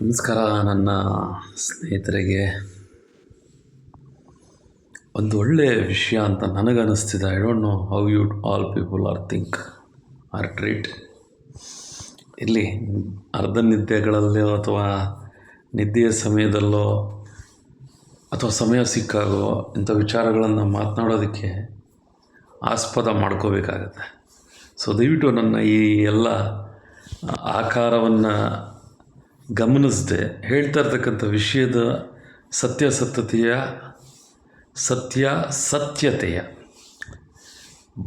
ನಮಸ್ಕಾರ. ನನ್ನ ಸ್ನೇಹಿತರಿಗೆ ಒಂದು ಒಳ್ಳೆಯ ವಿಷಯ ಅಂತ ನನಗನ್ನಿಸ್ತಿದೆ. I don't know how you all people are think are treat. ಇಲ್ಲಿ ಅರ್ಧ ನಿದ್ದೆಗಳಲ್ಲೋ ಅಥವಾ ನಿದ್ದೆಯ ಸಮಯದಲ್ಲೋ ಅಥವಾ ಸಮಯ ಸಿಕ್ಕಾಗೋ ಇಂಥ ವಿಚಾರಗಳನ್ನು ಮಾತನಾಡೋದಕ್ಕೆ ಆಸ್ಪದ ಮಾಡ್ಕೋಬೇಕಾಗತ್ತೆ. ಸೊ ದಯವಿಟ್ಟು ನನ್ನ ಈ ಎಲ್ಲ ಆಕಾರವನ್ನು ಗಮನಿಸದೆ ಹೇಳ್ತಾ ಇರ್ತಕ್ಕಂಥ ವಿಷಯದ ಸತ್ಯತೆಯ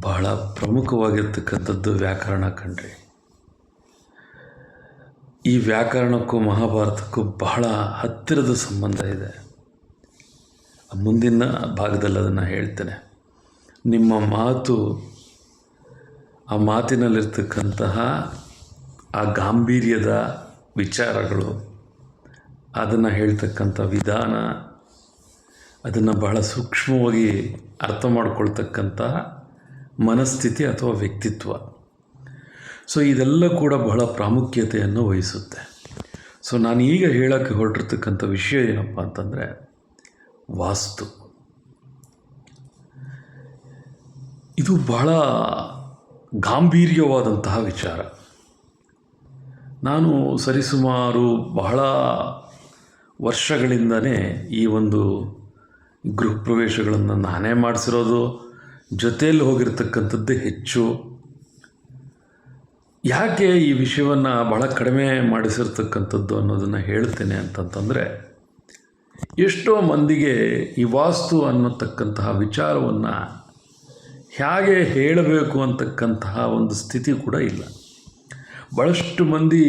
ಬಹಳ ಪ್ರಮುಖವಾಗಿರ್ತಕ್ಕಂಥದ್ದು ವ್ಯಾಕರಣ ಕಣ್ರಿ. ಈ ವ್ಯಾಕರಣಕ್ಕೂ ಮಹಾಭಾರತಕ್ಕೂ ಬಹಳ ಹತ್ತಿರದ ಸಂಬಂಧ ಇದೆ. ಮುಂದಿನ ಭಾಗದಲ್ಲಿ ಅದನ್ನು ಹೇಳ್ತೇನೆ. ನಿಮ್ಮ ಮಾತು, ಆ ಮಾತಿನಲ್ಲಿರ್ತಕ್ಕಂತಹ ಆ ಗಾಂಭೀರ್ಯದ ವಿಚಾರಗಳು, ಅದನ್ನು ಹೇಳ್ತಕ್ಕಂಥ ವಿಧಾನ, ಅದನ್ನು ಬಹಳ ಸೂಕ್ಷ್ಮವಾಗಿ ಅರ್ಥ ಮಾಡ್ಕೊಳ್ತಕ್ಕಂಥ ಮನಸ್ಥಿತಿ ಅಥವಾ ವ್ಯಕ್ತಿತ್ವ. ಸೊ ಇದೆಲ್ಲ ಕೂಡ ಬಹಳ ಪ್ರಾಮುಖ್ಯತೆಯನ್ನು ವಹಿಸುತ್ತೆ. ಸೊ ನಾನು ಈಗ ಹೇಳೋಕ್ಕೆ ಹೊರಟಿರ್ತಕ್ಕಂಥ ವಿಷಯ ಏನಪ್ಪ ಅಂತಂದರೆ ವಾಸ್ತು. ಇದು ಬಹಳ ಗಾಂಭೀರ್ಯವಾದಂತಹ ವಿಚಾರ. ನಾನು ಸರಿಸುಮಾರು ಬಹಳ ವರ್ಷಗಳಿಂದಲೇ ಈ ಒಂದು ಗೃಹ ಪ್ರವೇಶಗಳನ್ನು ನಾನೇ ಮಾಡಿಸಿರೋದು, ಜೊತೆಯಲ್ಲಿ ಹೋಗಿರ್ತಕ್ಕಂಥದ್ದೇ ಹೆಚ್ಚು. ಯಾಕೆ ಈ ವಿಷಯವನ್ನು ಬಹಳ ಕಡಿಮೆ ಮಾಡಿಸಿರ್ತಕ್ಕಂಥದ್ದು ಅನ್ನೋದನ್ನು ಹೇಳ್ತೇನೆ ಅಂತಂತಂದರೆ, ಎಷ್ಟೋ ಮಂದಿಗೆ ಈ ವಾಸ್ತು ಅನ್ನತಕ್ಕಂತಹ ವಿಚಾರವನ್ನು ಹೇಗೆ ಹೇಳಬೇಕು ಅಂತಕ್ಕಂತಹ ಒಂದು ಸ್ಥಿತಿ ಕೂಡ ಇಲ್ಲ. ಭಾಳಷ್ಟು ಮಂದಿ,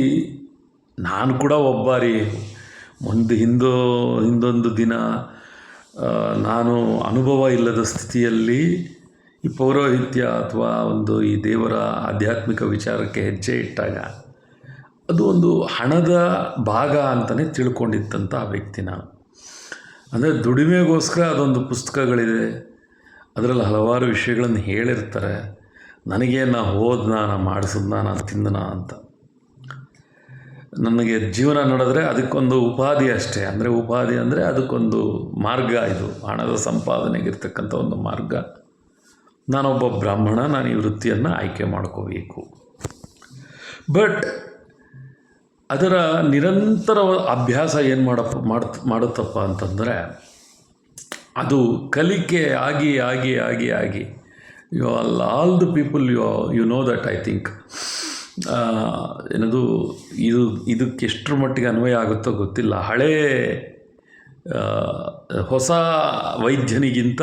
ನಾನು ಕೂಡ ಒಬ್ಬಾರಿ ಹಿಂದೊಂದು ದಿನ ನಾನು ಅನುಭವ ಇಲ್ಲದ ಸ್ಥಿತಿಯಲ್ಲಿ ಈ ಪೌರೋಹಿತ್ಯ ಅಥವಾ ಈ ದೇವರ ಆಧ್ಯಾತ್ಮಿಕ ವಿಚಾರಕ್ಕೆ ಹೆಜ್ಜೆ ಇಟ್ಟಾಗ ಅದು ಒಂದು ಹಣದ ಭಾಗ ಅಂತಲೇ ತಿಳ್ಕೊಂಡಿದ್ದಂಥ ವ್ಯಕ್ತಿ ನಾನು. ಅಂದರೆ ದುಡಿಮೆಗೋಸ್ಕರ ಅದೊಂದು ಪುಸ್ತಕಗಳಿದೆ, ಅದರಲ್ಲಿ ಹಲವಾರು ವಿಷಯಗಳನ್ನು ಹೇಳಿರ್ತಾರೆ. ನನಗೆ ನಾನು ಮಾಡಿಸಿದ್ನ, ನಾನು ತಿಂದನ ಅಂತ. ನನಗೆ ಜೀವನ ನಡೆದ್ರೆ ಅದಕ್ಕೊಂದು ಉಪಾಧಿ ಅಷ್ಟೇ. ಉಪಾಧಿ ಅಂದರೆ ಅದಕ್ಕೊಂದು ಮಾರ್ಗ, ಇದು ಹಣದ ಸಂಪಾದನೆಗಿರ್ತಕ್ಕಂಥ ಒಂದು ಮಾರ್ಗ. ನಾನೊಬ್ಬ ಬ್ರಾಹ್ಮಣ, ನಾನು ಈ ವೃತ್ತಿಯನ್ನು ಆಯ್ಕೆ ಮಾಡ್ಕೋಬೇಕು. ಬಟ್ ಅದರ ನಿರಂತರ ಅಭ್ಯಾಸ ಏನು ಮಾಡುತ್ತಪ್ಪ ಅಂತಂದರೆ, ಅದು ಕಲಿಕೆ ಆಗಿ ಆಗಿ ಆಗಿ ಆಗಿ all the people you know that I think ಇದಕ್ಕೆ ಎಷ್ಟರ ಮಟ್ಟಿಗೆ ಅನ್ವಯ ಆಗುತ್ತೋ ಗೊತ್ತಿಲ್ಲ. ಹೊಸ ವೈದ್ಯನಿಗಿಂತ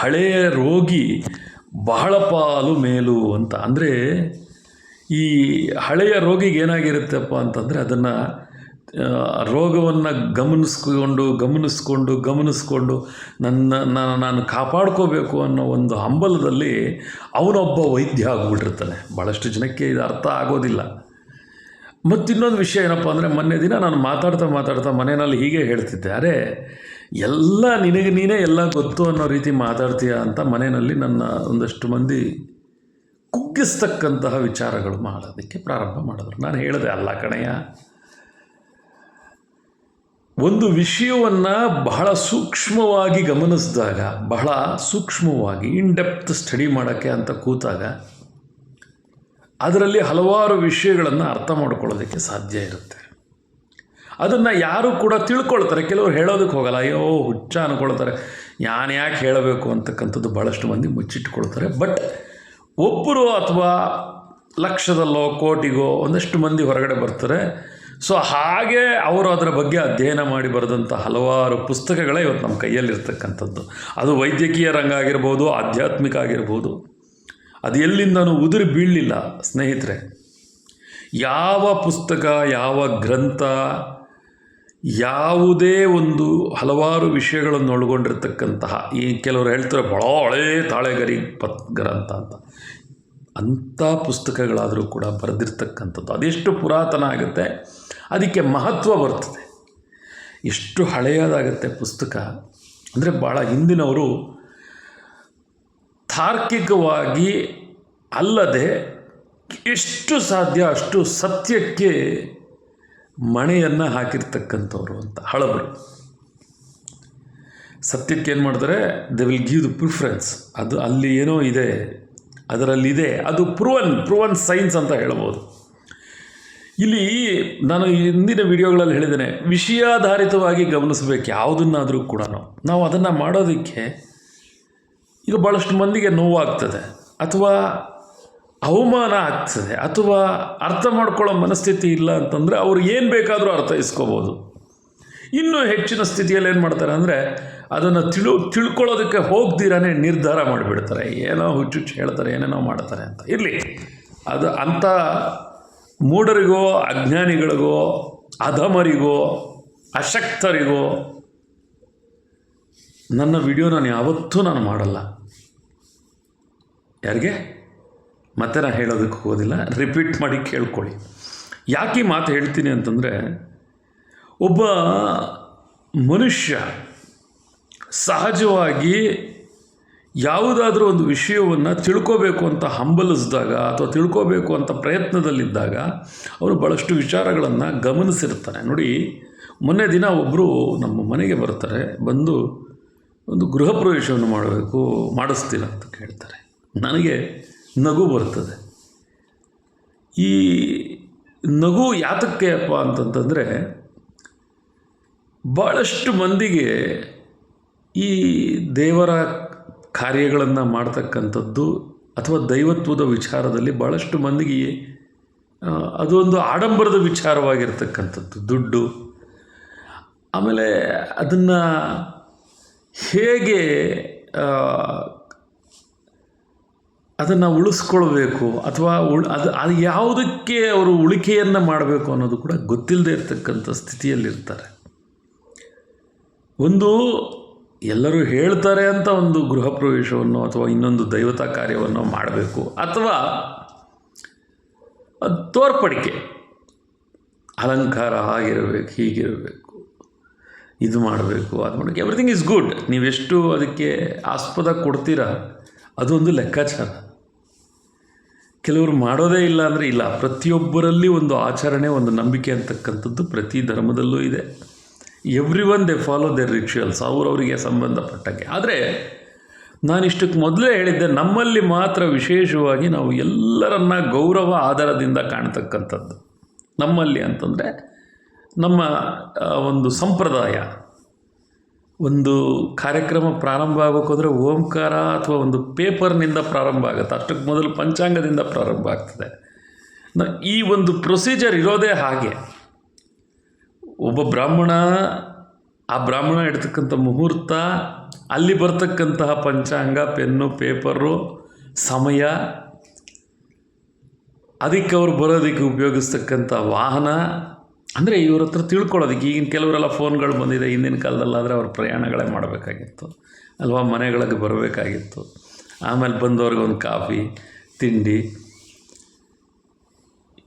ಹಳೆಯ ರೋಗಿ ಬಹಳ ಪಾಲು ಮೇಲು ಅಂತ. ಅಂದರೆ ಈ ಹಳೆಯ ರೋಗಿಗೆ ಏನಾಗಿರುತ್ತಪ್ಪ ಅಂತಂದರೆ, ಅದನ್ನು ರೋಗವನ್ನು ಗಮನಿಸ್ಕೊಂಡು ನಾನು ಕಾಪಾಡ್ಕೋಬೇಕು ಅನ್ನೋ ಒಂದು ಹಂಬಲದಲ್ಲಿ ಅವನೊಬ್ಬ ವೈದ್ಯ ಆಗಿಬಿಟ್ಟಿರ್ತಾನೆ. ಭಾಳಷ್ಟು ಜನಕ್ಕೆ ಇದು ಅರ್ಥ ಆಗೋದಿಲ್ಲ. ಮತ್ತಿನ್ನೊಂದು ವಿಷಯ ಏನಪ್ಪ ಅಂದರೆ, ಮೊನ್ನೆ ದಿನ ನಾನು ಮಾತಾಡ್ತಾ ಮನೆಯಲ್ಲಿ ಹೀಗೆ ಹೇಳ್ತಿದ್ದೆ, ಅರೆ ಎಲ್ಲ ನಿನಗೆ ನೀನೇ ಎಲ್ಲ ಗೊತ್ತು ಅನ್ನೋ ರೀತಿ ಮಾತಾಡ್ತೀಯ ಅಂತ ಮನೆಯಲ್ಲಿ ನನ್ನ ಒಂದಷ್ಟು ಮಂದಿ ಕುಗ್ಗಿಸ್ತಕ್ಕಂತಹ ವಿಚಾರಗಳು ಮಾಡೋದಕ್ಕೆ ಪ್ರಾರಂಭ ಮಾಡಿದ್ರು. ನಾನು ಹೇಳಿದೆ, ಅಲ್ಲ ಕಣಯ್ಯ, ಒಂದು ವಿಷಯವನ್ನು ಬಹಳ ಸೂಕ್ಷ್ಮವಾಗಿ ಗಮನಿಸಿದಾಗ, ಬಹಳ ಸೂಕ್ಷ್ಮವಾಗಿ ಇನ್ಡೆಪ್ತ್ ಸ್ಟಡಿ ಮಾಡೋಕ್ಕೆ ಅಂತ ಕೂತಾಗ ಅದರಲ್ಲಿ ಹಲವಾರು ವಿಷಯಗಳನ್ನು ಅರ್ಥ ಮಾಡ್ಕೊಳ್ಳೋದಕ್ಕೆ ಸಾಧ್ಯ ಇರುತ್ತೆ. ಅದನ್ನು ಯಾರು ಕೂಡ ತಿಳ್ಕೊಳ್ತಾರೆ, ಕೆಲವರು ಹೇಳೋದಕ್ಕೆ ಹೋಗಲ್ಲ, ಅಯ್ಯೋ ಹುಚ್ಚ ಅಂದ್ಕೊಳ್ತಾರೆ, ನಾನು ಯಾಕೆ ಹೇಳಬೇಕು ಅಂತಕ್ಕಂಥದ್ದು ಭಾಳಷ್ಟು ಮಂದಿ ಮುಚ್ಚಿಟ್ಕೊಳ್ತಾರೆ. ಬಟ್ ಒಬ್ಬರು ಅಥವಾ ಲಕ್ಷದಲ್ಲೋ ಕೋಟಿಗೋ ಒಂದಷ್ಟು ಮಂದಿ ಹೊರಗಡೆ ಬರ್ತಾರೆ. ಸೊ ಹಾಗೆ ಅವರು ಅದರ ಬಗ್ಗೆ ಅಧ್ಯಯನ ಮಾಡಿ ಬರೆದಂಥ ಹಲವಾರು ಪುಸ್ತಕಗಳೇ ಇವತ್ತು ನಮ್ಮ ಕೈಯಲ್ಲಿರ್ತಕ್ಕಂಥದ್ದು. ಅದು ವೈದ್ಯಕೀಯ ರಂಗ ಆಗಿರ್ಬೋದು, ಆಧ್ಯಾತ್ಮಿಕ ಆಗಿರ್ಬೋದು. ಅದು ಎಲ್ಲಿಂದನೂ ಉದುರಿ ಬೀಳಲಿಲ್ಲ ಸ್ನೇಹಿತರೆ. ಯಾವ ಪುಸ್ತಕ, ಯಾವ ಗ್ರಂಥ, ಯಾವುದೇ ಒಂದು ಹಲವಾರು ವಿಷಯಗಳನ್ನು ಒಳಗೊಂಡಿರ್ತಕ್ಕಂತಹ, ಈ ಕೆಲವರು ಹೇಳ್ತಾರೆ ಭಾಳ ಹಳೇ ತಾಳೆಗರಿ ಗ್ರಂಥ ಅಂಥ ಪುಸ್ತಕಗಳಾದರೂ ಕೂಡ ಬರೆದಿರ್ತಕ್ಕಂಥದ್ದು ಅದೆಷ್ಟು ಪುರಾತನ ಆಗುತ್ತೆ, ಅದಕ್ಕೆ ಮಹತ್ವ ಬರ್ತದೆ. ಎಷ್ಟು ಹಳೆಯದಾಗುತ್ತೆ ಪುಸ್ತಕ ಅಂದರೆ, ಭಾಳ ಹಿಂದಿನವರು ತಾರ್ಕಿಕವಾಗಿ ಅಲ್ಲದೆ ಎಷ್ಟು ಸಾಧ್ಯ ಅಷ್ಟು ಸತ್ಯಕ್ಕೆ ಮಣೆಯನ್ನು ಹಾಕಿರ್ತಕ್ಕಂಥವ್ರು ಅಂತ ಹಳಬರು. ಸತ್ಯಕ್ಕೆ ಏನು ಮಾಡ್ತಾರೆ, they will give the preference. ಅದು ಅಲ್ಲಿ ಏನೋ ಇದೆ, ಅದರಲ್ಲಿದೆ, ಅದು ಪ್ರೂವನ್ ಸೈನ್ಸ್ ಅಂತ ಹೇಳ್ಬೋದು. ಇಲ್ಲಿ ನಾನು ಹಿಂದಿನ ವಿಡಿಯೋಗಳಲ್ಲಿ ಹೇಳಿದ್ದೇನೆ, ವಿಷಯಾಧಾರಿತವಾಗಿ ಗಮನಿಸಬೇಕು ಯಾವುದನ್ನಾದರೂ ಕೂಡ. ನಾವು ಅದನ್ನು ಮಾಡೋದಕ್ಕೆ ಈಗ ಭಾಳಷ್ಟು ಮಂದಿಗೆ ನೋವಾಗ್ತದೆ, ಅಥವಾ ಅವಮಾನ ಆಗ್ತದೆ, ಅಥವಾ ಅರ್ಥ ಮಾಡ್ಕೊಳ್ಳೋ ಮನಸ್ಥಿತಿ ಇಲ್ಲ ಅಂತಂದರೆ ಅವ್ರು ಏನು ಬೇಕಾದರೂ ಅರ್ಥೈಸ್ಕೋಬೋದು. ಇನ್ನೂ ಹೆಚ್ಚಿನ ಸ್ಥಿತಿಯಲ್ಲಿ ಏನು ಮಾಡ್ತಾರೆ ಅಂದರೆ ಅದನ್ನು ತಿಳ್ಕೊಳ್ಳೋದಕ್ಕೆ ಹೋಗ್ದಿರಾನೇ ನಿರ್ಧಾರ ಮಾಡಿಬಿಡ್ತಾರೆ, ಏನೋ ಹುಚ್ಚುಚ್ಚು ಹೇಳ್ತಾರೆ, ಏನೇನೋ ಮಾಡ್ತಾರೆ ಅಂತ. ಇರಲಿ, ಅದು ಅಂಥ ಮೂಢರಿಗೋ, ಅಜ್ಞಾನಿಗಳಿಗೋ, ಅಧಮರಿಗೋ, ಅಶಕ್ತರಿಗೋ ನನ್ನ ವಿಡಿಯೋ ನಾನು ಯಾವತ್ತೂ ಮಾಡಲ್ಲ. ಯಾರಿಗೆ ಮತ್ತೆ ನಾನು ಹೇಳೋದಕ್ಕೆ ಹೋಗೋದಿಲ್ಲ, ರಿಪೀಟ್ ಮಾಡಿ ಕೇಳ್ಕೊಳ್ಳಿ. ಯಾಕೆ ಈ ಮಾತು ಹೇಳ್ತೀನಿ ಅಂತಂದರೆ, ಒಬ್ಬ ಮನುಷ್ಯ ಸಹಜವಾಗಿ ಯಾವುದಾದ್ರೂ ಒಂದು ವಿಷಯವನ್ನು ತಿಳ್ಕೋಬೇಕು ಅಂತ ಹಂಬಲಿಸಿದಾಗ ಅಥವಾ ತಿಳ್ಕೋಬೇಕು ಅಂತ ಪ್ರಯತ್ನದಲ್ಲಿದ್ದಾಗ ಅವರು ಭಾಳಷ್ಟು ವಿಚಾರಗಳನ್ನು ಗಮನಿಸಿರ್ತಾನೆ. ನೋಡಿ, ಮೊನ್ನೆ ದಿನ ಒಬ್ಬರು ನಮ್ಮ ಮನೆಗೆ ಬರ್ತಾರೆ, ಬಂದು ಒಂದು ಗೃಹ ಪ್ರವೇಶವನ್ನು ಮಾಡಿಸ್ತೀರ ಅಂತ ಕೇಳ್ತಾರೆ. ನನಗೆ ನಗು ಬರ್ತದೆ. ಈ ನಗು ಯಾತಕ್ಕೆ ಅಪ್ಪ ಅಂತಂತಂದರೆ, ಭಾಳಷ್ಟು ಮಂದಿಗೆ ಈ ದೇವರ ಕಾರ್ಯಗಳನ್ನು ಮಾಡ್ತಕ್ಕಂಥದ್ದು ಅಥವಾ ದೈವತ್ವದ ವಿಚಾರದಲ್ಲಿ ಭಾಳಷ್ಟು ಮಂದಿಗೆ ಅದೊಂದು ಆಡಂಬರದ ವಿಚಾರವಾಗಿರ್ತಕ್ಕಂಥದ್ದು. ದುಡ್ಡು, ಆಮೇಲೆ ಅದನ್ನು ಹೇಗೆ ಅದನ್ನು ಉಳಿಸ್ಕೊಳ್ಬೇಕು ಅಥವಾ ಅದು ಯಾವುದಕ್ಕೆ ಅವರು ಉಳಿಕೆಯನ್ನು ಮಾಡಬೇಕು ಅನ್ನೋದು ಕೂಡ ಗೊತ್ತಿಲ್ಲದೆ ಇರತಕ್ಕಂಥ ಸ್ಥಿತಿಯಲ್ಲಿರ್ತಾರೆ. ಒಂದು ಎಲ್ಲರೂ ಹೇಳ್ತಾರೆ ಅಂತ ಒಂದು ಗೃಹ ಪ್ರವೇಶವನ್ನು ಅಥವಾ ಇನ್ನೊಂದು ದೈವತಾ ಕಾರ್ಯವನ್ನು ಮಾಡಬೇಕು, ಅಥವಾ ಅದು ತೋರ್ಪಡಿಕೆ, ಅಲಂಕಾರ ಆಗಿರಬೇಕು, ಹೀಗಿರಬೇಕು, ಇದು ಮಾಡಬೇಕು, ಅದು ಮಾಡಬೇಕು, ಎವ್ರಿಥಿಂಗ್ ಈಸ್ ಗುಡ್. ನೀವೆಷ್ಟು ಅದಕ್ಕೆ ಆಸ್ಪದ ಕೊಡ್ತೀರಾ ಅದೊಂದು ಲೆಕ್ಕಾಚಾರ. ಕೆಲವರು ಮಾಡೋದೇ ಇಲ್ಲ ಅಂದರೆ ಇಲ್ಲ. ಪ್ರತಿಯೊಬ್ಬರಲ್ಲಿ ಒಂದು ಆಚರಣೆ, ಒಂದು ನಂಬಿಕೆ ಅಂತಕ್ಕಂಥದ್ದು ಪ್ರತಿ ಧರ್ಮದಲ್ಲೂ ಇದೆ. Every they follow their rituals, ಅವರವರಿಗೆ ಸಂಬಂಧಪಟ್ಟಂಗೆ. ಆದರೆ ನಾನಿಷ್ಟಕ್ಕೆ ಮೊದಲೇ ಹೇಳಿದ್ದೆ, ನಮ್ಮಲ್ಲಿ ಮಾತ್ರ ವಿಶೇಷವಾಗಿ ನಾವು ಎಲ್ಲರನ್ನ ಗೌರವ ಆಧಾರದಿಂದ ಕಾಣ್ತಕ್ಕಂಥದ್ದು. ನಮ್ಮಲ್ಲಿ ಅಂತಂದರೆ ನಮ್ಮ ಒಂದು ಸಂಪ್ರದಾಯ, ಒಂದು ಕಾರ್ಯಕ್ರಮ ಪ್ರಾರಂಭ ಆಗಬೇಕು ಅಂದರೆ ಓಂಕಾರ ಅಥವಾ ಒಂದು ಪೇಪರ್ನಿಂದ ಪ್ರಾರಂಭ ಆಗುತ್ತೆ. ಅಷ್ಟಕ್ಕೆ ಮೊದಲು ಪಂಚಾಂಗದಿಂದ ಪ್ರಾರಂಭ ಆಗ್ತದೆ. ಈ ಒಂದು ಪ್ರೊಸೀಜರ್ ಇರೋದೇ ಹಾಗೆ. ಒಬ್ಬ ಬ್ರಾಹ್ಮಣ, ಆ ಬ್ರಾಹ್ಮಣ ಇಡ್ತಕ್ಕಂಥ ಮುಹೂರ್ತ, ಅಲ್ಲಿ ಬರ್ತಕ್ಕಂತಹ ಪಂಚಾಂಗ, ಪೆನ್ನು, ಪೇಪರು, ಸಮಯ, ಅದಕ್ಕೆ ಅವ್ರು ಬರೋದಕ್ಕೆ ಉಪಯೋಗಿಸ್ತಕ್ಕಂಥ ವಾಹನ, ಅಂದರೆ ಇವ್ರ ಹತ್ರ ತಿಳ್ಕೊಳ್ಳೋದಕ್ಕೆ. ಈಗಿನ ಕೆಲವರೆಲ್ಲ ಫೋನ್ಗಳು ಬಂದಿದೆ. ಹಿಂದಿನ ಕಾಲದಲ್ಲಾದರೆ ಅವ್ರ ಪ್ರಯಾಣಗಳೇ ಮಾಡಬೇಕಾಗಿತ್ತು ಅಲ್ವಾ, ಮನೆಗಳಿಗೆ ಬರಬೇಕಾಗಿತ್ತು. ಆಮೇಲೆ ಬಂದವ್ರಿಗೆ ಒಂದು ಕಾಫಿ, ತಿಂಡಿ,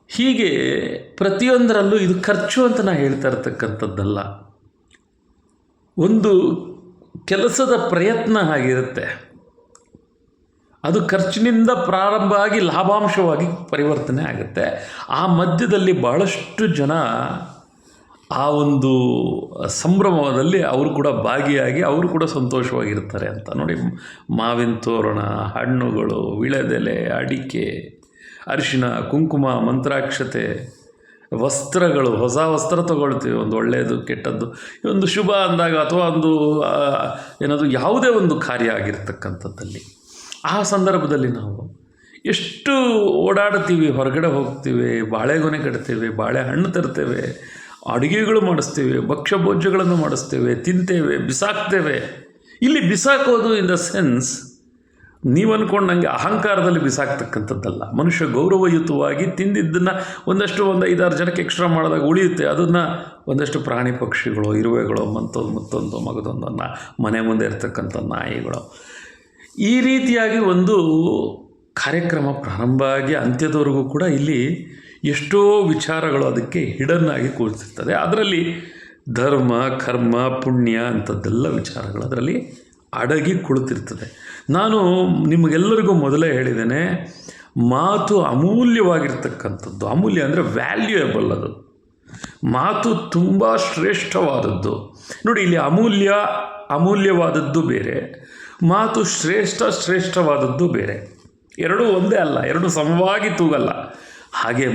ಹೀಗೆ ಪ್ರತಿಯೊಂದರಲ್ಲೂ ಇದು ಖರ್ಚು ಅಂತ ನಾನು ಹೇಳ್ತಾ ಇರ್ತಕ್ಕಂಥದ್ದಲ್ಲ. ಒಂದು ಕೆಲಸದ ಪ್ರಯತ್ನ ಆಗಿರುತ್ತೆ, ಅದು ಖರ್ಚಿನಿಂದ ಪ್ರಾರಂಭ ಆಗಿ ಲಾಭಾಂಶವಾಗಿ ಪರಿವರ್ತನೆ ಆಗುತ್ತೆ. ಆ ಮಧ್ಯದಲ್ಲಿ ಭಾಳಷ್ಟು ಜನ ಆ ಒಂದು ಸಂಭ್ರಮದಲ್ಲಿ ಅವರು ಕೂಡ ಭಾಗಿಯಾಗಿ ಅವರು ಕೂಡ ಸಂತೋಷವಾಗಿರ್ತಾರೆ ಅಂತ. ನೋಡಿ, ಮಾವಿನ ತೋರಣ, ಹಣ್ಣುಗಳು, ವಿಳೆದೆಲೆ, ಅಡಿಕೆ, ಅರಿಶಿನ, ಕುಂಕುಮ, ಮಂತ್ರಾಕ್ಷತೆ, ವಸ್ತ್ರಗಳು, ಹೊಸ ವಸ್ತ್ರ ತಗೊಳ್ತೀವಿ, ಒಂದು ಒಳ್ಳೆಯದು ಕೆಟ್ಟದ್ದು, ಒಂದು ಶುಭ ಅಂದಾಗ ಅಥವಾ ಒಂದು ಏನಾದರೂ ಯಾವುದೇ ಒಂದು ಕಾರ್ಯ ಆಗಿರ್ತಕ್ಕಂಥದ್ದಲ್ಲಿ ಆ ಸಂದರ್ಭದಲ್ಲಿ ನಾವು ಎಷ್ಟು ಓಡಾಡ್ತೀವಿ, ಹೊರಗಡೆ ಹೋಗ್ತೀವಿ, ಬಾಳೆಗೊನೆ ಕಟ್ತೇವೆ, ಬಾಳೆಹಣ್ಣು ತರ್ತೇವೆ, ಅಡುಗೆಗಳು ಮಾಡಿಸ್ತೇವೆ, ಭಕ್ಷ್ಯಭೋಜ್ಯಗಳನ್ನು ಮಾಡಿಸ್ತೇವೆ, ತಿಂತೇವೆ, ಬಿಸಾಕ್ತೇವೆ. ಇಲ್ಲಿ ಬಿಸಾಕೋದು ಇನ್ ದ ಸೆನ್ಸ್ ನೀವು ಅಂದ್ಕೊಂಡಂಗೆ ಅಹಂಕಾರದಲ್ಲಿ ಬಿಸಾಕ್ತಕ್ಕಂಥದ್ದಲ್ಲ. ಮನುಷ್ಯ ಗೌರವಯುತವಾಗಿ ತಿಂದಿದ್ದನ್ನು ಒಂದು 5-6 ಜನಕ್ಕೆ ಎಕ್ಸ್ಟ್ರಾ ಮಾಡಿದಾಗ ಉಳಿಯುತ್ತೆ. ಅದನ್ನು ಒಂದಷ್ಟು ಪ್ರಾಣಿ ಪಕ್ಷಿಗಳು, ಇರುವೆಗಳು, ಮತ್ತೊಂದು ಮಗದೊಂದನ್ನು, ಮನೆ ಮುಂದೆ ಇರ್ತಕ್ಕಂಥ ನಾಯಿಗಳು, ಈ ರೀತಿಯಾಗಿ ಒಂದು ಕಾರ್ಯಕ್ರಮ ಪ್ರಾರಂಭ ಆಗಿ ಅಂತ್ಯದವರೆಗೂ ಕೂಡ ಇಲ್ಲಿ ಎಷ್ಟೋ ವಿಚಾರಗಳು ಅದಕ್ಕೆ ಹಿಡನ್ನಾಗಿ ಕೂರ್ತಿರ್ತದೆ. ಅದರಲ್ಲಿ ಧರ್ಮ, ಕರ್ಮ, ಪುಣ್ಯ ಅಂಥದ್ದೆಲ್ಲ ವಿಚಾರಗಳು ಅದರಲ್ಲಿ ಅಡಗಿ ಕುಳಿತಿರ್ತದೆ. ನಾನು ನಿಮಗೆಲ್ಲರಿಗೂ ಮೊದಲೇ ಹೇಳಿದ್ದೇನೆ, ಮಾತು ಅಮೂಲ್ಯವಾಗಿರ್ತಕ್ಕಂಥದ್ದು. ಅಮೂಲ್ಯ ಅಂದರೆ ವ್ಯಾಲ್ಯೂಯಬಲ್. ಅದು ಮಾತು ತುಂಬ ಶ್ರೇಷ್ಠವಾದದ್ದು. ನೋಡಿ, ಇಲ್ಲಿ ಅಮೂಲ್ಯವಾದದ್ದು ಬೇರೆ, ಮಾತು ಶ್ರೇಷ್ಠವಾದದ್ದು ಬೇರೆ. ಎರಡೂ ಒಂದೇ ಅಲ್ಲ, ಎರಡೂ ಸಮವಾಗಿ ತೂಗಲ್ಲ. ಹಾಗೆ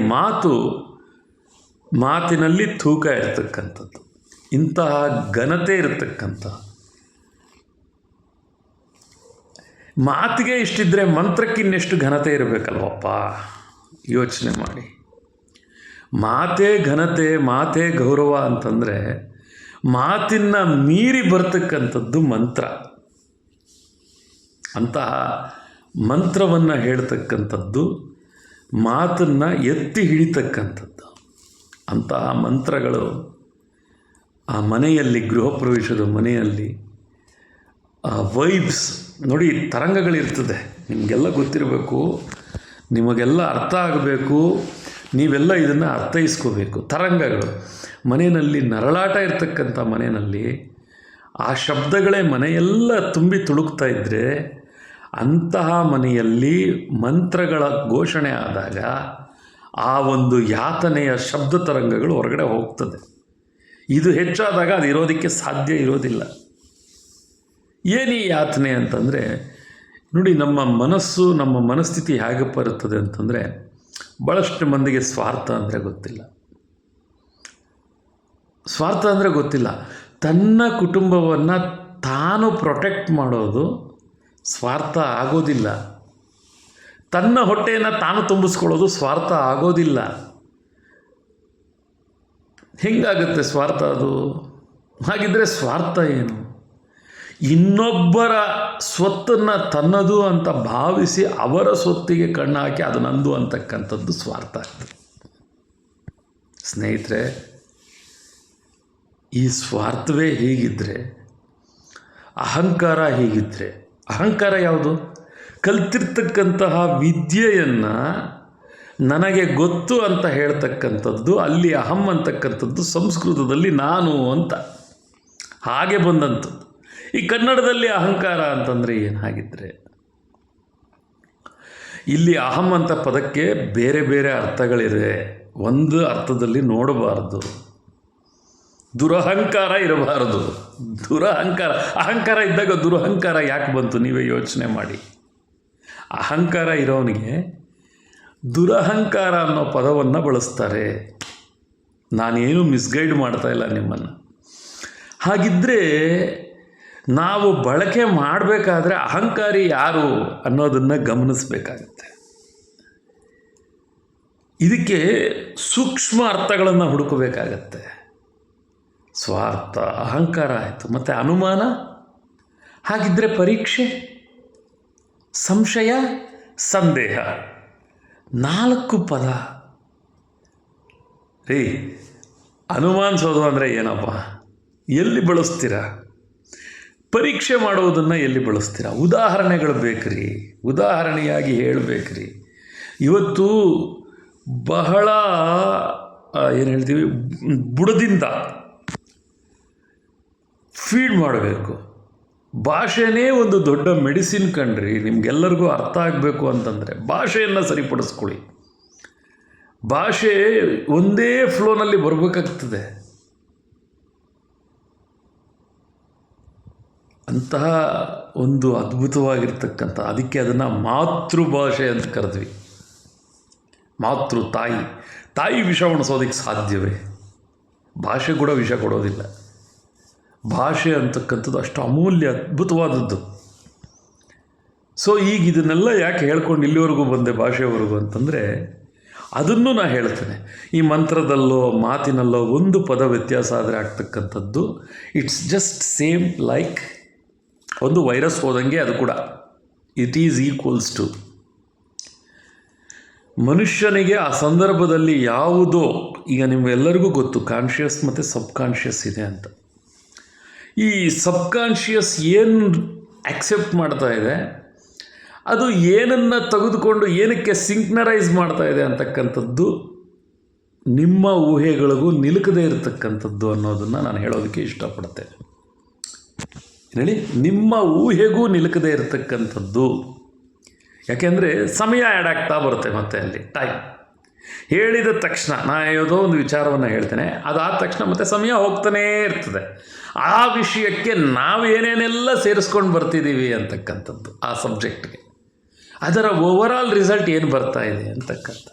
ಮಾತಿನಲ್ಲಿ ತೂಕ ಇರತಕ್ಕಂಥದ್ದು, ಇಂತಹ ಘನತೆ ಇರತಕ್ಕಂಥ ಮಾತಿಗೆ ಇಷ್ಟಿದ್ರೆ ಮಂತ್ರಕ್ಕಿನ್ನೆಷ್ಟು ಘನತೆ ಇರಬೇಕಲ್ವಪ್ಪ. ಯೋಚನೆ ಮಾಡಿ. ಮಾತೇ ಘನತೆ, ಮಾತೇ ಗೌರವ ಅಂತಂದರೆ ಮಾತಿನ ಮೀರಿ ಬರ್ತಕ್ಕಂಥದ್ದು ಮಂತ್ರ. ಅಂತಹ ಮಂತ್ರವನ್ನು ಹೇಳ್ತಕ್ಕಂಥದ್ದು, ಮಾತನ್ನು ಎತ್ತಿ ಹಿಡಿತಕ್ಕಂಥದ್ದು. ಅಂತಹ ಮಂತ್ರಗಳು ಆ ಮನೆಯಲ್ಲಿ, ಗೃಹ ಪ್ರವೇಶದ ಮನೆಯಲ್ಲಿ ಆ ವೈಬ್ಸ್ ನೋಡಿ, ತರಂಗಗಳಿರ್ತದೆ. ನಿಮಗೆಲ್ಲ ಗೊತ್ತಿರಬೇಕು, ನಿಮಗೆಲ್ಲ ಅರ್ಥ ಆಗಬೇಕು, ನೀವೆಲ್ಲ ಇದನ್ನು ಅರ್ಥೈಸ್ಕೋಬೇಕು. ತರಂಗಗಳು ಮನೆಯಲ್ಲಿ ನರಳಾಟ ಇರ್ತಕ್ಕಂಥ ಮನೆಯಲ್ಲಿ ಆ ಶಬ್ದಗಳೇ ಮನೆಯೆಲ್ಲ ತುಂಬಿ ತುಳುಕ್ತಾ ಇದ್ದರೆ, ಅಂತಹ ಮನೆಯಲ್ಲಿ ಮಂತ್ರಗಳ ಘೋಷಣೆ ಆದಾಗ ಆ ಒಂದು ಯಾತನೆಯ ಶಬ್ದ ತರಂಗಗಳು ಹೊರಗಡೆ ಹೋಗ್ತದೆ. ಇದು ಹೆಚ್ಚಾದಾಗ ಅದು ಇರೋದಕ್ಕೆ ಸಾಧ್ಯ ಇರೋದಿಲ್ಲ. ಏನೀ ಯಾತನೆ ಅಂತಂದರೆ ನೋಡಿ, ನಮ್ಮ ಮನಸ್ಥಿತಿ ಹೇಗೆ ಬರುತ್ತದೆ ಅಂತಂದರೆ, ಭಾಳಷ್ಟು ಮಂದಿಗೆ ಸ್ವಾರ್ಥ ಅಂದರೆ ಗೊತ್ತಿಲ್ಲ. ತನ್ನ ಕುಟುಂಬವನ್ನು ತಾನು ಪ್ರೊಟೆಕ್ಟ್ ಮಾಡೋದು ಸ್ವಾರ್ಥ ಆಗೋದಿಲ್ಲ. ತನ್ನ ಹೊಟ್ಟೆಯನ್ನು ತಾನು ತುಂಬಿಸ್ಕೊಳ್ಳೋದು ಸ್ವಾರ್ಥ ಆಗೋದಿಲ್ಲ. ಹೆಂಗಾಗುತ್ತೆ ಸ್ವಾರ್ಥ ಅದು? ಹಾಗಿದ್ದರೆ ಸ್ವಾರ್ಥ ಏನು? ಇನ್ನೊಬ್ಬರ ಸ್ವತ್ತನ್ನು ತನ್ನದು ಅಂತ ಭಾವಿಸಿ ಅವರ ಸ್ವತ್ತಿಗೆ ಕಣ್ಣು ಹಾಕಿ ಅದು ನಂದು ಅಂತಕ್ಕಂಥದ್ದು ಸ್ವಾರ್ಥ ಆಗ್ತದೆ. ಸ್ನೇಹಿತರೆ, ಈ ಸ್ವಾರ್ಥವೇ ಹೀಗಿದ್ದರೆ, ಅಹಂಕಾರ ಯಾವುದು? ಕಲ್ತಿರ್ತಕ್ಕಂತಹ ವಿದ್ಯೆಯನ್ನು ನನಗೆ ಗೊತ್ತು ಅಂತ ಹೇಳ್ತಕ್ಕಂಥದ್ದು. ಅಲ್ಲಿ ಅಹಂ ಅಂತಕ್ಕಂಥದ್ದು ಸಂಸ್ಕೃತದಲ್ಲಿ ನಾನು ಅಂತ ಹಾಗೆ ಬಂದಂಥದ್ದು. ಈ ಕನ್ನಡದಲ್ಲಿ ಅಹಂಕಾರ ಅಂತಂದರೆ ಏನಾಗಿದ್ದರೆ, ಇಲ್ಲಿ ಅಹಂ ಅಂತ ಪದಕ್ಕೆ ಬೇರೆ ಬೇರೆ ಅರ್ಥಗಳಿವೆ. ಒಂದು ಅರ್ಥದಲ್ಲಿ ನೋಡಬಾರ್ದು, ದುರಹಂಕಾರ ಇರಬಾರದು. ಅಹಂಕಾರ ಇದ್ದಾಗ ದುರಹಂಕಾರ ಯಾಕೆ ಬಂತು? ನೀವೇ ಯೋಚನೆ ಮಾಡಿ. ಅಹಂಕಾರ ಇರೋನಿಗೆ ದುರಹಂಕಾರ ಅನ್ನೋ ಪದವನ್ನು ಬಳಸ್ತಾರೆ. ನಾನೇನು ಮಿಸ್ಗೈಡ್ ಮಾಡ್ತಾ ಇಲ್ಲ ನಿಮ್ಮನ್ನು. ಹಾಗಿದ್ದರೆ ನಾವು ಬಳಕೆ ಮಾಡಬೇಕಾದ್ರೆ ಅಹಂಕಾರಿ ಯಾರು ಅನ್ನೋದನ್ನು ಗಮನಿಸಬೇಕಾಗತ್ತೆ. ಇದಕ್ಕೆ ಸೂಕ್ಷ್ಮ ಅರ್ಥಗಳನ್ನು ಹುಡುಕಬೇಕಾಗತ್ತೆ. ಸ್ವಾರ್ಥ, ಅಹಂಕಾರ ಆಯಿತು, ಮತ್ತು ಅನುಮಾನ. ಹಾಗಿದ್ದರೆ ಪರೀಕ್ಷೆ, ಸಂಶಯ, ಸಂದೇಹ, 4 ಪದ. ಅನುಮಾನಿಸೋದು ಅಂದರೆ ಏನಪ್ಪ? ಎಲ್ಲಿ ಬಳಸ್ತೀರಾ? ಪರೀಕ್ಷೆ ಮಾಡುವುದನ್ನು ಎಲ್ಲಿ ಬಳಸ್ತೀರಾ? ಉದಾಹರಣೆಗಳು ಬೇಕ್ರಿ, ಉದಾಹರಣೆಯಾಗಿ ಹೇಳಬೇಕ್ರಿ. ಇವತ್ತು ಬಹಳ ಏನು ಹೇಳ್ತೀವಿ, ಬುಡದಿಂದ ಫೀಡ್ ಮಾಡಬೇಕು. ಭಾಷೆನೇ ಒಂದು ದೊಡ್ಡ ಮೆಡಿಸಿನ್ ಕಣ್ರಿ. ನಿಮಗೆಲ್ಲರಿಗೂ ಅರ್ಥ ಆಗಬೇಕು ಅಂತಂದರೆ ಭಾಷೆಯನ್ನು ಸರಿಪಡಿಸ್ಕೊಳ್ಳಿ. ಭಾಷೆ ಒಂದೇ ಫ್ಲೋನಲ್ಲಿ ಬರಬೇಕಾಗ್ತದೆ. ಅಂತಹ ಒಂದು ಅದ್ಭುತವಾಗಿರ್ತಕ್ಕಂಥ, ಅದಕ್ಕೆ ಅದನ್ನು ಮಾತೃಭಾಷೆ ಅಂತ ಕರೆದ್ವಿ. ತಾಯಿ ವಿಷ ಉಣಿಸೋದಕ್ಕೆ ಸಾಧ್ಯವೇ? ಭಾಷೆ ಕೂಡ ವಿಷ ಕೊಡೋದಿಲ್ಲ. ಭಾಷೆ ಅಂತಕ್ಕಂಥದ್ದು ಅಷ್ಟು ಅಮೂಲ್ಯ, ಅದ್ಭುತವಾದದ್ದು. ಸೊ ಈಗ ಇದನ್ನೆಲ್ಲ ಯಾಕೆ ಹೇಳ್ಕೊಂಡು ಇಲ್ಲಿವರೆಗೂ ಬಂದೆ ಭಾಷೆವರೆಗೂ ಅಂತಂದರೆ, ಅದನ್ನು ನಾನು ಹೇಳ್ತೇನೆ. ಈ ಮಂತ್ರದಲ್ಲೋ ಮಾತಿನಲ್ಲೋ ಒಂದು ಪದ ವ್ಯತ್ಯಾಸ ಆದರೆ ಆಗ್ತಕ್ಕಂಥದ್ದು, ಇಟ್ಸ್ ಜಸ್ಟ್ ಸೇಮ್ ಲೈಕ್ ಒಂದು ವೈರಸ್ ಹೋದಂಗೆ. ಅದು ಕೂಡ ಇಟ್ ಈಸ್ ಈಕ್ವಲ್ಸ್ ಟು ಮನುಷ್ಯನಿಗೆ ಆ ಸಂದರ್ಭದಲ್ಲಿ ಯಾವುದೋ, ಈಗ ನಿಮಗೆಲ್ಲರಿಗೂ ಗೊತ್ತು ಕಾನ್ಷಿಯಸ್ ಮತ್ತು ಸಬ್ಕಾನ್ಷಿಯಸ್ ಇದೆ ಅಂತ. ಈ ಸಬ್ಕಾನ್ಷಿಯಸ್ ಏನು ಆಕ್ಸೆಪ್ಟ್ ಮಾಡ್ತಾ ಇದೆ, ಅದು ಏನನ್ನು ತೆಗೆದುಕೊಂಡು ಏನಕ್ಕೆ ಸಿಂಕ್ನರೈಸ್ ಮಾಡ್ತಾ ಇದೆ ಅಂತಕ್ಕಂಥದ್ದು ನಿಮ್ಮ ಊಹೆಗಳಿಗೂ ನಿಲುಕದೇ ಇರತಕ್ಕಂಥದ್ದು ಅನ್ನೋದನ್ನು ನಾನು ಹೇಳೋದಕ್ಕೆ ಇಷ್ಟಪಡ್ತೇನೆ. ಹೇಳಿ, ನಿಮ್ಮ ಊಹೆಗೂ ನಿಲುಕದೇ ಇರತಕ್ಕಂಥದ್ದು. ಯಾಕೆಂದರೆ ಸಮಯ ಆ್ಯಡ್ ಆಗ್ತಾ ಬರುತ್ತೆ, ಮತ್ತೆ ಅಲ್ಲಿ ಟೈಮ್. ಹೇಳಿದ ತಕ್ಷಣ ಯಾವುದೋ ಒಂದು ವಿಚಾರವನ್ನು ಹೇಳ್ತೇನೆ, ಅದಾದ ತಕ್ಷಣ ಮತ್ತೆ ಸಮಯ ಹೋಗ್ತಾನೇ ಇರ್ತದೆ. ಆ ವಿಷಯಕ್ಕೆ ನಾವು ಏನೇನೆಲ್ಲ ಸೇರಿಸ್ಕೊಂಡು ಬರ್ತಿದ್ದೀವಿ ಅಂತಕ್ಕಂಥದ್ದು, ಆ ಸಬ್ಜೆಕ್ಟ್ಗೆ ಅದರ ಓವರಾಲ್ ರಿಸಲ್ಟ್ ಏನು ಬರ್ತಾ ಇದೆ ಅಂತಕ್ಕಂಥದ್ದು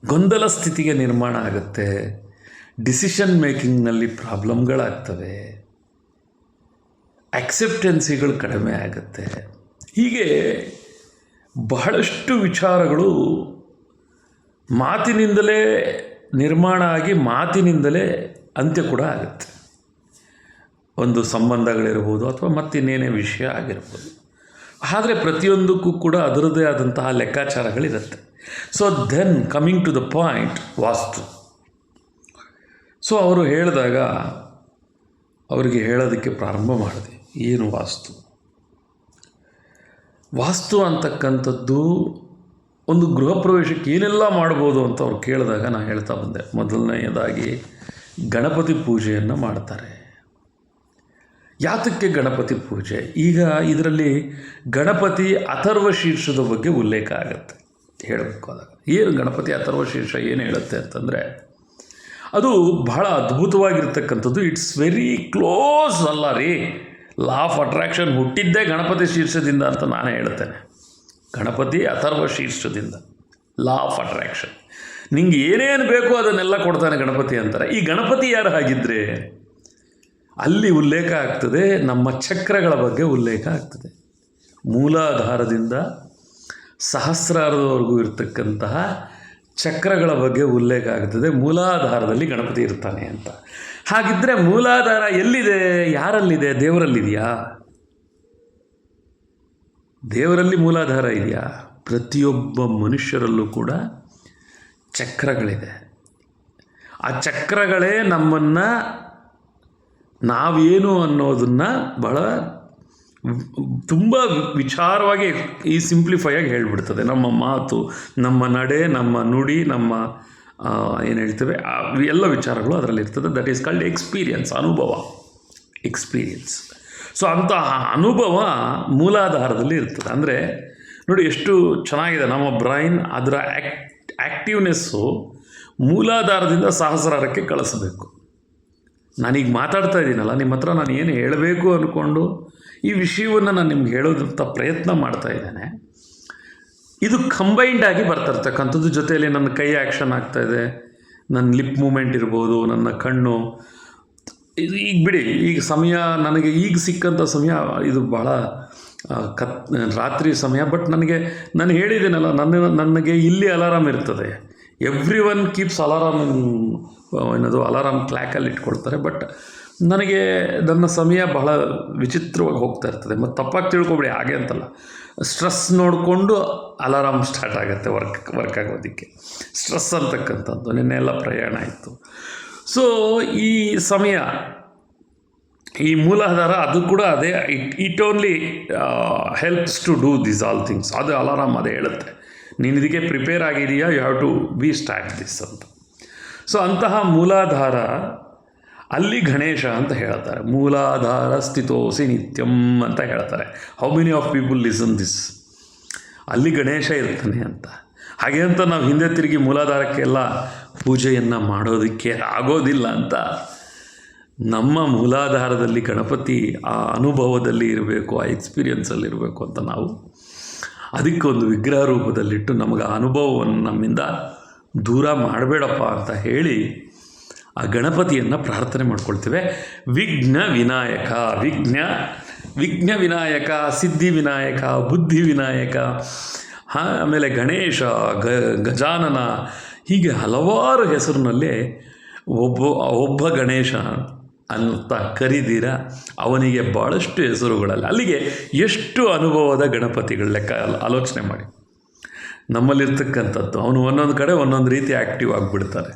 ಗೊಂದಲ ಸ್ಥಿತಿಗೆ ನಿರ್ಮಾಣ ಆಗುತ್ತೆ. ಡಿಸಿಷನ್ ಮೇಕಿಂಗ್ನಲ್ಲಿ ಪ್ರಾಬ್ಲಮ್ಗಳಾಗ್ತವೆ, ಆಕ್ಸೆಪ್ಟೆನ್ಸಿಗಳು ಕಡಿಮೆ ಆಗುತ್ತೆ. ಹೀಗೆ ಬಹಳಷ್ಟು ವಿಚಾರಗಳು ಮಾತಿನಿಂದಲೇ ನಿರ್ಮಾಣ ಆಗಿ ಮಾತಿನಿಂದಲೇ ಅಂತ್ಯ ಕೂಡ ಆಗುತ್ತೆ. ಒಂದು ಸಂಬಂಧಗಳಿರ್ಬೋದು ಅಥವಾ ಮತ್ತಿನ್ನೇನೇ ವಿಷಯ ಆಗಿರ್ಬೋದು. ಆದರೆ ಪ್ರತಿಯೊಂದಕ್ಕೂ ಕೂಡ ಅದರದ್ದೇ ಆದಂತಹ ಲೆಕ್ಕಾಚಾರಗಳಿರುತ್ತೆ. So then coming to the point, vastu. So ಅವರು ಹೇಳಿದಾಗ ಅವರಿಗೆ ಹೇಳೋದಕ್ಕೆ ಪ್ರಾರಂಭ ಮಾಡಿದೆ, ಏನು ವಾಸ್ತು. ವಾಸ್ತು ಅಂತಕ್ಕಂಥದ್ದು ಒಂದು ಗೃಹ ಪ್ರವೇಶಕ್ಕೆ ಏನೆಲ್ಲ ಮಾಡ್ಬೋದು ಅಂತ ಅವ್ರು ಕೇಳಿದಾಗ ನಾನು ಹೇಳ್ತಾ ಬಂದೆ. ಮೊದಲನೆಯದಾಗಿ ಗಣಪತಿ ಪೂಜೆಯನ್ನು ಮಾಡ್ತಾರೆ. ಯಾತಕ್ಕೆ ಗಣಪತಿ ಪೂಜೆ? ಈಗ ಇದರಲ್ಲಿ ಗಣಪತಿ ಅಥರ್ವ ಶೀರ್ಷದ ಬಗ್ಗೆ ಉಲ್ಲೇಖ ಆಗುತ್ತೆ ಹೇಳಬೇಕು ಆದಾಗ. ಏನು ಗಣಪತಿ ಅಥರ್ವ ಶೀರ್ಷ ಏನು ಹೇಳುತ್ತೆ ಅಂತಂದರೆ, ಅದು ಬಹಳ ಅದ್ಭುತವಾಗಿರ್ತಕ್ಕಂಥದ್ದು. ಇಟ್ಸ್ ವೆರಿ ಕ್ಲೋಸ್ ಅಲ್ಲ ರೀ, ಲಾ ಆಫ್ ಅಟ್ರಾಕ್ಷನ್ ಹುಟ್ಟಿದ್ದೇ ಗಣಪತಿ ಶೀರ್ಷದಿಂದ ಅಂತ ನಾನು ಹೇಳ್ತೇನೆ. ಗಣಪತಿ ಅಥರ್ವ ಶೀರ್ಷದಿಂದ ಲಾ ಆಫ್ ಅಟ್ರಾಕ್ಷನ್. ನಿಂಗೆ ಏನೇನು ಬೇಕೋ ಅದನ್ನೆಲ್ಲ ಕೊಡ್ತಾನೆ ಗಣಪತಿ ಅಂತಾರೆ. ಈ ಗಣಪತಿ ಯಾರು ಹಾಗಿದ್ರೆ ಅಲ್ಲಿ ಉಲ್ಲೇಖ ಆಗ್ತದೆ, ನಮ್ಮ ಚಕ್ರಗಳ ಬಗ್ಗೆ ಉಲ್ಲೇಖ ಆಗ್ತದೆ. ಮೂಲಾಧಾರದಿಂದ ಸಹಸ್ರಾರದವರೆಗೂ ಇರತಕ್ಕಂತಹ ಚಕ್ರಗಳ ಬಗ್ಗೆ ಉಲ್ಲೇಖ ಆಗ್ತದೆ. ಮೂಲಾಧಾರದಲ್ಲಿ ಗಣಪತಿ ಇರ್ತಾನೆ ಅಂತ. ಹಾಗಿದ್ದರೆ ಮೂಲಾಧಾರ ಎಲ್ಲಿದೆ? ಯಾರಲ್ಲಿದೆ? ದೇವರಲ್ಲಿದೆಯಾ? ದೇವರಲ್ಲಿ ಮೂಲಾಧಾರ ಇದೆಯಾ? ಪ್ರತಿಯೊಬ್ಬ ಮನುಷ್ಯರಲ್ಲೂ ಕೂಡ ಚಕ್ರಗಳಿದೆ. ಆ ಚಕ್ರಗಳೇ ನಮ್ಮನ್ನು ನಾವೇನು ಅನ್ನೋದನ್ನು ಬಹಳ ತುಂಬ ವಿಚಾರವಾಗಿ ಈ ಸಿಂಪ್ಲಿಫೈಯಾಗಿ ಹೇಳಿಬಿಡ್ತದೆ. ನಮ್ಮ ಮಾತು, ನಮ್ಮ ನಡೆ, ನಮ್ಮ ನುಡಿ, ನಮ್ಮ ಏನು ಹೇಳ್ತೇವೆ ಎಲ್ಲ ವಿಚಾರಗಳು ಅದರಲ್ಲಿರ್ತದೆ. ದಟ್ ಈಸ್ ಕಾಲ್ಡ್ ಎಕ್ಸ್ಪೀರಿಯನ್ಸ್, ಅನುಭವ, ಎಕ್ಸ್ಪೀರಿಯನ್ಸ್. ಸೊ ಅಂತಹ ಅನುಭವ ಮೂಲಾಧಾರದಲ್ಲಿ ಇರ್ತದೆ. ಅಂದರೆ ನೋಡಿ ಎಷ್ಟು ಚೆನ್ನಾಗಿದೆ ನಮ್ಮ ಬ್ರೈನ್. ಅದರ ಆ್ಯಕ್ಟಿವ್ನೆಸ್ಸು ಮೂಲಾಧಾರದಿಂದ ಸಹಸ್ರಾರಕ್ಕೆ ಕಳಿಸಬೇಕು. ನಾನೀಗ ಮಾತಾಡ್ತಾ ಇದ್ದೀನಲ್ಲ, ನಿಮ್ಮ ಹತ್ರ ನಾನು ಏನು ಹೇಳಬೇಕು ಅಂದ್ಕೊಂಡು ಈ ವಿಷಯವನ್ನು ನಾನು ನಿಮ್ಗೆ ಹೇಳೋದಂಥ ಪ್ರಯತ್ನ ಮಾಡ್ತಾ ಇದ್ದೇನೆ. ಇದು ಕಂಬೈಂಡ್ ಆಗಿ ಬರ್ತಿರ್ತಕ್ಕಂಥದ್ದು. ಜೊತೆಯಲ್ಲಿ ನನ್ನ ಕೈ ಆ್ಯಕ್ಷನ್ ಆಗ್ತಾಯಿದೆ, ನನ್ನ ಲಿಪ್ ಮೂಮೆಂಟ್ ಇರ್ಬೋದು, ನನ್ನ ಕಣ್ಣು. ಇದು ಈಗ ಬಿಡಿ, ಈಗ ಸಮಯ ನನಗೆ ಈಗ ಸಿಕ್ಕಂಥ ಸಮಯ ಇದು ಬಹಳ ರಾತ್ರಿ ಸಮಯ. ಬಟ್ ನಾನು ಹೇಳಿದ್ದೀನಲ್ಲ, ನನಗೆ ಇಲ್ಲಿ ಅಲಾರಾಮ್ ಇರ್ತದೆ. ಎವ್ರಿ ಒನ್ ಕೀಪ್ಸ್ ಅಲಾರಾಮ್, ಏನದು ಅಲಾರಾಮ್ ಕ್ಲಾಕಲ್ಲಿ ಇಟ್ಕೊಳ್ತಾರೆ. ಬಟ್ ನನಗೆ ನನ್ನ ಸಮಯ ಬಹಳ ವಿಚಿತ್ರವಾಗಿ ಹೋಗ್ತಾ ಇರ್ತದೆ. ಮತ್ತು ತಪ್ಪಾಗಿ ತಿಳ್ಕೊಬೇಡಿ, ಹಾಗೆ ಅಂತಲ್ಲ. ಸ್ಟ್ರೆಸ್ ನೋಡಿಕೊಂಡು ಅಲಾರಾಮ್ ಸ್ಟಾರ್ಟ್ ಆಗುತ್ತೆ ವರ್ಕ್ ಆಗೋದಕ್ಕೆ. ಸ್ಟ್ರೆಸ್ ಅಂತಕ್ಕಂಥದ್ದು ನಿನ್ನೆ ಎಲ್ಲ ಪ್ರಯಾಣ ಇತ್ತು. ಸೊ ಈ ಸಮಯ, ಈ ಮೂಲಾಧಾರ ಅದು ಕೂಡ ಅದೇ. It only helps to do these all things. ಅದು ಅಲಾರಾಮ್ ಅದೇ ಹೇಳುತ್ತೆ, ನೀನು ಇದಕ್ಕೆ ಪ್ರಿಪೇರ್ ಆಗಿದೆಯಾ, you have to be start this ಅಂತ. ಸೊ ಅಂತಹ ಮೂಲಾಧಾರ ಅಲ್ಲಿ ಗಣೇಶ ಅಂತ ಹೇಳ್ತಾರೆ. ಮೂಲಾಧಾರ ಸ್ಥಿತೋಸಿ ನಿತ್ಯಂ ಅಂತ ಹೇಳ್ತಾರೆ. How many of people listen this? ಅಲ್ಲಿ ಗಣೇಶ ಇರ್ತಾನೆ ಅಂತ. ಹಾಗೆ ಅಂತ ನಾವು ಹಿಂದೆ ತಿರುಗಿ ಮೂಲಾಧಾರಕ್ಕೆಲ್ಲ ಪೂಜೆಯನ್ನು ಮಾಡೋದಕ್ಕೆ ಆಗೋದಿಲ್ಲ ಅಂತ. ನಮ್ಮ ಮೂಲಾಧಾರದಲ್ಲಿ ಗಣಪತಿ ಆ ಅನುಭವದಲ್ಲಿ ಇರಬೇಕು, ಆ ಎಕ್ಸ್ಪೀರಿಯನ್ಸಲ್ಲಿ ಇರಬೇಕು ಅಂತ ನಾವು ಅದಕ್ಕೊಂದು ವಿಗ್ರಹ ರೂಪದಲ್ಲಿಟ್ಟು ನಮಗೆ ಆ ಅನುಭವವನ್ನು ನಮ್ಮಿಂದ ದೂರ ಮಾಡಬೇಡಪ್ಪ ಅಂತ ಹೇಳಿ ಆ ಗಣಪತಿಯನ್ನು ಪ್ರಾರ್ಥನೆ ಮಾಡ್ಕೊಳ್ತೇವೆ. ವಿಘ್ನ ವಿನಾಯಕ, ವಿಘ್ನ ವಿನಾಯಕ, ಸಿದ್ಧಿ ವಿನಾಯಕ, ಬುದ್ಧಿ ವಿನಾಯಕ, ಆಮೇಲೆ ಗಣೇಶ, ಗಜಾನನ, ಹೀಗೆ ಹಲವಾರು ಹೆಸರಿನಲ್ಲಿ ಒಬ್ಬ ಗಣೇಶ ಅಂತ ಕರೀದಿರ ಅವನಿಗೆ ಭಾಳಷ್ಟು ಹೆಸರುಗಳಲ್ಲಿ. ಅಲ್ಲಿಗೆ ಎಷ್ಟು ಅನುಭವದ ಗಣಪತಿಗಳ ಲೆಕ್ಕ ಆಲೋಚನೆ ಮಾಡಿ. ನಮ್ಮಲ್ಲಿರ್ತಕ್ಕಂಥದ್ದು ಅವನು ಒಂದೊಂದು ಕಡೆ ಒಂದೊಂದು ರೀತಿ ಆ್ಯಕ್ಟಿವ್ ಆಗಿಬಿಡ್ತಾರೆ.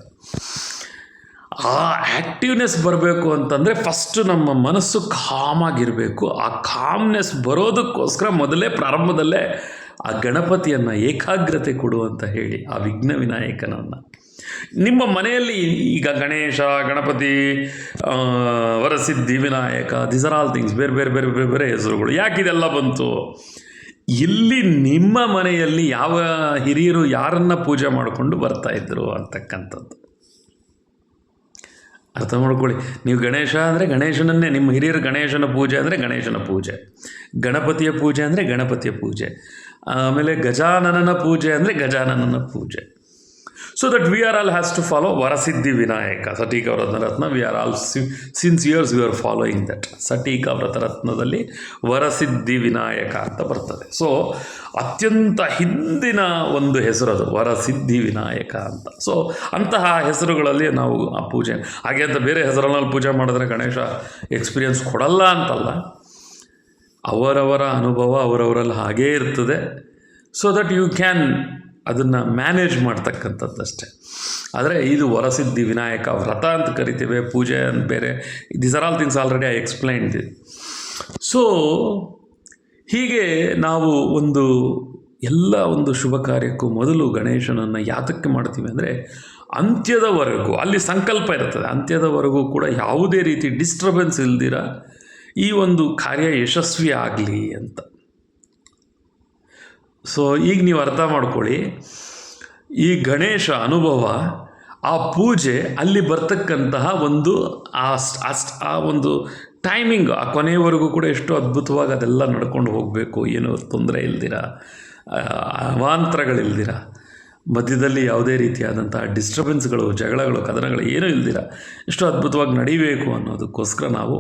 ಆ ಆ್ಯಕ್ಟಿವ್ನೆಸ್ ಬರಬೇಕು ಅಂತಂದರೆ ಫಸ್ಟು ನಮ್ಮ ಮನಸ್ಸು ಕಾಮಾಗಿರಬೇಕು. ಆ ಕಾಮ್ನೆಸ್ ಬರೋದಕ್ಕೋಸ್ಕರ ಮೊದಲೇ ಪ್ರಾರಂಭದಲ್ಲೇ ಆ ಗಣಪತಿಯನ್ನು ಏಕಾಗ್ರತೆ ಕೊಡು ಅಂತ ಹೇಳಿ ಆ ವಿಘ್ನ ವಿನಾಯಕನನ್ನು ನಿಮ್ಮ ಮನೆಯಲ್ಲಿ ಈಗ Ganesha, Ganapati, Varasiddhi Vinayaka, this are all things, ಬೇರೆ ಬೇರೆ ಬೇರೆ ಬೇರೆ ಬೇರೆ ಹೆಸರುಗಳು. ಯಾಕಿದೆಲ್ಲ ಬಂತು? ಇಲ್ಲಿ ನಿಮ್ಮ ಮನೆಯಲ್ಲಿ ಯಾವ ಹಿರಿಯರು ಯಾರನ್ನು ಪೂಜೆ ಮಾಡಿಕೊಂಡು ಬರ್ತಾಯಿದ್ರು ಅಂತಕ್ಕಂಥದ್ದು ಅರ್ಥ ಮಾಡ್ಕೊಳ್ಳಿ. ನೀವು ಗಣೇಶ ಅಂದರೆ ಗಣೇಶನನ್ನೇ, ನಿಮ್ಮ ಹಿರಿಯರು ಗಣೇಶನ ಪೂಜೆ ಅಂದರೆ ಗಣೇಶನ ಪೂಜೆ, ಗಣಪತಿಯ ಪೂಜೆ ಅಂದರೆ ಗಣಪತಿಯ ಪೂಜೆ, ಆಮೇಲೆ ಗಜಾನನನ ಪೂಜೆ ಅಂದರೆ ಗಜಾನನನ ಪೂಜೆ. So that we are all has to follow Varasiddhi Vinayaka Sateeka Vratharatna. We are all since years we are following that. Sateeka ವ್ರತರತ್ನದಲ್ಲಿ ವರಸಿದ್ಧಿ ವಿನಾಯಕ ಅಂತ ಬರ್ತದೆ. ಸೊ ಅತ್ಯಂತ ಹಿಂದಿನ ಒಂದು ಹೆಸರು ಅದು, ವರಸಿದ್ಧಿ ವಿನಾಯಕ ಅಂತ. ಸೊ ಅಂತಹ ಹೆಸರುಗಳಲ್ಲಿ ನಾವು ಆ ಪೂಜೆ, ಹಾಗೆ ಅಂತ ಬೇರೆ ಹೆಸರಲ್ಲಿ ಪೂಜೆ ಮಾಡಿದ್ರೆ ಗಣೇಶ ಎಕ್ಸ್ಪೀರಿಯನ್ಸ್ ಕೊಡಲ್ಲ ಅಂತಲ್ಲ, ಅವರವರ ಅನುಭವ ಅವರವರಲ್ಲಿ ಹಾಗೇ ಇರ್ತದೆ. ಸೊ ದಟ್ ಯು ಕ್ಯಾನ್ ಅದನ್ನು ಮ್ಯಾನೇಜ್ ಮಾಡ್ತಕ್ಕಂಥದ್ದಷ್ಟೇ. ಆದರೆ ಇದು ವರಸಿದ್ಧಿ ವಿನಾಯಕ ವ್ರತ ಅಂತ ಕರಿತೇವೆ, ಪೂಜೆ ಅಂತ ಬೇರೆ. These are all things already I explained. So ಹೀಗೆ ನಾವು ಎಲ್ಲ ಒಂದು ಶುಭ ಕಾರ್ಯಕ್ಕೂ ಮೊದಲು ಗಣೇಶನನ್ನು ಯಾತಕ್ಕೆ ಮಾಡ್ತೀವಿ ಅಂದರೆ ಅಂತ್ಯದವರೆಗೂ ಅಲ್ಲಿ ಸಂಕಲ್ಪ ಇರ್ತದೆ, ಅಂತ್ಯದವರೆಗೂ ಕೂಡ ಯಾವುದೇ ರೀತಿ ಡಿಸ್ಟರ್ಬೆನ್ಸ್ ಇಲ್ದಿರ ಈ ಒಂದು ಕಾರ್ಯ ಯಶಸ್ವಿ ಆಗಲಿ ಅಂತ. ಸೊ ಈಗ ನೀವು ಅರ್ಥ ಮಾಡ್ಕೊಳ್ಳಿ, ಈ ಗಣೇಶ ಅನುಭವ, ಆ ಪೂಜೆ, ಅಲ್ಲಿ ಬರ್ತಕ್ಕಂತಹ ಒಂದು ಆ ಒಂದು ಟೈಮಿಂಗ್, ಆ ಕೊನೆಯವರೆಗೂ ಕೂಡ ಎಷ್ಟು ಅದ್ಭುತವಾಗಿ ಅದೆಲ್ಲ ನಡ್ಕೊಂಡು ಹೋಗಬೇಕು, ಏನೂ ತೊಂದರೆ ಇಲ್ದಿರ, ಅವಾಂತರಗಳಿಲ್ದಿರ, ಮಧ್ಯದಲ್ಲಿ ಯಾವುದೇ ರೀತಿಯಾದಂಥ ಡಿಸ್ಟರ್ಬೆನ್ಸ್ಗಳು, ಜಗಳಗಳು, ಕದನಗಳು ಏನೂ ಇಲ್ದಿರ ಎಷ್ಟು ಅದ್ಭುತವಾಗಿ ನಡಿಬೇಕು ಅನ್ನೋದಕ್ಕೋಸ್ಕರ ನಾವು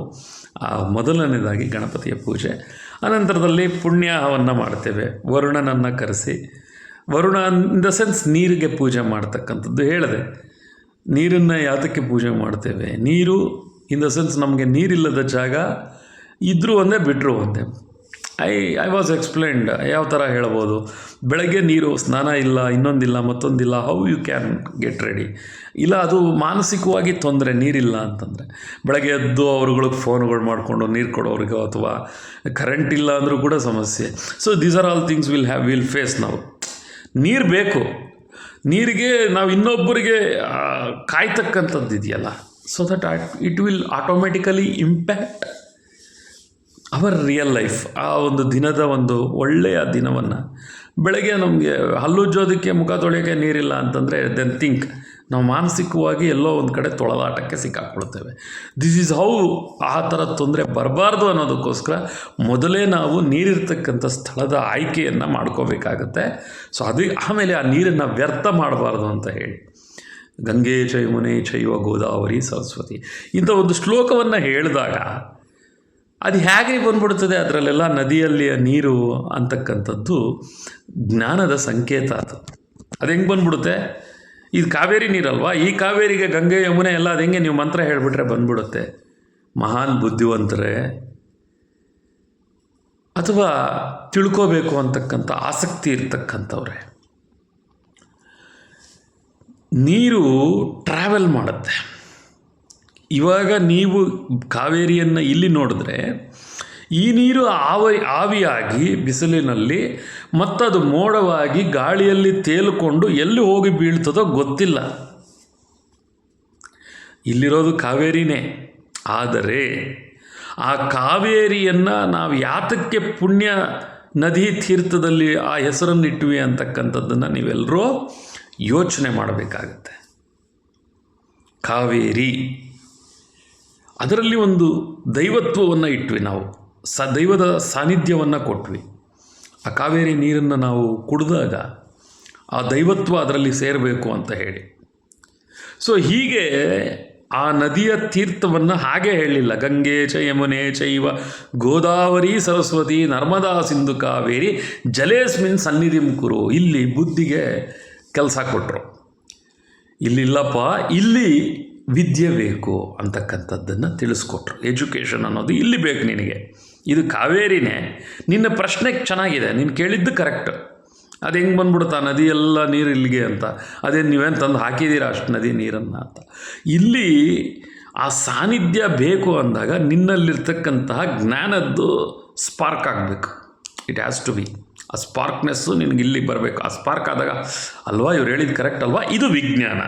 ಮೊದಲನೇದಾಗಿ ಗಣಪತಿಯ ಪೂಜೆ, ಅನಂತರದಲ್ಲಿ ಪುಣ್ಯವನ್ನು ಮಾಡ್ತೇವೆ. ವರುಣನನ್ನು ಕರೆಸಿ, ವರುಣ ಇನ್ ದ ಸೆನ್ಸ್ ನೀರಿಗೆ ಪೂಜೆ ಮಾಡ್ತಕ್ಕಂಥದ್ದು ಹೇಳಿದೆ. ನೀರನ್ನು ಯಾತಕ್ಕೆ ಪೂಜೆ ಮಾಡ್ತೇವೆ? ನೀರು ಇನ್ ದ ಸೆನ್ಸ್ ನಮಗೆ ನೀರಿಲ್ಲದ ಜಾಗ ಇದ್ದರೂ ಒಂದೇ ಬಿಟ್ಟರು ಒಂದೇ. ಐ ವಾಸ್ ಎಕ್ಸ್ಪ್ಲೇನ್ಡ್ ಯಾವ ಥರ ಹೇಳ್ಬೋದು. ಬೆಳಗ್ಗೆ ನೀರು, ಸ್ನಾನ ಇಲ್ಲ, ಇನ್ನೊಂದಿಲ್ಲ, ಮತ್ತೊಂದಿಲ್ಲ, how you can get ready? ಇಲ್ಲ, ಅದು ಮಾನಸಿಕವಾಗಿ ತೊಂದರೆ, ನೀರಿಲ್ಲ ಅಂತಂದರೆ. ಬೆಳಗ್ಗೆ ಎದ್ದು ಅವ್ರುಗಳಿಗೆ ಫೋನ್ಗಳು ಮಾಡಿಕೊಂಡು ನೀರು ಕೊಡೋರಿಗೆ, ಅಥವಾ ಕರೆಂಟ್ ಇಲ್ಲ ಅಂದರೂ ಕೂಡ ಸಮಸ್ಯೆ. So these are all things will face. ನಾವು ನೀರು ಬೇಕು, ನೀರಿಗೆ ನಾವು ಇನ್ನೊಬ್ಬರಿಗೆ ಕಾಯ್ತಕ್ಕಂಥದ್ದು ಇದೆಯಲ್ಲ, so that it will automatically impact our real life. ಆ ಒಂದು ದಿನದ ಒಂದು ಒಳ್ಳೆಯ ದಿನವನ್ನು, ಬೆಳಗ್ಗೆ ನಮಗೆ ಹಲ್ಲುಜ್ಜೋದಕ್ಕೆ, ಮುಖ ತೊಳೆಯೋಕ್ಕೆ ನೀರಿಲ್ಲ ಅಂತಂದರೆ ದೆನ್ ಥಿಂಕ್ ನಾವು ಮಾನಸಿಕವಾಗಿ ಎಲ್ಲೋ ಒಂದು ಕಡೆ ತೊಳಲಾಟಕ್ಕೆ ಸಿಕ್ಕಾಕ್ಕೊಳ್ತೇವೆ. ದಿಸ್ ಈಸ್ ಹೌ ಆ ಥರ ತೊಂದರೆ ಬರಬಾರ್ದು ಅನ್ನೋದಕ್ಕೋಸ್ಕರ ಮೊದಲೇ ನಾವು ನೀರಿರ್ತಕ್ಕಂಥ ಸ್ಥಳದ ಆಯ್ಕೆಯನ್ನು ಮಾಡ್ಕೋಬೇಕಾಗತ್ತೆ. ಸೊ ಆಮೇಲೆ ಆ ನೀರನ್ನು ವ್ಯರ್ಥ ಮಾಡಬಾರ್ದು ಅಂತ ಹೇಳಿ, ಗಂಗೆ ಚ ಯಮುನೆ ಚೈವ ಗೋದಾವರಿ ಸರಸ್ವತಿ ಇಂಥ ಒಂದು ಶ್ಲೋಕವನ್ನು ಹೇಳಿದಾಗ ಅದು ಹೇಗೆ ಬಂದ್ಬಿಡ್ತದೆ, ಅದರಲ್ಲೆಲ್ಲ ನದಿಯಲ್ಲಿಯ ನೀರು ಅಂತಕ್ಕಂಥದ್ದು ಜ್ಞಾನದ ಸಂಕೇತ. ಅದು ಹೆಂಗೆ ಬಂದ್ಬಿಡುತ್ತೆ? ಇದು ಕಾವೇರಿ ನೀರಲ್ವಾ, ಈ ಕಾವೇರಿಗೆ ಗಂಗೆ ಯಮುನೆ ಎಲ್ಲ ಅದು ಹೆಂಗೆ ನೀವು ಮಂತ್ರ ಹೇಳಿಬಿಟ್ರೆ ಬಂದ್ಬಿಡುತ್ತೆ. ಮಹಾನ್ ಬುದ್ಧಿವಂತರೇ ಅಥವಾ ತಿಳ್ಕೋಬೇಕು ಅಂತಕ್ಕಂಥ ಆಸಕ್ತಿ ಇರ್ತಕ್ಕಂಥವ್ರೆ, ನೀರು ಟ್ರಾವೆಲ್ ಮಾಡುತ್ತೆ. ಇವಾಗ ನೀವು ಕಾವೇರಿಯನ್ನು ಇಲ್ಲಿ ನೋಡಿದ್ರೆ ಈ ನೀರು ಆವಿಯಾಗಿ ಬಿಸಿಲಿನಲ್ಲಿ ಮತ್ತದು ಮೋಡವಾಗಿ ಗಾಳಿಯಲ್ಲಿ ತೇಲಿಕೊಂಡು ಎಲ್ಲಿ ಹೋಗಿ ಬೀಳ್ತದೋ ಗೊತ್ತಿಲ್ಲ. ಇಲ್ಲಿರೋದು ಕಾವೇರಿನೇ. ಆದರೆ ಆ ಕಾವೇರಿಯನ್ನು ನಾವು ಯಾತಕ್ಕೆ ಪುಣ್ಯ ನದಿ ತೀರ್ಥದಲ್ಲಿ ಆ ಹೆಸರನ್ನಿಟ್ವಿ ಅಂತಕ್ಕಂಥದ್ದನ್ನು ನೀವೆಲ್ಲರೂ ಯೋಚನೆ ಮಾಡಬೇಕಾಗತ್ತೆ. ಕಾವೇರಿ, ಅದರಲ್ಲಿ ಒಂದು ದೈವತ್ವವನ್ನು ಇಟ್ವಿ ನಾವು, ದೈವದ ಸಾನ್ನಿಧ್ಯವನ್ನು ಕೊಟ್ವಿ. ಆ ಕಾವೇರಿ ನೀರನ್ನು ನಾವು ಕುಡಿದಾಗ ಆ ದೈವತ್ವ ಅದರಲ್ಲಿ ಸೇರಬೇಕು ಅಂತ ಹೇಳಿ. ಸೊ ಹೀಗೆ ಆ ನದಿಯ ತೀರ್ಥವನ್ನು ಹಾಗೆ ಹೇಳಲಿಲ್ಲ. ಗಂಗೆ ಚ ಯಮುನೆ ಚೈವ ಗೋದಾವರಿ ಸರಸ್ವತಿ ನರ್ಮದಾ ಸಿಂಧು ಕಾವೇರಿ ಜಲೇಸ್ಮಿನ್ ಸನ್ನಿಧಿಂ ಕುರು. ಇಲ್ಲಿ ಬುದ್ಧಿಗೆ ಕೆಲಸ ಕೊಟ್ಟರು. ಇಲ್ಲಿಲ್ಲಪ್ಪ, ಇಲ್ಲಿ ವಿದ್ಯೆ ಬೇಕು ಅಂತಕ್ಕಂಥದ್ದನ್ನು ತಿಳಿಸ್ಕೊಟ್ರು. ಎಜುಕೇಷನ್ ಅನ್ನೋದು ಇಲ್ಲಿ ಬೇಕು ನಿನಗೆ, ಇದು ಕಾವೇರಿನೇ. ನಿನ್ನ ಪ್ರಶ್ನೆ ಚೆನ್ನಾಗಿದೆ, ನೀನು ಕೇಳಿದ್ದು ಕರೆಕ್ಟ್. ಅದು ಹೆಂಗೆ ಬಂದ್ಬಿಡುತ್ತಾ ನದಿಯೆಲ್ಲ ನೀರು ಇಲ್ಲಿಗೆ ಅಂತ? ಅದೇನು ನೀವೇನು ತಂದು ಹಾಕಿದ್ದೀರಾ ಅಷ್ಟು ನದಿ ನೀರನ್ನು ಅಂತ? ಇಲ್ಲಿ ಆ ಸಾನ್ನಿಧ್ಯ ಬೇಕು ಅಂದಾಗ ನಿನ್ನಲ್ಲಿರ್ತಕ್ಕಂತಹ ಜ್ಞಾನದ್ದು ಸ್ಪಾರ್ಕ್ ಆಗಬೇಕು. It has to be. ಆ ಸ್ಪಾರ್ಕ್ನೆಸ್ಸು ನಿನಗೆ ಇಲ್ಲಿ ಬರಬೇಕು. ಆ ಸ್ಪಾರ್ಕ್ ಆದಾಗ ಅಲ್ವಾ ಇವ್ರು ಹೇಳಿದ್ದು ಕರೆಕ್ಟ್ ಅಲ್ವಾ, ಇದು ವಿಜ್ಞಾನ.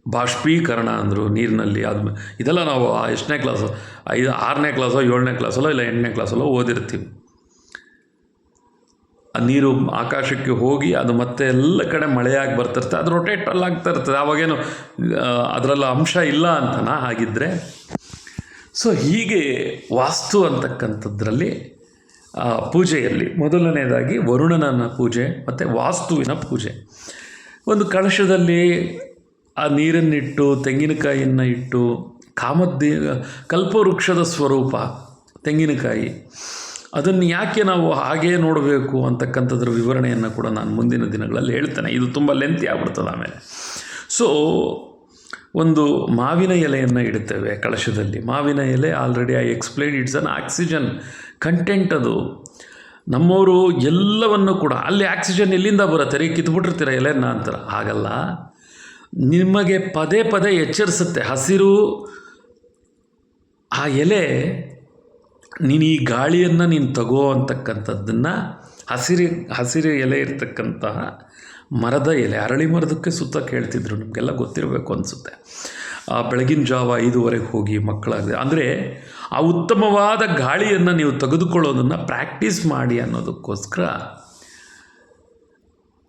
ಬಾಷ್ಪೀಕರಣ ಅಂದರು ನೀರಿನಲ್ಲಿ. ಅದು ಇದೆಲ್ಲ ನಾವು ಎಷ್ಟನೇ ಕ್ಲಾಸು, 6ನೇ ಕ್ಲಾಸೋ 7ನೇ ಕ್ಲಾಸಲ್ಲೋ ಇಲ್ಲ 8ನೇ ಕ್ಲಾಸಲ್ಲೋ ಓದಿರ್ತೀವಿ. ಆ ನೀರು ಆಕಾಶಕ್ಕೆ ಹೋಗಿ ಅದು ಮತ್ತೆ ಎಲ್ಲ ಕಡೆ ಮಳೆಯಾಗಿ ಬರ್ತಿರ್ತದೆ, ಅದು ರೊಟೇಟಲ್ಲಿ ಆಗ್ತಾ ಇರ್ತದೆ. ಆವಾಗೇನು ಅದರಲ್ಲಿ ಅಂಶ ಇಲ್ಲ ಅಂತನಾ ಹಾಗಿದ್ದರೆ? ಸೊ ಹೀಗೆ ವಾಸ್ತು ಅಂತಕ್ಕಂಥದ್ರಲ್ಲಿ ಪೂಜೆಯಲ್ಲಿ ಮೊದಲನೇದಾಗಿ ವರುಣನ ಪೂಜೆ ಮತ್ತು ವಾಸ್ತುವಿನ ಪೂಜೆ. ಒಂದು ಕಳಶದಲ್ಲಿ ಆ ನೀರನ್ನಿಟ್ಟು, ತೆಂಗಿನಕಾಯಿಯನ್ನು ಇಟ್ಟು, ಕಲ್ಪವೃಕ್ಷದ ಸ್ವರೂಪ ತೆಂಗಿನಕಾಯಿ, ಅದನ್ನು ಯಾಕೆ ನಾವು ಹಾಗೇ ನೋಡಬೇಕು ಅಂತಕ್ಕಂಥದ್ರ ವಿವರಣೆಯನ್ನು ಕೂಡ ನಾನು ಮುಂದಿನ ದಿನಗಳಲ್ಲಿ ಹೇಳ್ತೇನೆ. ಇದು ತುಂಬ ಲೆಂತಿ ಆಗ್ಬಿಡ್ತದೆ ಆಮೇಲೆ. ಸೊ ಒಂದು ಮಾವಿನ ಎಲೆಯನ್ನು ಇಡ್ತೇವೆ ಕಳಶದಲ್ಲಿ. ಮಾವಿನ ಎಲೆ already I explain, it's an oxygen content. ಅದು ನಮ್ಮವರು ಎಲ್ಲವನ್ನು ಕೂಡ, ಅಲ್ಲಿ ಆಕ್ಸಿಜನ್ ಎಲ್ಲಿಂದ ಬರುತ್ತೆ ರೀ, ಕಿತ್ಬಿಟ್ಟಿರ್ತೀರ ಎಲೆನ ಅಂತಾರೆ. ಹಾಗಲ್ಲ, ನಿಮಗೆ ಪದೇ ಪದೇ ಎಚ್ಚರಿಸುತ್ತೆ. ಹಸಿರು ಆ ಎಲೆ, ನೀನು ಈ ಗಾಳಿಯನ್ನು ನೀನು ತಗೋ ಅಂತಕ್ಕಂಥದ್ದನ್ನು, ಹಸಿರು ಎಲೆ ಇರ್ತಕ್ಕಂತಹ ಮರದ ಎಲೆ, ಅರಳಿ ಮರದಕ್ಕೆ ಸುತ್ತ ಕೇಳ್ತಿದ್ರು, ನಿಮಗೆಲ್ಲ ಗೊತ್ತಿರಬೇಕು ಅನಿಸುತ್ತೆ. ಬೆಳಗಿನ ಜಾವ 5:15 ಹೋಗಿ ಮಕ್ಕಳಾಗಿದೆ ಅಂದರೆ ಆ ಉತ್ತಮವಾದ ಗಾಳಿಯನ್ನು ನೀವು ತೆಗೆದುಕೊಳ್ಳೋದನ್ನು ಪ್ರಾಕ್ಟೀಸ್ ಮಾಡಿ ಅನ್ನೋದಕ್ಕೋಸ್ಕರ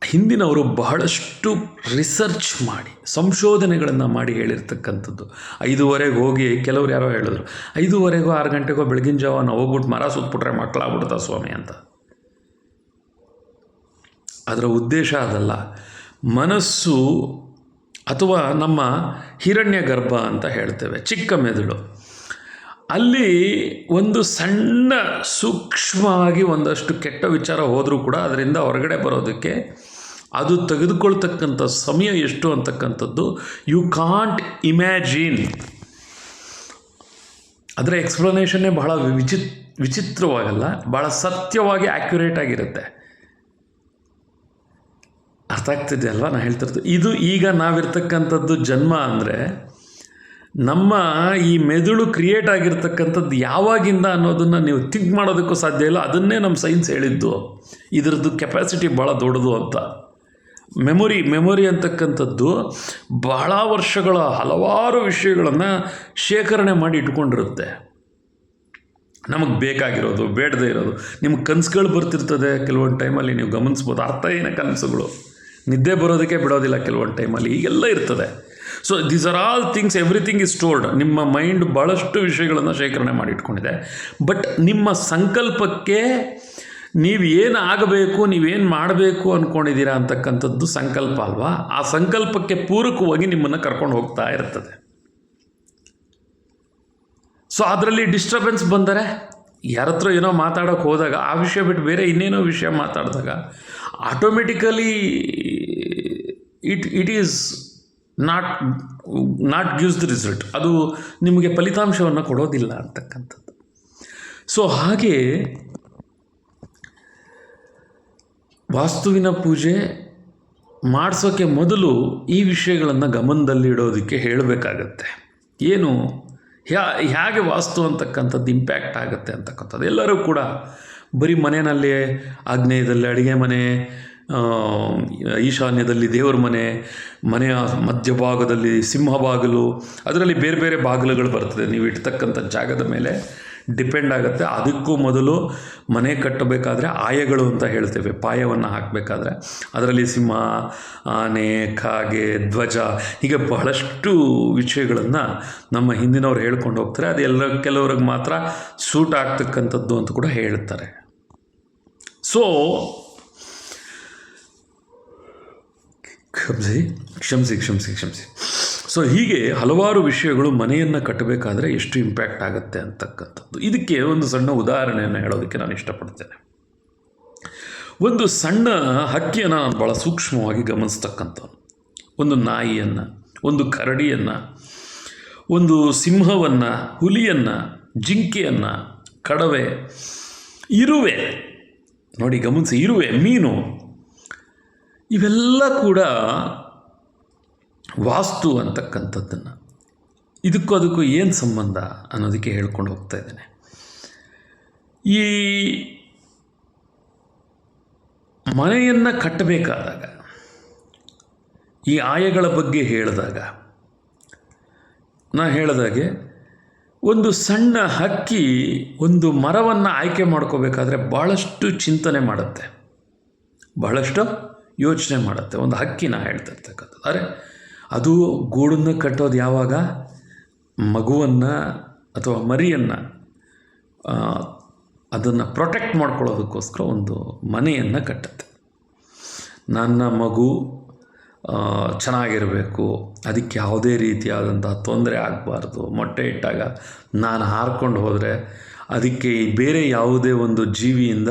ಹಿಂದಿನವರು ಬಹಳಷ್ಟು ರಿಸರ್ಚ್ ಮಾಡಿ, ಸಂಶೋಧನೆಗಳನ್ನು ಮಾಡಿ ಹೇಳಿರ್ತಕ್ಕಂಥದ್ದು. 5:15 ಹೋಗಿ, ಕೆಲವ್ರು ಯಾರೋ ಹೇಳಿದ್ರು 5:15 6 ಗಂಟೆಗೋ ಬೆಳಗಿನ ಜಾವ ನಾವು ಹೋಗ್ಬಿಟ್ಟು ಮರ ಸುತ್ತಬಿಟ್ರೆ ಮಕ್ಕಳಾಗ್ಬಿಡ್ತಾ ಸ್ವಾಮಿ ಅಂತ. ಅದರ ಉದ್ದೇಶ ಅದಲ್ಲ. ಮನಸ್ಸು ಅಥವಾ ನಮ್ಮ ಹಿರಣ್ಯ ಗರ್ಭ ಅಂತ ಹೇಳ್ತೇವೆ, ಚಿಕ್ಕ ಮೆದುಳು, ಅಲ್ಲಿ ಒಂದು ಸಣ್ಣ ಸೂಕ್ಷ್ಮವಾಗಿ ಒಂದಷ್ಟು ಕೆಟ್ಟ ವಿಚಾರ ಹೋದರೂ ಕೂಡ ಅದರಿಂದ ಹೊರಗಡೆ ಬರೋದಕ್ಕೆ ಅದು ತೆಗೆದುಕೊಳ್ತಕ್ಕಂಥ ಸಮಯ ಎಷ್ಟು ಅಂತಕ್ಕಂಥದ್ದು ಯು ಕಾಂಟ್ ಇಮ್ಯಾಜಿನ್. ಅದರ ಎಕ್ಸ್ಪ್ಲನೇಷನ್ನೇ ಬಹಳ ವಿಚಿತ್ರವಾಗಲ್ಲ, ಭಾಳ ಸತ್ಯವಾಗಿ ಆ್ಯಕ್ಯುರೇಟ್ ಆಗಿರುತ್ತೆ. ಅರ್ಥ ಆಗ್ತಿದೆ ಅಲ್ವಾ ನಾನು ಹೇಳ್ತಿರ್ತೀನಿ? ಇದು ಈಗ ನಾವಿರ್ತಕ್ಕಂಥದ್ದು ಜನ್ಮ ಅಂದರೆ ನಮ್ಮ ಈ ಮೆದುಳು ಕ್ರಿಯೇಟ್ ಆಗಿರ್ತಕ್ಕಂಥದ್ದು ಯಾವಾಗಿಂದ ಅನ್ನೋದನ್ನು ನೀವು ಥಿಂಕ್ ಮಾಡೋದಕ್ಕೂ ಸಾಧ್ಯ ಇಲ್ಲ. ಅದನ್ನೇ ನಮ್ಮ ಸೈನ್ಸ್ ಹೇಳಿದ್ದು, ಇದರದ್ದು ಕೆಪಾಸಿಟಿ ಭಾಳ ದೊಡ್ಡದು ಅಂತ. ಮೆಮೊರಿ ಅಂತಕ್ಕಂಥದ್ದು ಬಹಳ ವರ್ಷಗಳ ಹಲವಾರು ವಿಷಯಗಳನ್ನು ಶೇಖರಣೆ ಮಾಡಿ ಇಟ್ಕೊಂಡಿರುತ್ತೆ. ನಮಗೆ ಬೇಕಾಗಿರೋದು, ಬೇಡದೇ ಇರೋದು. ನಿಮ್ಗೆ ಕನಸುಗಳು ಬರ್ತಿರ್ತದೆ ಕೆಲವೊಂದು ಟೈಮಲ್ಲಿ, ನೀವು ಗಮನಿಸ್ಬೋದು. ಅರ್ಥಹೀನ ಕನಸುಗಳು, ನಿದ್ದೆ ಬರೋದಕ್ಕೆ ಬಿಡೋದಿಲ್ಲ ಕೆಲವೊಂದು ಟೈಮಲ್ಲಿ, ಹೀಗೆಲ್ಲ ಇರ್ತದೆ. So these are all things, everything is stored. ನಿಮ್ಮ ಮೈಂಡ್ ಭಾಳಷ್ಟು ವಿಷಯಗಳನ್ನು ಶೇಖರಣೆ ಮಾಡಿಟ್ಕೊಂಡಿದೆ. ಬಟ್ ನಿಮ್ಮ ಸಂಕಲ್ಪಕ್ಕೆ ನೀವು ಏನು ಆಗಬೇಕು, ನೀವೇನು ಮಾಡಬೇಕು ಅಂದ್ಕೊಂಡಿದ್ದೀರಾ ಅಂತಕ್ಕಂಥದ್ದು ಸಂಕಲ್ಪ ಅಲ್ವಾ? ಆ ಸಂಕಲ್ಪಕ್ಕೆ ಪೂರಕವಾಗಿ ನಿಮ್ಮನ್ನು ಕರ್ಕೊಂಡು ಹೋಗ್ತಾ ಇರ್ತದೆ. ಸೊ ಅದರಲ್ಲಿ ಡಿಸ್ಟರ್ಬೆನ್ಸ್ ಬಂದರೆ, ಯಾರ ಹತ್ರ ಏನೋ ಮಾತಾಡೋಕ್ಕೆ ಹೋದಾಗ ಆ ವಿಷಯ ಬಿಟ್ಟು ಬೇರೆ ಇನ್ನೇನೋ ವಿಷಯ ಮಾತಾಡಿದಾಗ automatically it is not gives the result. ಅದು ನಿಮಗೆ ಫಲಿತಾಂಶವನ್ನು ಕೊಡೋದಿಲ್ಲ ಅಂತಕ್ಕಂಥದ್ದು. ಸೊ ಹಾಗೆ ವಾಸ್ತುವಿನ ಪೂಜೆ ಮಾಡಿಸೋಕ್ಕೆ ಮೊದಲು ಈ ವಿಷಯಗಳನ್ನು ಗಮನದಲ್ಲಿ ಇಡೋದಕ್ಕೆ ಹೇಳಬೇಕಾಗತ್ತೆ. ಏನು, ಹೇಗೆ ವಾಸ್ತು ಅಂತಕ್ಕಂಥದ್ದು ಇಂಪ್ಯಾಕ್ಟ್ ಆಗುತ್ತೆ ಅಂತಕ್ಕಂಥದ್ದು. ಎಲ್ಲರೂ ಕೂಡ ಬರೀ ಮನೆಯಲ್ಲಿ ಆಗ್ನೇಯದಲ್ಲಿ ಅಡುಗೆ ಮನೆ, ಈಶಾನ್ಯದಲ್ಲಿ ದೇವರ ಮನೆಯ ಮಧ್ಯಭಾಗದಲ್ಲಿ ಸಿಂಹಬಾಗಿಲು, ಅದರಲ್ಲಿ ಬೇರೆ ಬೇರೆ ಬಾಗಿಲುಗಳು ಬರ್ತದೆ. ನೀವು ಇಡ್ತಕ್ಕಂಥ ಜಾಗದ ಮೇಲೆ ಡಿಪೆಂಡ್ ಆಗುತ್ತೆ. ಅದಕ್ಕೂ ಮೊದಲು ಮನೆ ಕಟ್ಟಬೇಕಾದ್ರೆ ಆಯಗಳು ಅಂತ ಹೇಳ್ತೇವೆ, ಪಾಯವನ್ನು ಹಾಕಬೇಕಾದ್ರೆ ಅದರಲ್ಲಿ ಸಿಂಹ, ಆನೆ, ಕಾಗೆ, ಧ್ವಜ, ಹೀಗೆ ಬಹಳಷ್ಟು ವಿಷಯಗಳನ್ನು ನಮ್ಮ ಹಿಂದಿನವ್ರು ಹೇಳ್ಕೊಂಡು ಹೋಗ್ತಾರೆ. ಅದು ಕೆಲವ್ರಿಗೆ ಮಾತ್ರ ಸೂಟ್ ಆಗ್ತಕ್ಕಂಥದ್ದು ಅಂತ ಕೂಡ ಹೇಳ್ತಾರೆ. ಸೊ ಕ್ಷಮಿಸಿ. ಸೊ ಹೀಗೆ ಹಲವಾರು ವಿಷಯಗಳು ಮನೆಯನ್ನು ಕಟ್ಟಬೇಕಾದ್ರೆ ಎಷ್ಟು ಇಂಪ್ಯಾಕ್ಟ್ ಆಗುತ್ತೆ ಅಂತಕ್ಕಂಥದ್ದು. ಇದಕ್ಕೆ ಒಂದು ಸಣ್ಣ ಉದಾಹರಣೆಯನ್ನು ಹೇಳೋದಕ್ಕೆ ನಾನು ಇಷ್ಟಪಡ್ತೇನೆ. ಒಂದು ಸಣ್ಣ ಹಕ್ಕಿಯನ್ನು ನಾನು ಭಾಳ ಸೂಕ್ಷ್ಮವಾಗಿ ಗಮನಿಸ್ತಕ್ಕಂಥದ್ದು. ಒಂದು ನಾಯಿಯನ್ನು, ಒಂದು ಕರಡಿಯನ್ನು, ಒಂದು ಸಿಂಹವನ್ನು, ಹುಲಿಯನ್ನು, ಜಿಂಕೆಯನ್ನು, ಕಡವೆ, ಇರುವೆ, ನೋಡಿ ಗಮನಿಸಿ, ಇರುವೆ, ಮೀನು, ಇವೆಲ್ಲ ಕೂಡ ವಾಸ್ತು ಅಂತಕ್ಕಂಥದ್ದನ್ನು, ಅದಕ್ಕೂ ಏನು ಸಂಬಂಧ ಅನ್ನೋದಕ್ಕೆ ಹೇಳ್ಕೊಂಡು ಹೋಗ್ತಾ ಇದ್ದೇನೆ. ಈ ಮನೆಯನ್ನು ಕಟ್ಟಬೇಕಾದಾಗ, ಈ ಆಯಗಳ ಬಗ್ಗೆ ಹೇಳಿದಾಗ, ನಾ ಹೇಳಿದಾಗೆ ಒಂದು ಸಣ್ಣ ಹಕ್ಕಿ ಒಂದು ಮರವನ್ನು ಆಯ್ಕೆ ಮಾಡ್ಕೋಬೇಕಾದ್ರೆ ಭಾಳಷ್ಟು ಚಿಂತನೆ ಮಾಡುತ್ತೆ. ಬಹಳಷ್ಟು ಯೋಚನೆ ಮಾಡುತ್ತೆ. ಒಂದು ಹಕ್ಕಿನ ಹೇಳ್ತಾ ಇರ್ತಕ್ಕಂಥದ್ದು. ಅರೆ ಅದು ಗೂಡನ್ನು ಕಟ್ಟೋದು ಯಾವಾಗ? ಮಗುವನ್ನು ಅಥವಾ ಮರಿಯನ್ನು ಅದನ್ನು ಪ್ರೊಟೆಕ್ಟ್ ಮಾಡ್ಕೊಳ್ಳೋದಕ್ಕೋಸ್ಕರ ಒಂದು ಮನೆಯನ್ನು ಕಟ್ಟುತ್ತೆ. ನನ್ನ ಮಗು ಚೆನ್ನಾಗಿರಬೇಕು, ಅದಕ್ಕೆ ಯಾವುದೇ ರೀತಿಯಾದಂಥ ತೊಂದರೆ ಆಗಬಾರ್ದು. ಮೊಟ್ಟೆ ಇಟ್ಟಾಗ ನಾನು ಹಾರ್ಕೊಂಡು ಹೋದರೆ ಅದಕ್ಕೆ ಬೇರೆ ಯಾವುದೇ ಒಂದು ಜೀವಿಯಿಂದ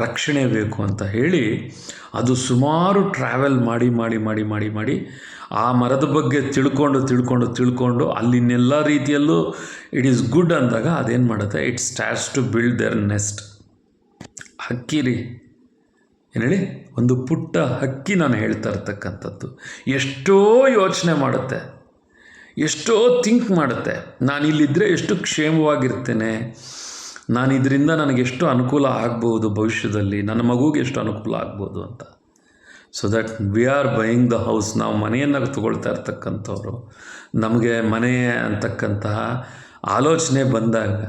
ರಕ್ಷಣೆ ಬೇಕು ಅಂತ ಹೇಳಿ ಅದು ಸುಮಾರು ಟ್ರಾವೆಲ್ ಮಾಡಿ ಆ ಮರದ ಬಗ್ಗೆ ತಿಳ್ಕೊಂಡು ಅಲ್ಲಿನೆಲ್ಲ ರೀತಿಯಲ್ಲೂ ಇಟ್ ಈಸ್ ಗುಡ್ ಅಂದಾಗ ಅದೇನು ಮಾಡುತ್ತೆ, it starts to build their nest. ಹಕ್ಕಿ ರೀ, ಏನು ಹೇಳಿ, ಒಂದು ಪುಟ್ಟ ಹಕ್ಕಿ ನಾನು ಹೇಳ್ತಾ ಇರ್ತಕ್ಕಂಥದ್ದು ಎಷ್ಟೋ ಯೋಚನೆ ಮಾಡುತ್ತೆ, ಎಷ್ಟೋ ಥಿಂಕ್ ಮಾಡುತ್ತೆ. ನಾನಿಲ್ಲಿದ್ದರೆ ಎಷ್ಟು ಕ್ಷೇಮವಾಗಿರ್ತೇನೆ, ನಾನು ಇದರಿಂದ ನನಗೆಷ್ಟು ಅನುಕೂಲ ಆಗ್ಬೋದು ಭವಿಷ್ಯದಲ್ಲಿ, ನನ್ನ ಮಗುಗೆ ಎಷ್ಟು ಅನುಕೂಲ ಆಗ್ಬೋದು ಅಂತ. So that we R buying the house. ನಾವು ಮನೆಯನ್ನು ತೊಗೊಳ್ತಾ ಇರ್ತಕ್ಕಂಥವ್ರು, ನಮಗೆ ಮನೆ ಅಂತಕ್ಕಂತಹ ಆಲೋಚನೆ ಬಂದಾಗ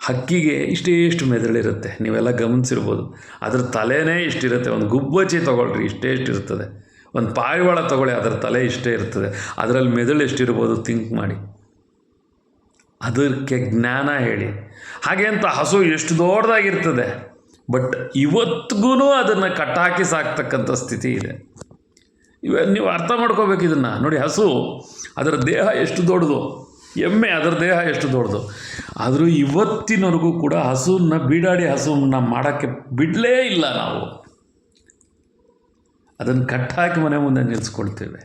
ಹಕ್ಕಿಗೆ ಇಷ್ಟು ಮೆದುಳಿರುತ್ತೆ. ನೀವೆಲ್ಲ ಗಮನಿಸಿರ್ಬೋದು, ಅದ್ರ ತಲೆನೇ ಇಷ್ಟಿರುತ್ತೆ. ಒಂದು ಗುಬ್ಬಚ್ಚಿ ತೊಗೊಳ್ರಿ, ಇಷ್ಟೇ ಒಂದು ಪಾರಿವಾಳ ತೊಗೊಳ್ಳಿ, ಅದರ ತಲೆ ಇಷ್ಟೇ ಇರ್ತದೆ. ಅದರಲ್ಲಿ ಮೆದುಳು ಎಷ್ಟಿರ್ಬೋದು ಥಿಂಕ್ ಮಾಡಿ, ಅದಕ್ಕೆ ಜ್ಞಾನ ಹೇಳಿ. ಹಾಗೆ ಅಂತ ಹಸು ಎಷ್ಟು ದೊಡ್ಡದಾಗಿರ್ತದೆ, ಬಟ್ ಇವತ್ತಿಗೂ ಅದನ್ನು ಕಟ್ಟಾಕಿ ಸಾಕ್ತಕ್ಕಂಥ ಸ್ಥಿತಿ ಇದೆ. ನೀವು ಅರ್ಥ ಮಾಡ್ಕೋಬೇಕು ಇದನ್ನು. ನೋಡಿ, ಹಸು ಅದರ ದೇಹ ಎಷ್ಟು ದೊಡ್ಡದು, ಎಮ್ಮೆ ಅದರ ದೇಹ ಎಷ್ಟು ದೊಡ್ಡದು, ಆದರೂ ಇವತ್ತಿನವರೆಗೂ ಕೂಡ ಹಸುವನ್ನು ಬೀಡಾಡಿ ಹಸುವನ್ನು ಮಾಡೋಕ್ಕೆ ಬಿಡಲೇ ಇಲ್ಲ. ನಾವು ಅದನ್ನು ಕಟ್ಟಾಕಿ ಮನೆ ಮುಂದೆ ನಿಲ್ಲಿಸ್ಕೊಳ್ತೇವೆ.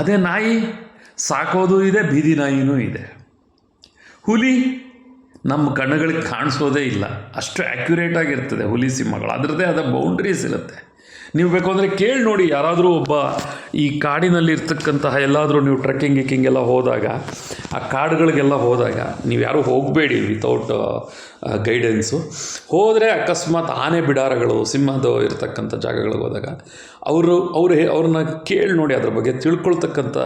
ಅದೇ ನಾಯಿ ಸಾಕೋದು ಇದೆ, ಬೀದಿ ನಾಯಿನೂ ಇದೆ. ಹುಲಿ ನಮ್ಮ ಕಣ್ಣುಗಳಿಗೆ ಕಾಣಿಸೋದೇ ಇಲ್ಲ, ಅಷ್ಟು ಆ್ಯಕ್ಯುರೇಟಾಗಿರ್ತದೆ ಹುಲಿ ಸಿಂಹಗಳು. ಅದರದ್ದೇ ಆದ ಬೌಂಡ್ರೀಸ್ ಇರುತ್ತೆ. ನೀವು ಬೇಕು ಅಂದರೆ ಕೇಳಿ ನೋಡಿ, ಯಾರಾದರೂ ಒಬ್ಬ ಈ ಕಾಡಿನಲ್ಲಿ ಇರ್ತಕ್ಕಂತಹ ಎಲ್ಲಾದರೂ ನೀವು ಟ್ರೆಕ್ಕಿಂಗ್ ಎಲ್ಲ ಹೋದಾಗ, ಆ ಕಾಡುಗಳಿಗೆಲ್ಲ ಹೋದಾಗ ನೀವು ಯಾರೂ ಹೋಗಬೇಡಿ ವಿತೌಟ್ ಗೈಡೆನ್ಸು. ಹೋದರೆ ಅಕಸ್ಮಾತ್ ಆನೆ ಬಿಡಾರಗಳು, ಸಿಂಹದ ಇರ್ತಕ್ಕಂಥ ಜಾಗಗಳಿಗೆ ಹೋದಾಗ ಅವ್ರನ್ನ ಕೇಳಿ ನೋಡಿ, ಅದ್ರ ಬಗ್ಗೆ ತಿಳ್ಕೊಳ್ತಕ್ಕಂಥ